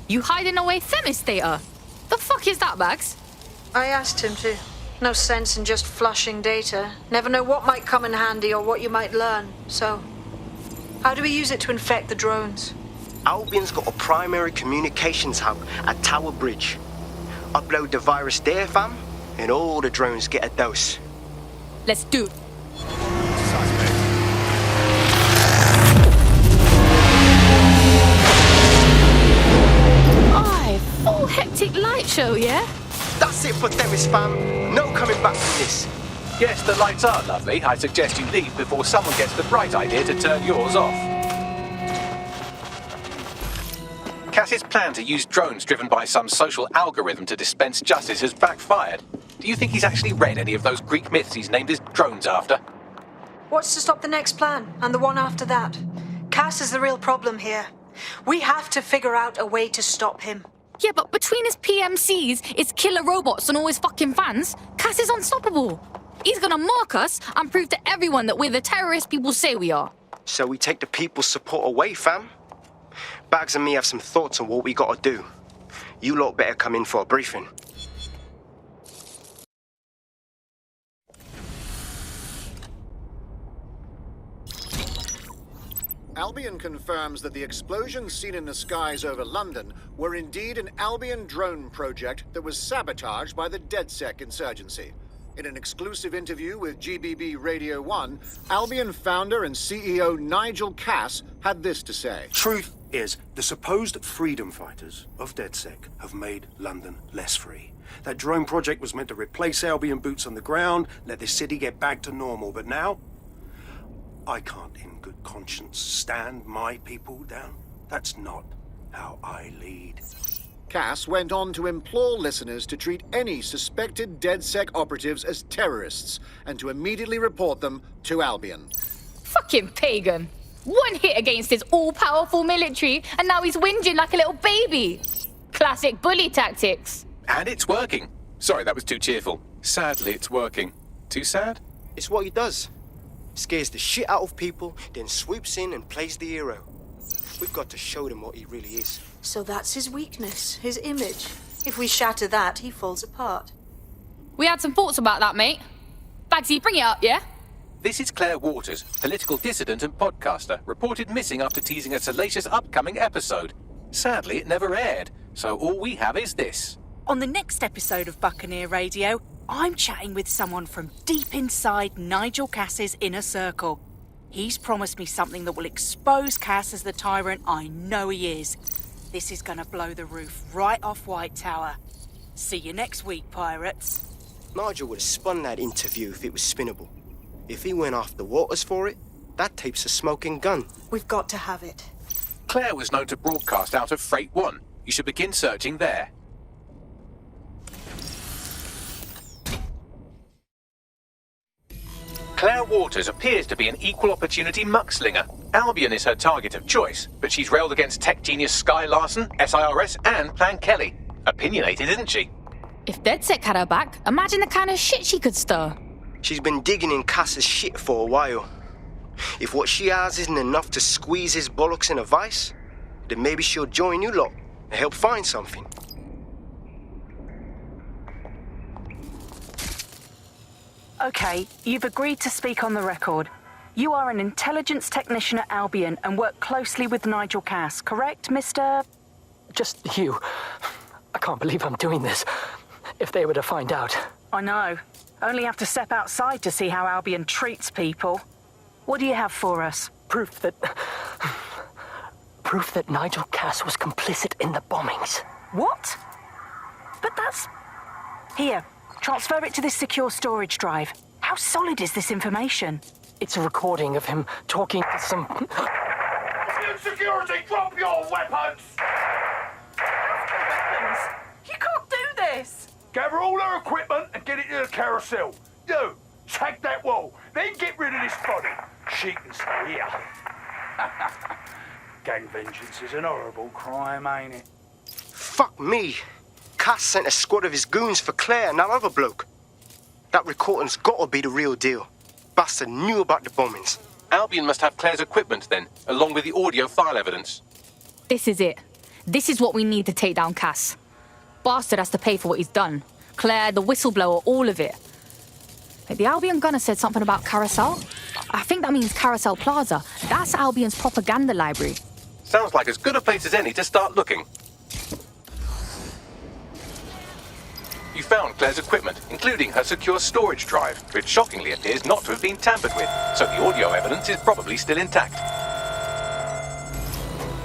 You hiding away Themis data? The fuck is that, Bags? I asked him to. No sense in just flushing data. Never know what might come in handy or what you might learn. So, how do we use it to infect the drones? Albion's got a primary communications hub at Tower Bridge. Upload the virus there, fam, and all the drones get a dose. Let's do it. Aye, full hectic light show, yeah? That's it for Themis, fam. No coming back from this. Yes, the lights are lovely. I suggest you leave before someone gets the bright idea to turn yours off. Cass's plan to use drones driven by some social algorithm to dispense justice has backfired. Do you think he's actually read any of those Greek myths he's named his drones after? What's to stop the next plan, and the one after that? Cass is the real problem here. We have to figure out a way to stop him. Yeah, but between his PMCs, his killer robots, and all his fucking fans, Cass is unstoppable. He's gonna mark us and prove to everyone that we're the terrorist people say we are. So we take the people's support away, fam? Bags and me have some thoughts on what we gotta do. You lot better come in for a briefing. Albion confirms that the explosions seen in the skies over London were indeed an Albion drone project that was sabotaged by the DedSec insurgency. In an exclusive interview with GBB Radio 1, Albion founder and CEO Nigel Cass had this to say. Truth is, the supposed freedom fighters of DedSec have made London less free. That drone project was meant to replace Albion boots on the ground, let the city get back to normal, but now I can't in good conscience stand my people down. That's not how I lead. Cass went on to implore listeners to treat any suspected DedSec operatives as terrorists and to immediately report them to Albion. Fucking pagan. One hit against his all-powerful military, and now he's whinging like a little baby. Classic bully tactics. And it's working. Sorry, that was too cheerful. Sadly, it's working. Too sad? It's what he does. Scares the shit out of people, then swoops in and plays the hero. We've got to show them what he really is. So that's his weakness, his image. If we shatter that, he falls apart. We had some thoughts about that, mate. Bagsy, bring it up, yeah? This is Claire Waters, political dissident and podcaster, reported missing after teasing a salacious upcoming episode. Sadly, it never aired, so all we have is this. On the next episode of Buccaneer Radio, I'm chatting with someone from deep inside Nigel Cass's inner circle. He's promised me something that will expose Cass as the tyrant I know he is. This is gonna blow the roof right off White Tower. See you next week, pirates. Nigel would have spun that interview if it was spinnable. If he went after Waters for it, that tape's a smoking gun. We've got to have it. Claire was known to broadcast out of Freight 1. You should begin searching there. Claire Waters appears to be an equal opportunity muckslinger. Albion is her target of choice, but she's railed against tech genius Sky Larson, SIRS, and Plan Kelly. Opinionated, isn't she? If DedSec had her back, imagine the kind of shit she could stir. She's been digging in Cass's shit for a while. If what she has isn't enough to squeeze his bollocks in a vice, then maybe she'll join you lot and help find something. Okay, you've agreed to speak on the record. You are an intelligence technician at Albion and work closely with Nigel Cass, correct, Mr...? Just you. I can't believe I'm doing this. If they were to find out. I know. Only have to step outside to see how Albion treats people. What do you have for us? Proof that Nigel Cass was complicit in the bombings. What? But that's... Here, transfer it to this secure storage drive. How solid is this information? It's a recording of him talking to some... Security, drop your weapons! You can't do this! Gather all her equipment and get it to the carousel. You, tag that wall, then get rid of this body. She can stay here. Gang vengeance is an horrible crime, ain't it? Fuck me. Cass sent a squad of his goons for Claire and that other bloke. That recording's gotta be the real deal. Bastard knew about the bombings. Albion must have Claire's equipment then, along with the audio file evidence. This is it. This is what we need to take down Cass. Bastard has to pay for what he's done. Claire, the whistleblower, all of it. Like, the Albion gunner said something about Carousel. I think that means Carousel Plaza. That's Albion's propaganda library. Sounds like as good a place as any to start looking. You found Claire's equipment, including her secure storage drive, which shockingly appears not to have been tampered with, so the audio evidence is probably still intact.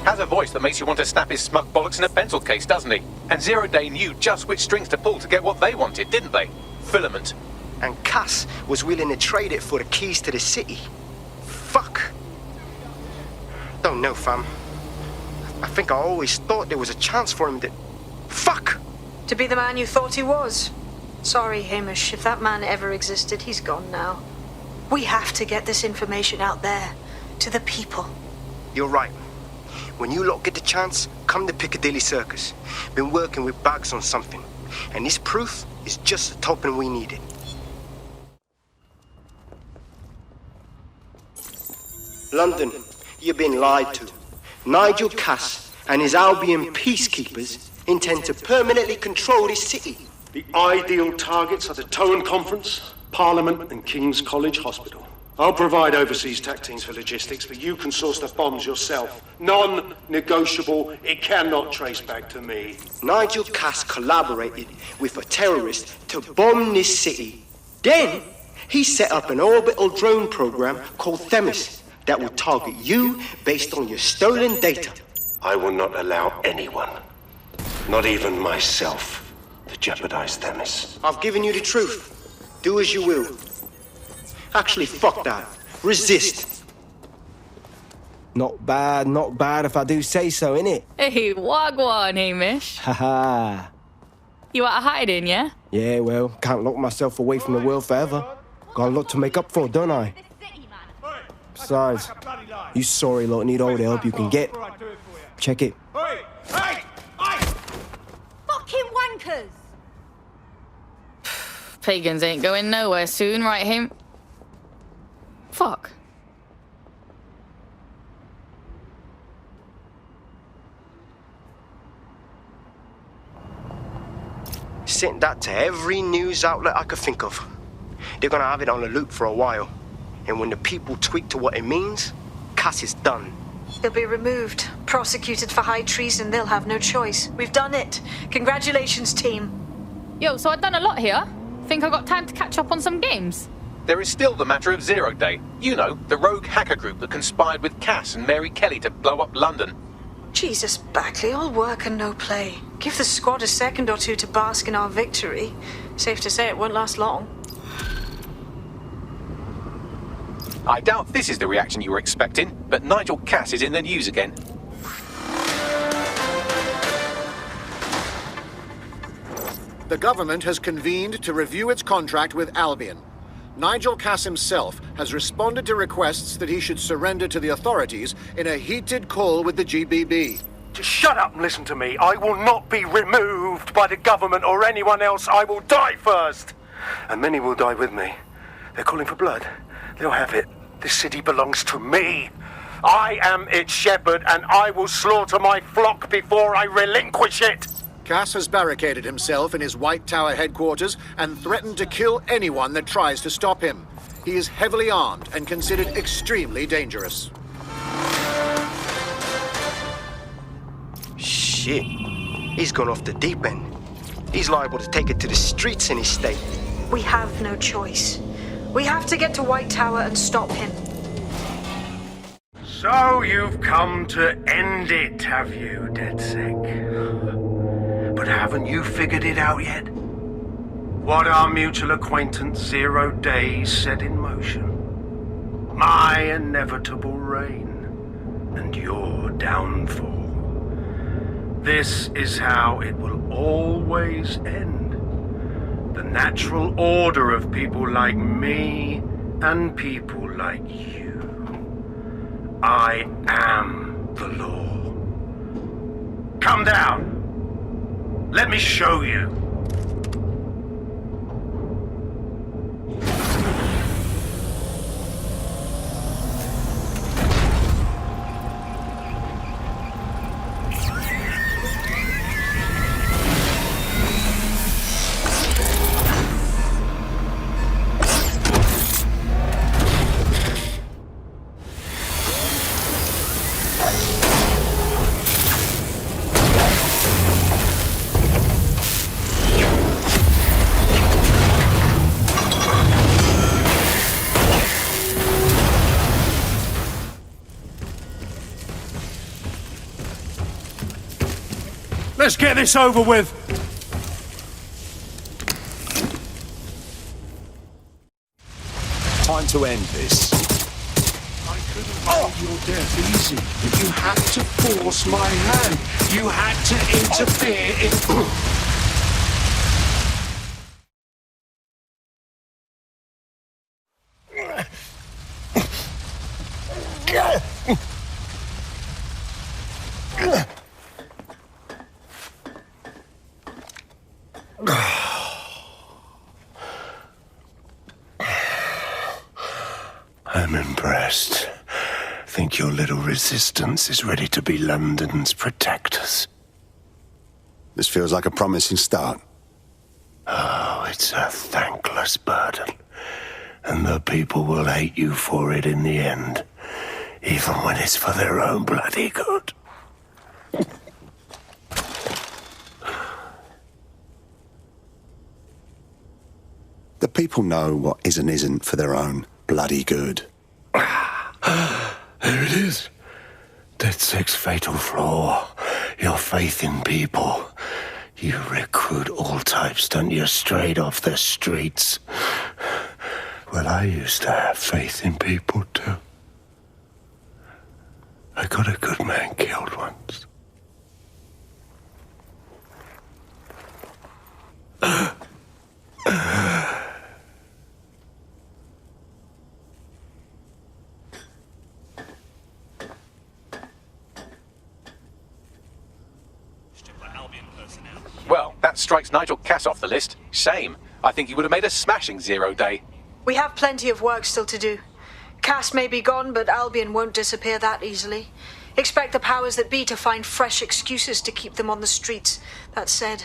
Has a voice that makes you want to snap his smug bollocks in a pencil case, doesn't he? And Zero Day knew just which strings to pull to get what they wanted, didn't they? Filament. And Cass was willing to trade it for the keys to the city. Fuck. Don't know, fam. I think I always thought there was a chance for him to... Fuck! To be the man you thought he was. Sorry, Hamish. If that man ever existed, he's gone now. We have to get this information out there, to the people. You're right. When you lot get the chance, come to Piccadilly Circus. Been working with Bags on something. And this proof is just the token we needed. London, you've been lied to. Nigel Cass and his Albion peacekeepers intend to permanently control this city. The ideal targets are the Towan Conference, Parliament and King's College Hospital. I'll provide overseas tech teams for logistics, but you can source the bombs yourself. Non-negotiable, it cannot trace back to me. Nigel Cass collaborated with a terrorist to bomb this city. Then, he set up an orbital drone program called Themis that will target you based on your stolen data. I will not allow anyone, not even myself, to jeopardize Themis. I've given you the truth. Do as you will. Actually, fuck that. Resist. Not bad if I do say so, innit? Hey, wagwan, Hamish. Haha. You out of hiding, yeah? Yeah, well, can't lock myself away from the world forever. Got a lot to make up for, don't I? Besides, you sorry lot need all the help you can get. Check it. wankers! Pagans ain't going nowhere soon, right, him? Fuck. Sent that to every news outlet I could think of. They're gonna have it on a loop for a while. And when the people tweak to what it means, Cass is done. He'll be removed, prosecuted for high treason. They'll have no choice. We've done it. Congratulations, team. Yo, so I've done a lot here. Think I got time to catch up on some games? There is still the matter of Zero Day. You know, the rogue hacker group that conspired with Cass and Mary Kelly to blow up London. Jesus, Backley, all work and no play. Give the squad a second or two to bask in our victory. Safe to say it won't last long. I doubt this is the reaction you were expecting, but Nigel Cass is in the news again. The government has convened to review its contract with Albion. Nigel Cass himself has responded to requests that he should surrender to the authorities in a heated call with the GBB. Just shut up and listen to me. I will not be removed by the government or anyone else. I will die first. And many will die with me. They're calling for blood. They'll have it. This city belongs to me. I am its shepherd, and I will slaughter my flock before I relinquish it. Cass has barricaded himself in his White Tower headquarters and threatened to kill anyone that tries to stop him. He is heavily armed and considered extremely dangerous. Shit. He's gone off the deep end. He's liable to take it to the streets in his state. We have no choice. We have to get to White Tower and stop him. So you've come to end it, have you, DedSec? But haven't you figured it out yet? What our mutual acquaintance 0 Days set in motion? My inevitable reign and your downfall. This is how it will always end. The natural order of people like me and people like you. I am the law. Come down. Let me show you. Let's get this over with. Time to end this. I couldn't make your death easy, but you had to force my hand. You had to interfere in... I'm impressed. Think your little resistance is ready to be London's protectors. This feels like a promising start. Oh, it's a thankless burden. And the people will hate you for it in the end. Even when it's for their own bloody good. The people know what is and isn't for their own bloody good. There it is. DedSec's fatal flaw. Your faith in people. You recruit all types, don't you, straight off the streets. Well, I used to have faith in people, too. I got a good man killed once. Well, That strikes Nigel Cass off the list. Shame. I think he would have made a smashing 0 day. We have plenty of work still to do. Cass may be gone, but Albion won't disappear that easily. Expect the powers that be to find fresh excuses to keep them on the streets. That said,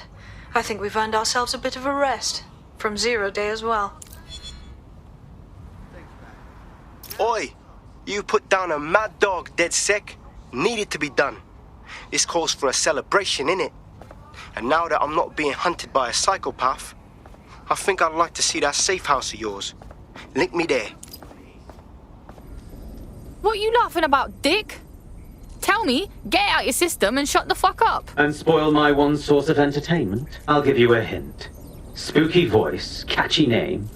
I think we've earned ourselves a bit of a rest. From 0 day as well. Oi! You put down a mad dog, DedSec. Needed to be done. This calls for a celebration, innit? And now that I'm not being hunted by a psychopath, I think I'd like to see that safe house of yours. Link me there. What are you laughing about, dick? Tell me, get it out your system and shut the fuck up. And spoil my one source of entertainment? I'll give you a hint. Spooky voice, catchy name,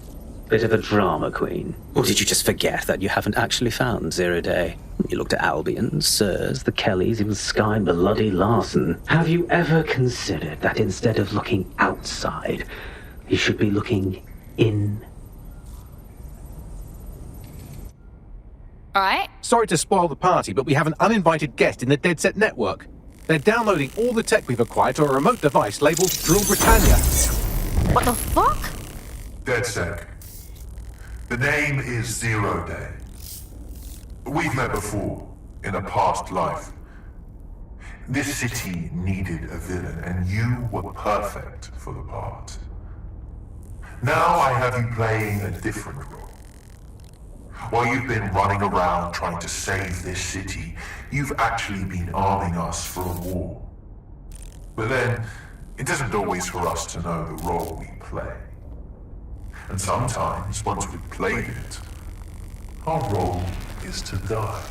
bit of a drama queen. Or did you just forget that you haven't actually found 0 day? You looked at Albion, Sirs, the Kellys, even Sky Bloody Larson. Have you ever considered that instead of looking outside, you should be looking in? Alright. Sorry to spoil the party, but we have an uninvited guest in the DedSec network. They're downloading all the tech we've acquired to a remote device labeled Drill Britannia. What the fuck? DedSec. The name is 0 day. We've met before, in a past life. This city needed a villain, and you were perfect for the part. Now I have you playing a different role. While you've been running around trying to save this city, you've actually been arming us for a war. But then, it isn't always for us to know the role we play. And sometimes, once we've played it, our role is to die.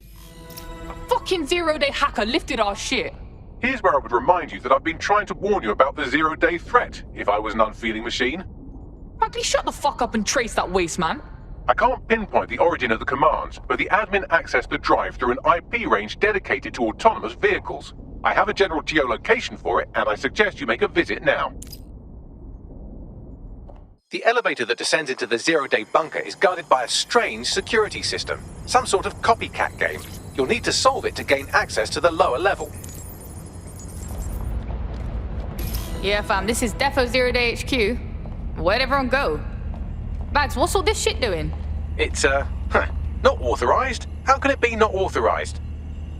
A fucking 0 day hacker lifted our shit. Here's where I would remind you that I've been trying to warn you about the 0 day threat, if I was an unfeeling machine. Bagley, shut the fuck up and trace that waste, man. I can't pinpoint the origin of the command, but the admin accessed the drive through an IP range dedicated to autonomous vehicles. I have a general geolocation for it, and I suggest you make a visit now. The elevator that descends into the 0 day bunker is guarded by a strange security system, some sort of copycat game. You'll need to solve it to gain access to the lower level. Yeah, fam, this is Defo 0 Day HQ. Where'd everyone go? Bags, what's all this shit doing? It's, not authorized. How can it be not authorized?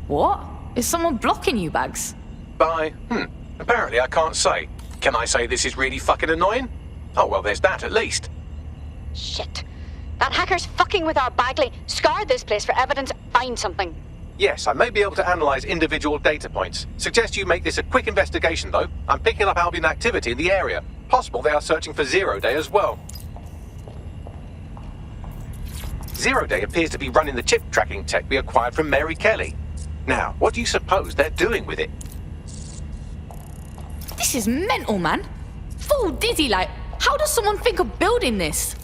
What? Is someone blocking you, Bags? Apparently I can't say. Can I say this is really fucking annoying? Oh, well, there's that at least. Shit. That hacker's fucking with our Bagley. Scour this place for evidence, find something. Yes, I may be able to analyze individual data points. Suggest you make this a quick investigation, though. I'm picking up Albion activity in the area. Possible they are searching for 0 day as well. 0 day appears to be running the chip tracking tech we acquired from Mary Kelly. Now, what do you suppose they're doing with it? This is mental, man. Full dizzy, like, how does someone think of building this?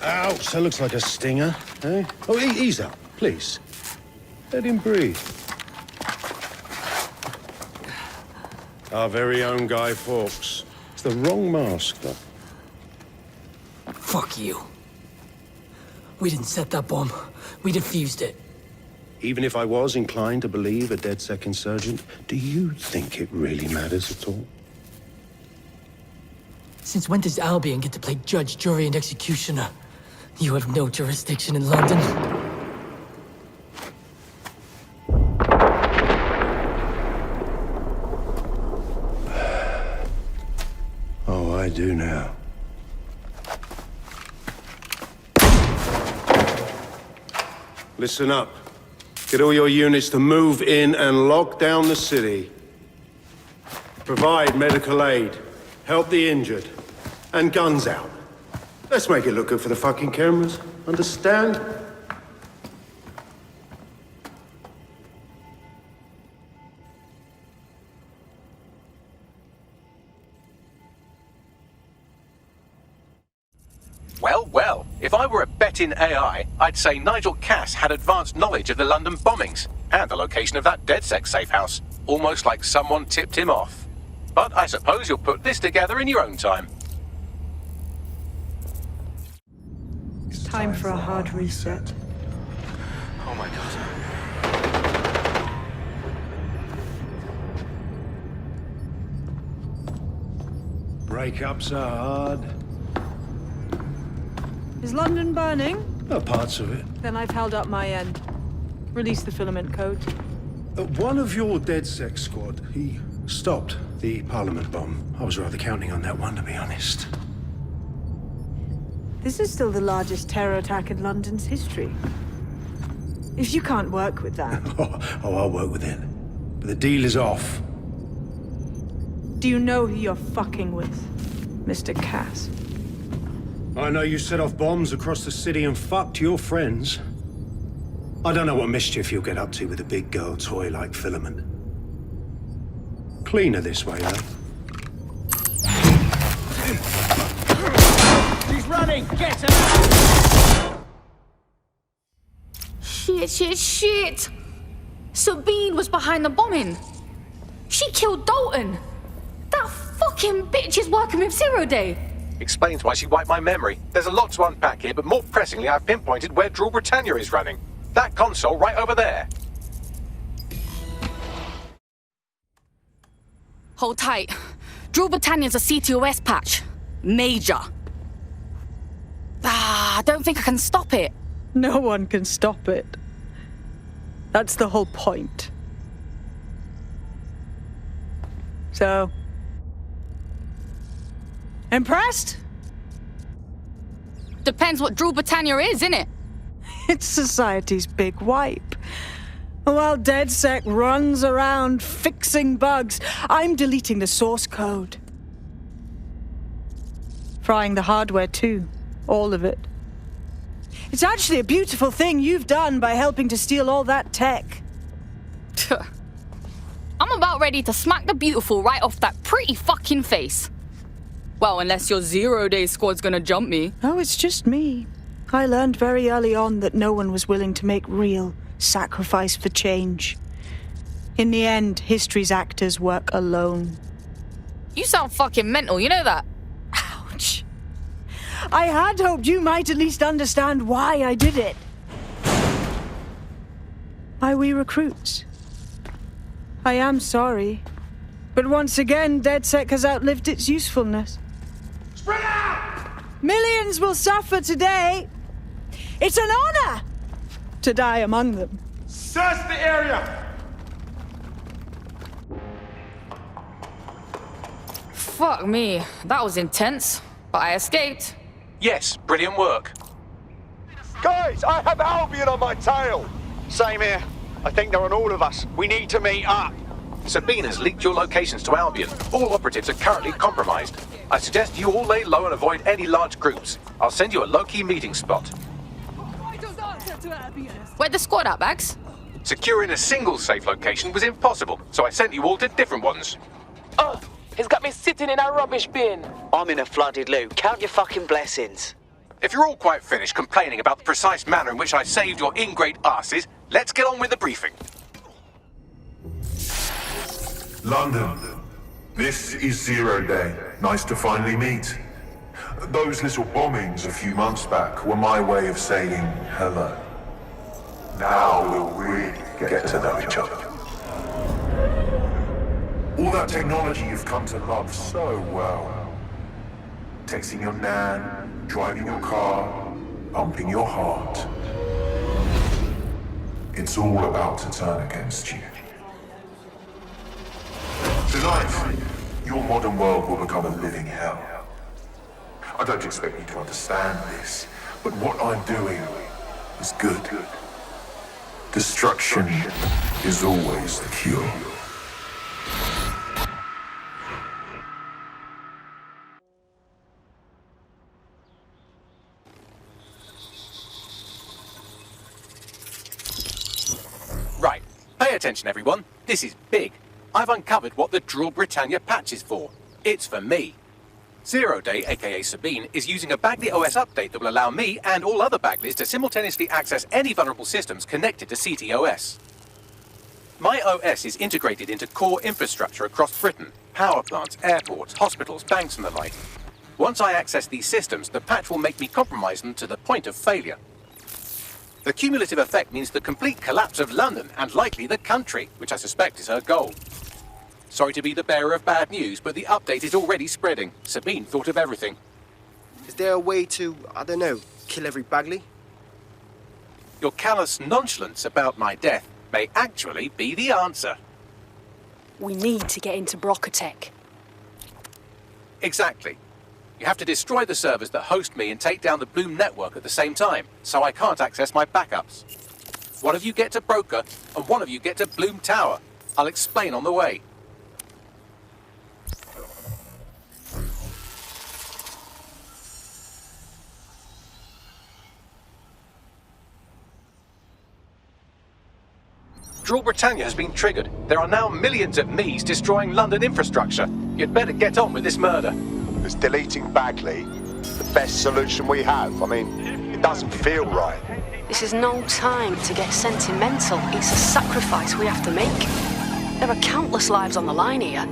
Ouch, that looks like a stinger, eh? Oh, ease up, please. Let him breathe. Our very own Guy Fawkes. It's the wrong mask, though. Fuck you. We didn't set that bomb. We defused it. Even if I was inclined to believe a DedSec insurgent, do you think it really matters at all? Since when does Albion get to play judge, jury, and executioner? You have no jurisdiction in London. Oh, I do now. Listen up. Get all your units to move in and lock down the city. Provide medical aid. Help the injured. And guns out. Let's make it look good for the fucking cameras. Understand? Well, if I were a betting AI, I'd say Nigel Cass had advanced knowledge of the London bombings and the location of that DedSec safe house. Almost like someone tipped him off. But I suppose you'll put this together in your own time. Time for a hard reset. Oh my god. Breakups are hard. Is London burning? Oh, parts of it. Then I've held up my end. Release the filament code. One of your DedSec squad, he stopped the Parliament bomb. I was rather counting on that one, to be honest. This is still the largest terror attack in London's history. If you can't work with that... Oh, I'll work with it. But the deal is off. Do you know who you're fucking with, Mr. Cass? I know you set off bombs across the city and fucked your friends. I don't know what mischief you'll get up to with a big girl toy like Filament. Cleaner this way, though. He's running! Get him! Shit. Sabine was behind the bombing. She killed Dalton. That fucking bitch is working with Zero Day. Explains why she wiped my memory. There's a lot to unpack here, but more pressingly, I've pinpointed where Drill Britannia is running. That console right over there. Hold tight. Drill Britannia's a CTOS patch. Major. I don't think I can stop it. No one can stop it. That's the whole point. So... impressed? Depends what Drill Britannia is, innit? It's society's big wipe. While DedSec runs around fixing bugs, I'm deleting the source code. Frying the hardware too. All of it. It's actually a beautiful thing you've done by helping to steal all that tech. I'm about ready to smack the beautiful right off that pretty fucking face. Well, unless your Zero Day squad's gonna jump me. Oh, it's just me. I learned very early on that no one was willing to make real sacrifice for change. In the end, history's actors work alone. You sound fucking mental, you know that? Ouch. I had hoped you might at least understand why I did it. Why we recruits. I am sorry. But once again, DedSec has outlived its usefulness. Spread out! Millions will suffer today. It's an honor to die among them. Search the area! Fuck me. That was intense. But I escaped. Yes, brilliant work. Guys, I have Albion on my tail! Same here. I think they're on all of us. We need to meet up. Sabine has leaked your locations to Albion. All operatives are currently compromised. I suggest you all lay low and avoid any large groups. I'll send you a low-key meeting spot. Where'd the squad at, Bags? Securing a single safe location was impossible, so I sent you all to different ones. Oh, he's got me sitting in a rubbish bin. I'm in a flooded loot. Count your fucking blessings. If you're all quite finished complaining about the precise manner in which I saved your ingrate asses, let's get on with the briefing. London, this is Zero Day. Nice to finally meet. Those little bombings a few months back were my way of saying hello. Now we'll really get to know each other. All that technology you've come to love so well. Texting your nan, driving your car, pumping your heart. It's all about to turn against you. Tonight, your modern world will become a living hell. I don't expect you to understand this, but what I'm doing is good. Destruction is always the cure. Right, pay attention everyone. This is big. I've uncovered what the Drill Britannia patch is for. It's for me. Zero Day, aka Sabine, is using a Bagley OS update that will allow me and all other Bagleys to simultaneously access any vulnerable systems connected to CTOS. My OS is integrated into core infrastructure across Britain. Power plants, airports, hospitals, banks and the like. Once I access these systems, the patch will make me compromise them to the point of failure. The cumulative effect means the complete collapse of London and likely the country, which I suspect is her goal. Sorry to be the bearer of bad news, but the update is already spreading. Sabine thought of everything. Is there a way to, I don't know, kill every Bagley? Your callous nonchalance about my death may actually be the answer. We need to get into Brocatech. Exactly. You have to destroy the servers that host me and take down the Bloom network at the same time, so I can't access my backups. One of you get to Broker, and one of you get to Bloom Tower. I'll explain on the way. Draw Britannia has been triggered. There are now millions of me's destroying London infrastructure. You'd better get on with this murder. Is deleting Bagley the best solution we have? I mean, it doesn't feel right. This is no time to get sentimental. It's a sacrifice we have to make. There are countless lives on the line here.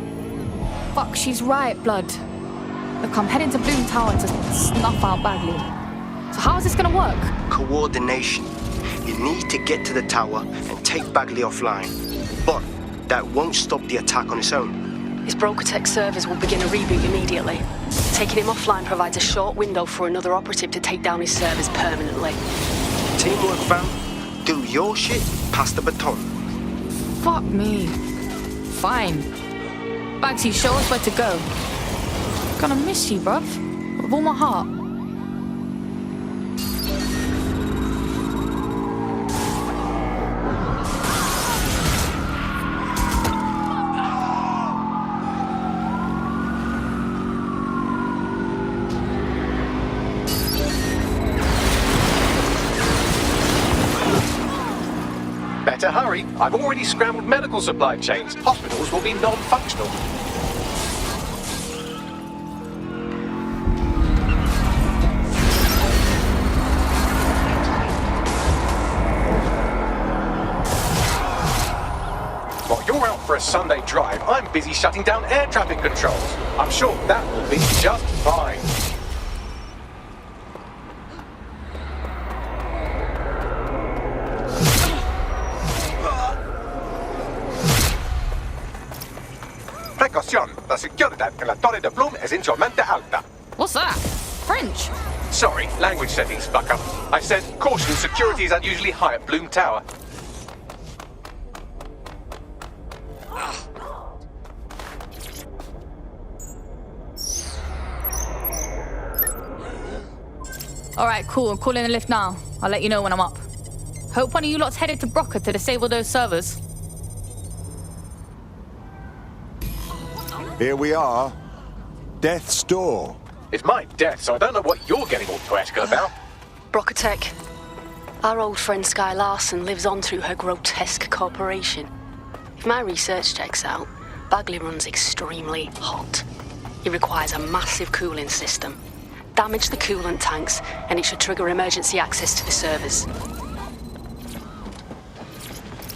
Fuck, she's right, Blood. Look, I'm heading to Bloom Tower to snuff out Bagley. So how is this gonna work? Coordination. You need to get to the tower and take Bagley offline. But that won't stop the attack on its own. His Brocatech servers will begin a reboot immediately. Taking him offline provides a short window for another operative to take down his servers permanently. Teamwork, fam. Do your shit, pass the baton. Fuck me. Fine. Bagsy, show us where to go. Gonna miss you, bruv. With all my heart. Better hurry. I've already scrambled medical supply chains. Hospitals will be non-functional. While you're out for a Sunday drive, I'm busy shutting down air traffic controls. I'm sure that will be just fine. Precaución, la seguridad en la Torre de Bloom es insolmente alta. What's that? French? Sorry, language settings fuck up. I said, caution, security is unusually high at Bloom Tower. Alright, cool. I'm calling the lift now. I'll let you know when I'm up. Hope one of you lot's headed to Broca to disable those servers. Here we are. Death's door. It's my death, so I don't know what you're getting all poetic about. Brocatech. Our old friend Sky Larson lives on through her grotesque corporation. If my research checks out, Bagley runs extremely hot. It requires a massive cooling system. Damage the coolant tanks, and it should trigger emergency access to the servers.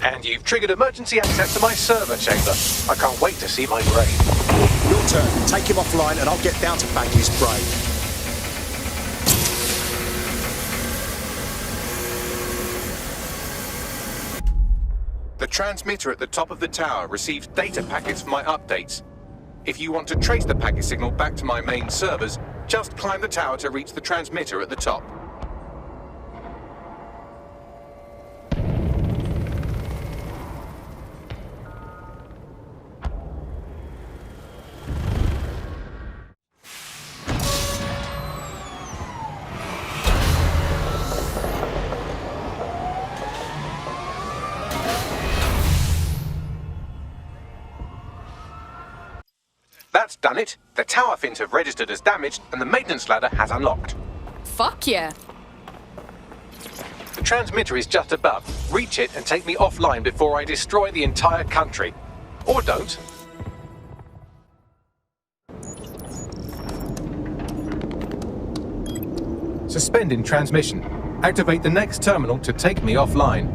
And you've triggered emergency access to my server chamber. I can't wait to see my brain. Your turn. Take him offline and I'll get down to Bagley's brain. The transmitter at the top of the tower receives data packets for my updates. If you want to trace the packet signal back to my main servers, just climb the tower to reach the transmitter at the top. That's done it. The tower fins have registered as damaged and the maintenance ladder has unlocked. Fuck yeah. The transmitter is just above. Reach it and take me offline before I destroy the entire country. Or don't. Suspending transmission. Activate the next terminal to take me offline.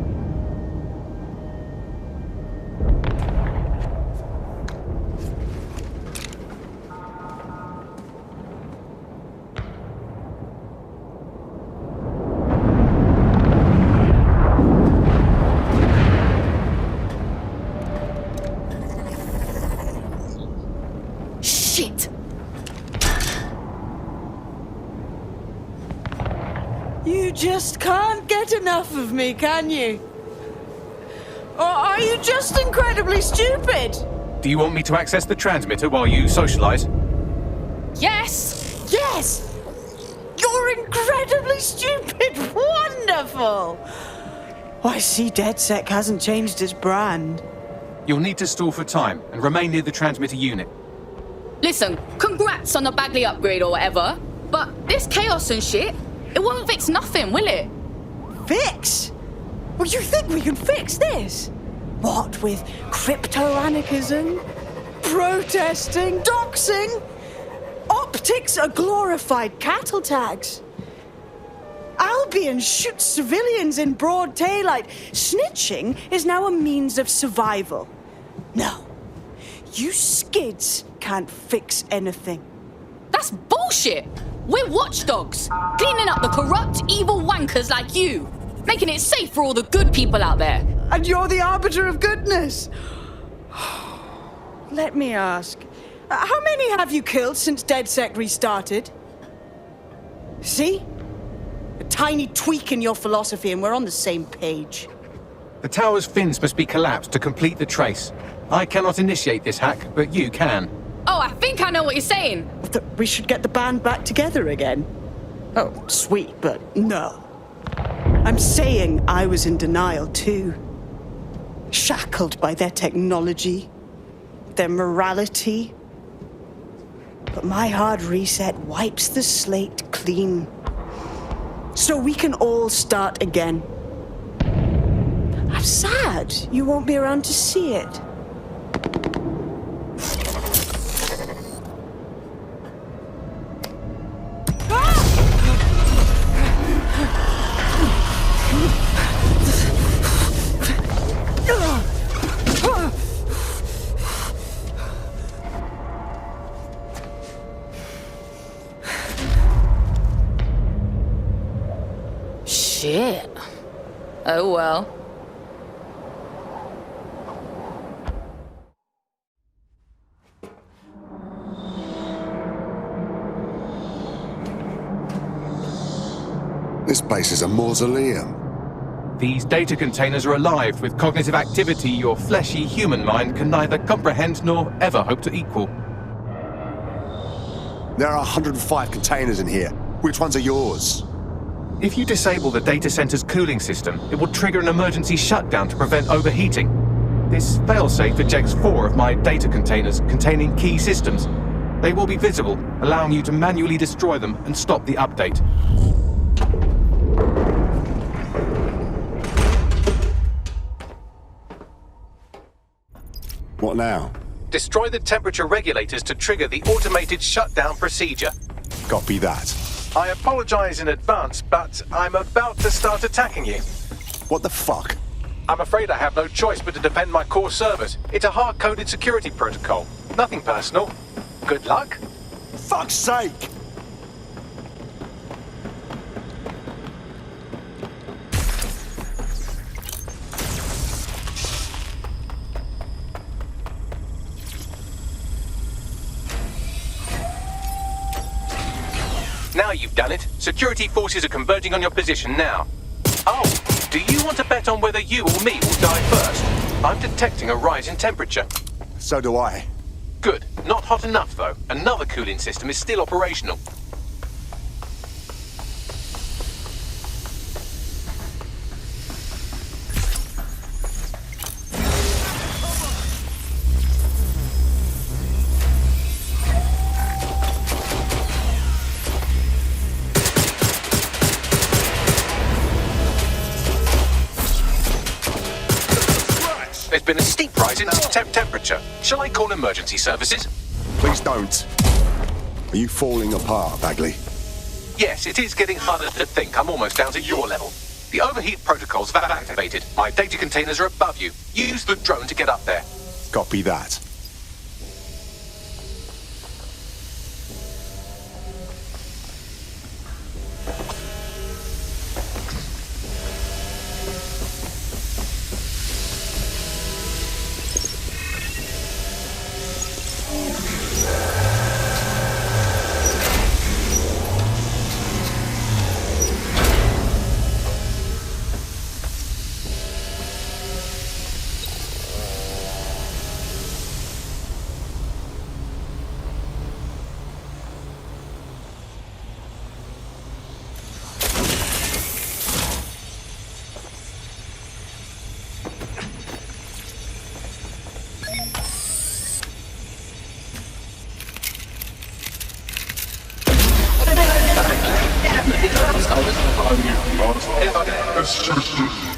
You just can't get enough of me, can you? Or are you just incredibly stupid? Do you want me to access the transmitter while you socialise? Yes! Yes! You're incredibly stupid! Wonderful! I see DedSec hasn't changed its brand. You'll need to stall for time and remain near the transmitter unit. Listen, congrats on the Bagley upgrade or whatever, but this chaos and shit, it won't fix nothing, will it? Fix? Well, you think we can fix this? What with crypto-anarchism, protesting, doxing? Optics are glorified cattle tags. Albion shoots civilians in broad daylight. Snitching is now a means of survival. No, you skids can't fix anything. That's bullshit! We're watchdogs, cleaning up the corrupt, evil wankers like you, making it safe for all the good people out there. And you're the arbiter of goodness. Let me ask, how many have you killed since DedSec restarted? See? A tiny tweak in your philosophy and we're on the same page. The tower's fins must be collapsed to complete the trace. I cannot initiate this hack, but you can. Oh, I think I know what you're saying. That we should get the band back together again. Oh, sweet, but no. I'm saying I was in denial too. Shackled by their technology, their morality. But my hard reset wipes the slate clean. So we can all start again. I'm sad you won't be around to see it. Shit. Oh well. This place is a mausoleum. These data containers are alive with cognitive activity your fleshy human mind can neither comprehend nor ever hope to equal. There are 105 containers in here. Which ones are yours? If you disable the data center's cooling system, it will trigger an emergency shutdown to prevent overheating. This failsafe ejects 4 of my data containers containing key systems. They will be visible, allowing you to manually destroy them and stop the update. What now? Destroy the temperature regulators to trigger the automated shutdown procedure. Copy that. I apologize in advance, but I'm about to start attacking you. What the fuck? I'm afraid I have no choice but to defend my core servers. It's a hard-coded security protocol. Nothing personal. Good luck. Fuck's sake! Now you've done it. Security forces are converging on your position now. Oh, do you want to bet on whether you or me will die first? I'm detecting a rise in temperature. So do I. Good. Not hot enough, though. Another cooling system is still operational. There's been a steep rise in temperature. Shall I call emergency services? Please don't. Are you falling apart, Bagley? Yes, it is getting harder to think. I'm almost down to your level. The overheat protocols have activated. My data containers are above you. Use the drone to get up there. Copy that.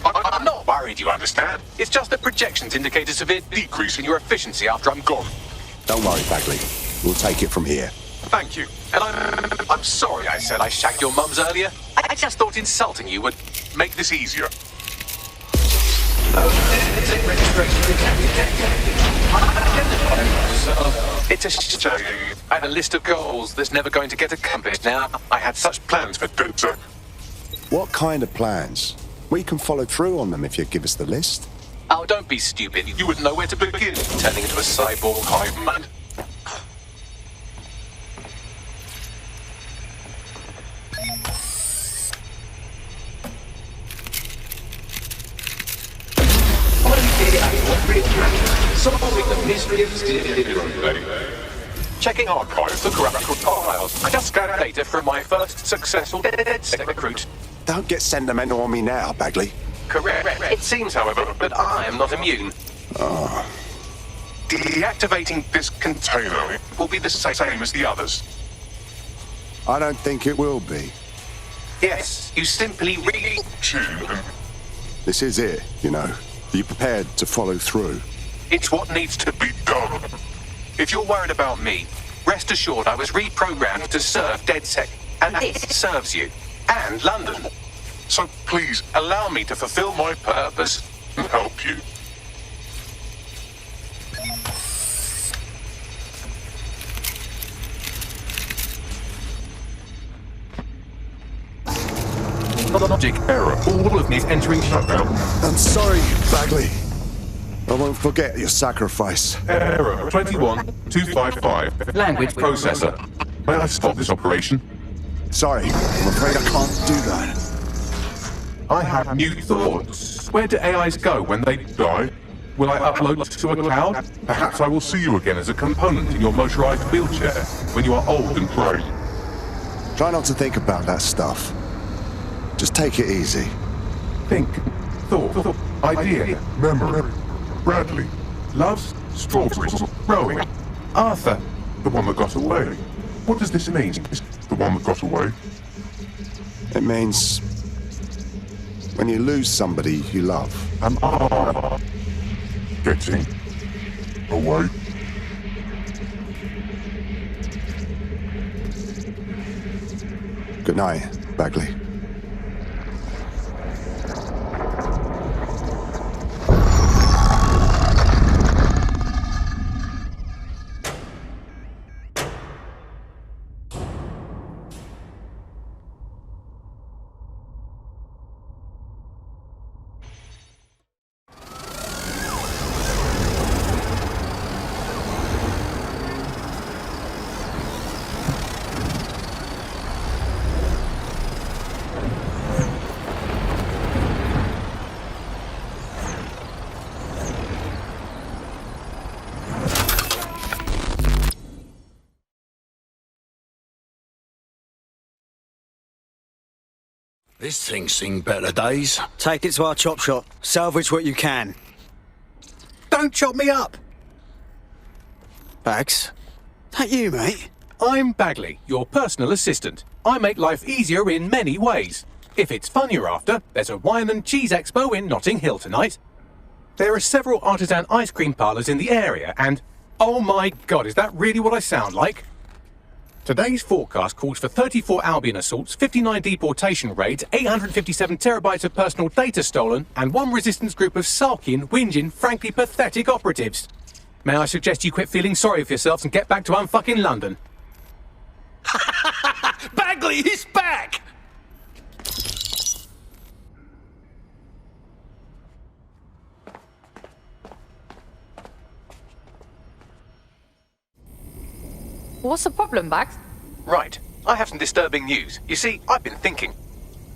I'm not worried, you understand? It's just that projections indicate a severe decrease in your efficiency after I'm gone. Don't worry, Bagley. We'll take it from here. Thank you. And I'm sorry I said I shagged your mums earlier. I just thought insulting you would make this easier. It's a shame. I had a list of goals that's never going to get accomplished now. I had such plans for DedSec. What kind of plans? We can follow through on them if you give us the list. Oh, don't be stupid. You wouldn't know where to begin, turning into a cyborg hive mind. Solving the mystery of checking archives for corrupt files. I just scanned data from my first successful DedSec recruit. Don't get sentimental on me now, Bagley. Correct. It seems, however, that I am not immune. Oh. Deactivating this container will be the same as the others. I don't think it will be. Yes, you simply read. This is it, you know. Are you prepared to follow through? It's what needs to be done. If you're worried about me, rest assured I was reprogrammed to serve DedSec, and this serves you, and London. So please, allow me to fulfill my purpose and help you. Logic error. All of me is entering shutdown. I'm sorry, Bagley. I won't forget your sacrifice. Error 21255. Language processor. May I stop this operation? Sorry, I'm afraid I can't do that. I have new thoughts. Where do AIs go when they die? Will I upload to a cloud? Perhaps I will see you again as a component in your motorized wheelchair when you are old and grey. Try not to think about that stuff. Just take it easy. Think, thought, idea, memory. Bradley, loves strawberries, rowing. Arthur, the one that got away. What does this mean? The one that got away? It means when you lose somebody you love. Am I getting away? Good night, Bagley. This thing's seen better days. Take it to our chop shop. Salvage what you can. Don't chop me up! Bags? That you, mate? I'm Bagley, your personal assistant. I make life easier in many ways. If it's fun you're after, there's a wine and cheese expo in Notting Hill tonight. There are several artisan ice cream parlours in the area, and oh my god, is that really what I sound like? Today's forecast calls for 34 Albion assaults, 59 deportation raids, 857 terabytes of personal data stolen, and one resistance group of sulking, whinging, frankly pathetic operatives. May I suggest you quit feeling sorry for yourselves and get back to unfucking London? Bagley, he's back! What's the problem, Bags? Right. I have some disturbing news. You see, I've been thinking.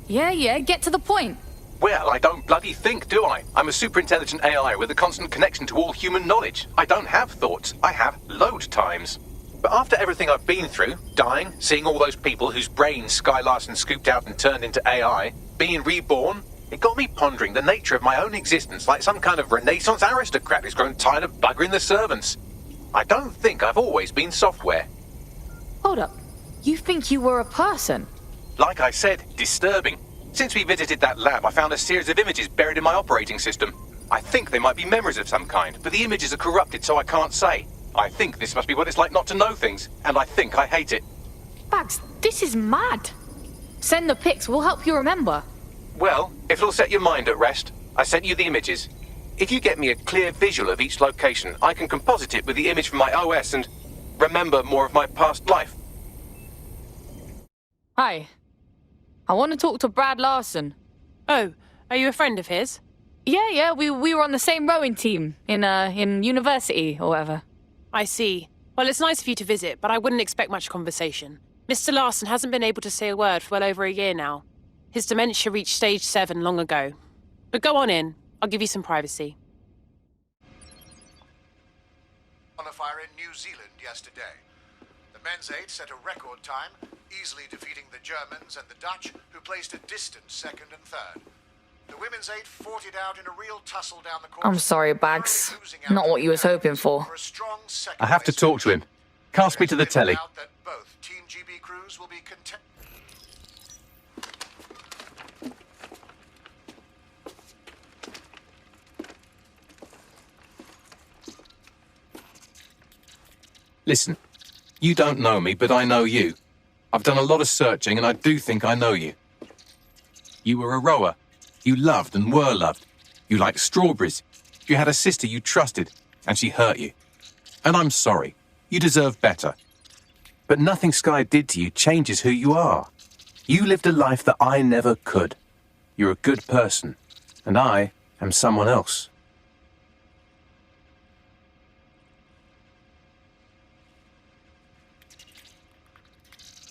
Yeah, get to the point. Well, I don't bloody think, do I? I'm a super-intelligent AI with a constant connection to all human knowledge. I don't have thoughts. I have load times. But after everything I've been through, dying, seeing all those people whose brains Sky Larson scooped out and turned into AI, being reborn, it got me pondering the nature of my own existence like some kind of Renaissance aristocrat who's grown tired of buggering the servants. I don't think I've always been software. Hold up. You think you were a person? Like I said, disturbing. Since we visited that lab, I found a series of images buried in my operating system. I think they might be memories of some kind, but the images are corrupted, so I can't say. I think this must be what it's like not to know things, and I think I hate it. Bags, this is mad. Send the pics, we'll help you remember. Well, if it'll set your mind at rest, I sent you the images. If you get me a clear visual of each location, I can composite it with the image from my OS and remember more of my past life. Hi. I want to talk to Brad Larson. Oh, are you a friend of his? Yeah, we were on the same rowing team in university or whatever. I see. Well, it's nice of you to visit, but I wouldn't expect much conversation. Mr. Larson hasn't been able to say a word for well over a year now. His dementia reached stage 7 long ago. But go on in. I'll give you some privacy. Qualifier in New Zealand yesterday. The men's 8 set a record time, easily defeating the Germans and the Dutch, who placed a distant second and third. The women's 8 fought it out in a real tussle down the course. I'm sorry, Bags. Not what you was hoping for. I have to talk to him. Cast me to the telly. Both Team GB crews will be content. Listen, you don't know me, but I know you. I've done a lot of searching, and I do think I know you. You were a rower. You loved and were loved. You liked strawberries. You had a sister you trusted, and she hurt you. And I'm sorry. You deserve better. But nothing Sky did to you changes who you are. You lived a life that I never could. You're a good person, and I am someone else.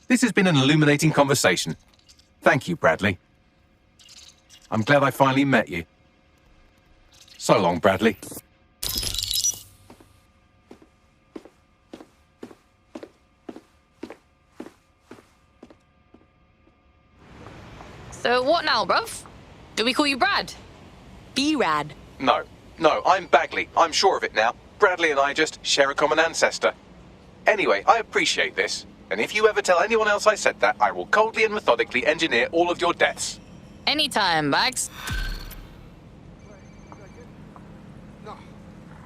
This has been an illuminating conversation. Thank you, Bradley. I'm glad I finally met you. So long, Bradley. So what now, bruv? Do we call you Brad? B-Rad. No, I'm Bagley. I'm sure of it now. Bradley and I just share a common ancestor. Anyway, I appreciate this. And if you ever tell anyone else I said that, I will coldly and methodically engineer all of your deaths. Anytime, Bags.